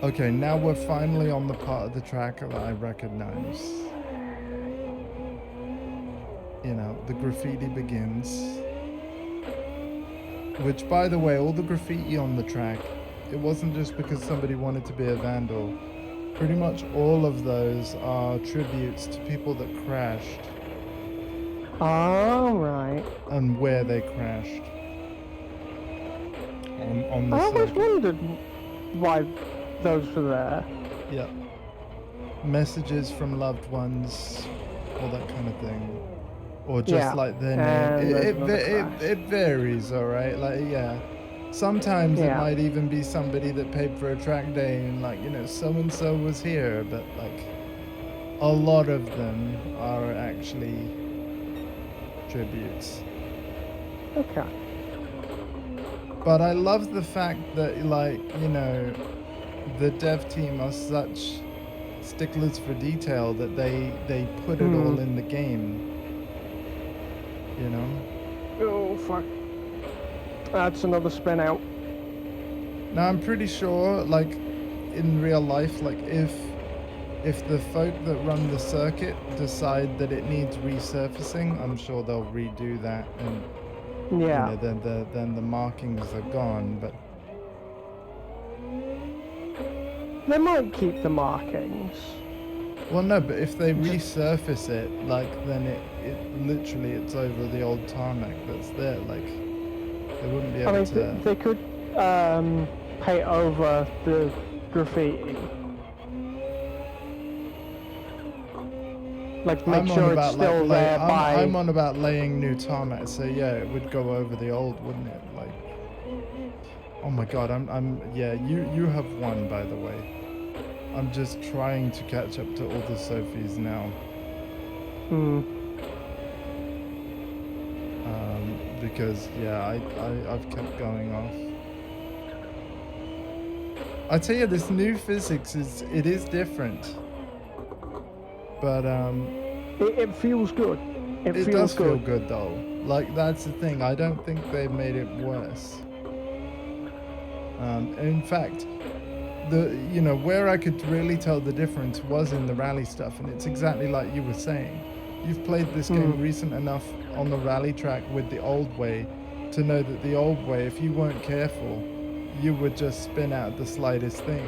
Okay, now we're finally on the part of the track that I recognize. You know, the graffiti begins. Which, by the way, all the graffiti on the track, it wasn't just because somebody wanted to be a vandal. Pretty much all of those are tributes to people that crashed. Alright. And where they crashed. On the I always circuit. wondered why those were there. Yep. Messages from loved ones, all that kind of thing. Or just like their name. It varies, alright? Like, yeah. Sometimes it might even be somebody that paid for a track day and like, you know, so-and-so was here. But like, a lot of them are actually tributes. Okay. But I love the fact that, like, you know, the dev team are such sticklers for detail that they put it all in the game. You know? Oh, fuck. That's another spin out. Now, I'm pretty sure, like, in real life, like, if the folk that run the circuit decide that it needs resurfacing, I'm sure they'll redo that, and you know, then the markings are gone. But they might keep the markings. Well, no, but if they resurface it, like, then it literally it's over the old tarmac that's there. Like, they wouldn't be able to. They could paint over the graffiti. Like make I'm on sure it's about still there by. I'm on about laying new tarmac, so yeah, it would go over the old, wouldn't it? Like, oh my god, yeah, you have won, by the way. I'm just trying to catch up to all the Sophies now. Because yeah, I've kept going off. I tell you, this new physics is different, but It feels good. it does feel good though. Like, that's the thing. I don't think they've made it worse. In fact, where I could really tell the difference was in the rally stuff, and it's exactly like you were saying. You've played this game recent enough on the rally track with the old way to know that the old way, if you weren't careful, you would just spin out the slightest thing.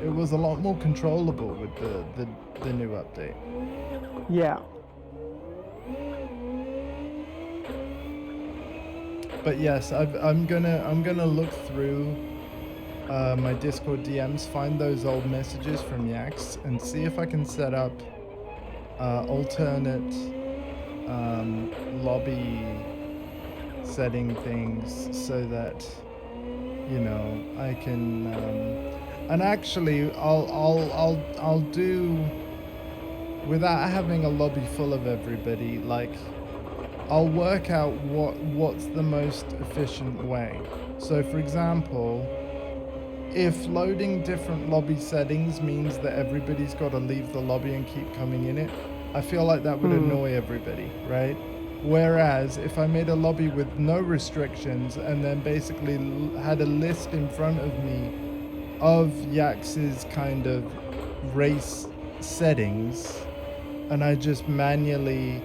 It was a lot more controllable with the new update. Yeah. But yes, I'm gonna look through my Discord DMs, find those old messages from Yax, and see if I can set up alternate lobby setting things so that I can and actually I'll do, without having a lobby full of everybody, like I'll work out what's the most efficient way. So for example, if loading different lobby settings means that everybody's got to leave the lobby and keep coming in it, I feel like that would annoy everybody, right? Whereas if I made a lobby with no restrictions and then basically had a list in front of me of Yax's kind of race settings, and I just manually,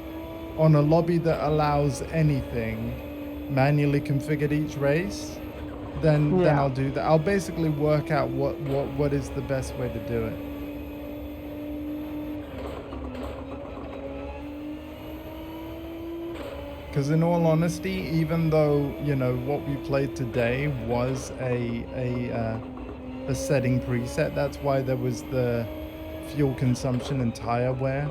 on a lobby that allows anything, manually configured each race, then I'll do that. I'll basically work out what is the best way to do it. Because in all honesty, even though what we played today was a setting preset, that's why there was the fuel consumption and tire wear.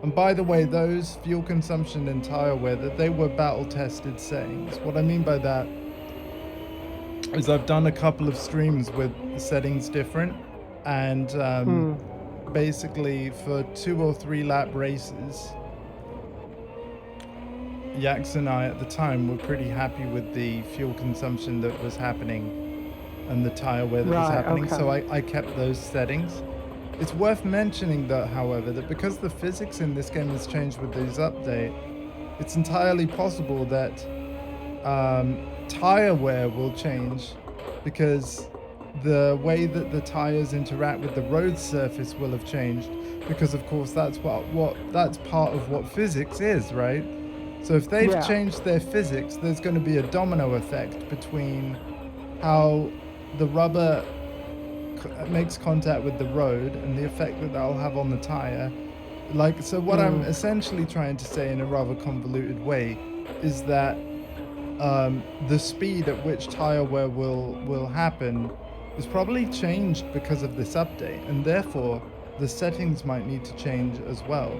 And by the way, those fuel consumption and tire wear, that they were battle tested settings. What I mean by that is I've done a couple of streams with the settings different, and basically for 2 or 3 lap races, Yax and I at the time were pretty happy with the fuel consumption that was happening and the tire wear that was happening. So I kept those settings. It's worth mentioning that, however, that because the physics in this game has changed with this update, it's entirely possible that tire wear will change, because the way that the tires interact with the road surface will have changed, because of course that's that's part of what physics is, right? So if they've changed their physics, there's going to be a domino effect between how the rubber makes contact with the road and the effect that that'll have on the tire. Like, so what I'm essentially trying to say in a rather convoluted way is that the speed at which tire wear will happen is probably changed because of this update, and therefore the settings might need to change as well.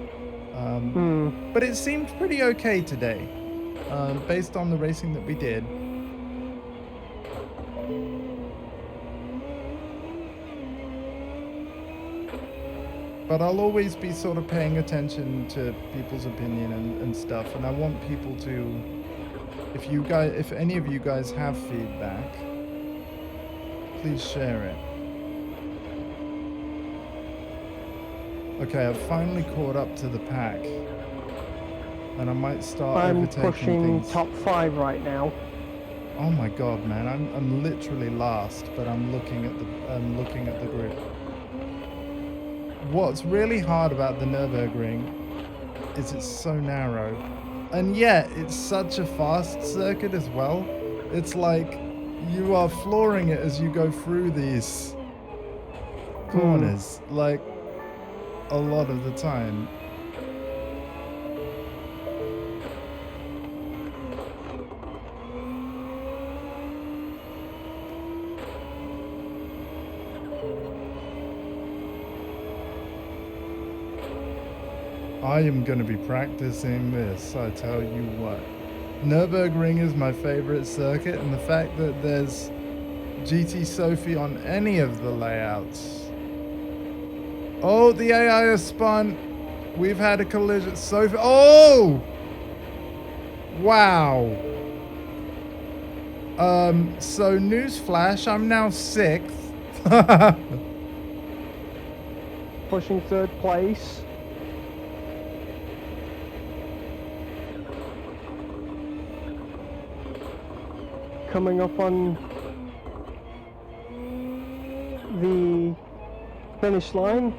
But it seemed pretty okay today, based on the racing that we did. But I'll always be sort of paying attention to people's opinion and stuff, and I want people to, if any of you guys have feedback, please share it. Okay, I've finally caught up to the pack, and I might start overtaking pushing things. top 5 right now. Oh my god, man! I'm literally last, but I'm looking at the group. What's really hard about the Nürburgring is it's so narrow, and yet it's such a fast circuit as well. It's like you are flooring it as you go through these corners, like a lot of the time. I am going to be practicing this, I tell you what. Nürburgring is my favorite circuit, and the fact that there's GT Sophie on any of the layouts. Oh, the AI has spun. We've had a collision. Sophie. Oh! Wow. So newsflash, I'm now 6th. Pushing 3rd place. Coming up on the finish line.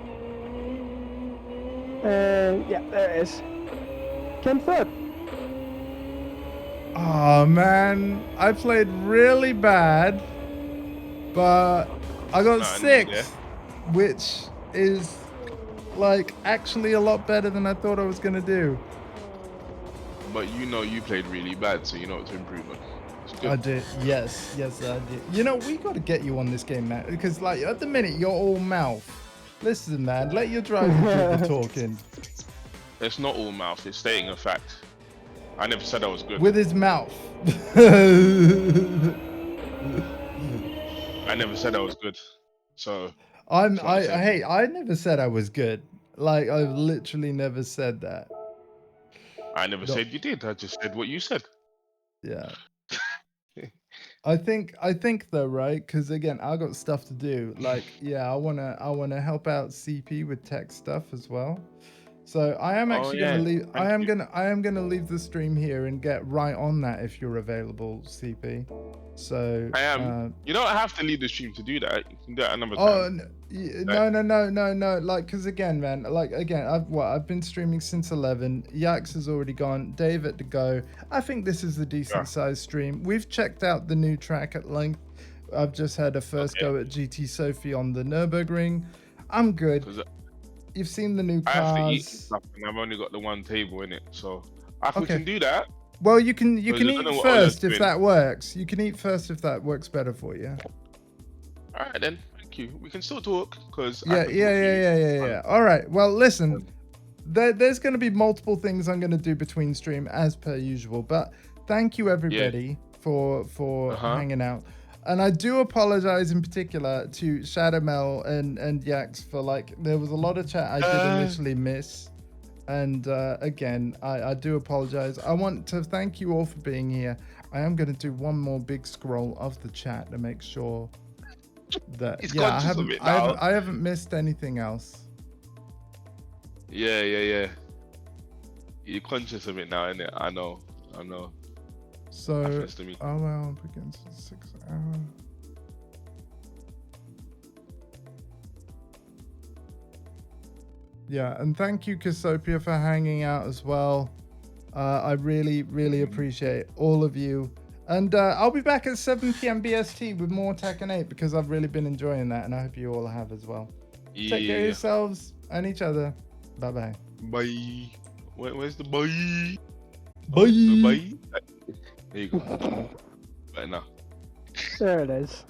Yeah, there it is. Came 3rd. Oh man, I played really bad, but I got 6th, which is like actually a lot better than I thought I was gonna do. But you know you played really bad, so you know what to improve on. I did, yes, I did. You know, we got to get you on this game, man, because like at the minute you're all mouth. Listen, man, let your driver do the talking. It's not all mouth, it's stating a fact. I never said I was good. With his mouth. I never said I was good. So I never said I was good. Like I've literally never said that. I never said you did. I just said what you said. Yeah. I think though, right? Because again, I got stuff to do. Like, yeah, I wanna help out CP with tech stuff as well. So I am actually gonna leave. I am gonna leave the stream here and get right on that if you're available, CP. So I am. You don't have to leave the stream to do that. You can do that another time. Oh no! Like, cause again, man. Like again, I've been streaming since 11. Yax has already gone. Dave at the go. I think this is a decent sized stream. We've checked out the new track at length. I've just had a first go at GT Sophie on the Nürburgring. I'm good. You've seen the new cars. I have to eat stuff, and I've only got the one table in it, so if we can do that. Well, you can eat first if that works. You can eat first if that works better for you. All right then. Thank you. We can still talk because yeah. All right. Well, listen. There's going to be multiple things I'm going to do between stream as per usual, but thank you everybody for hanging out. And I do apologize in particular to Shadow Mel and Yax for there was a lot of chat I did initially miss. And again, I do apologize. I want to thank you all for being here. I am going to do one more big scroll of the chat to make sure that I haven't missed anything else. Yeah. You're conscious of it now, innit? I know. So, well, begins at 6 hours. Yeah, and thank you, Casopia, for hanging out as well. I really appreciate all of you. And I'll be back at 7 p.m. BST with more Tekken 8 because I've really been enjoying that, and I hope you all have as well. Yeah. Take care of yourselves and each other. Bye-bye. Bye. Where's the bye? Bye. Bye. There you go. Right now. There it is.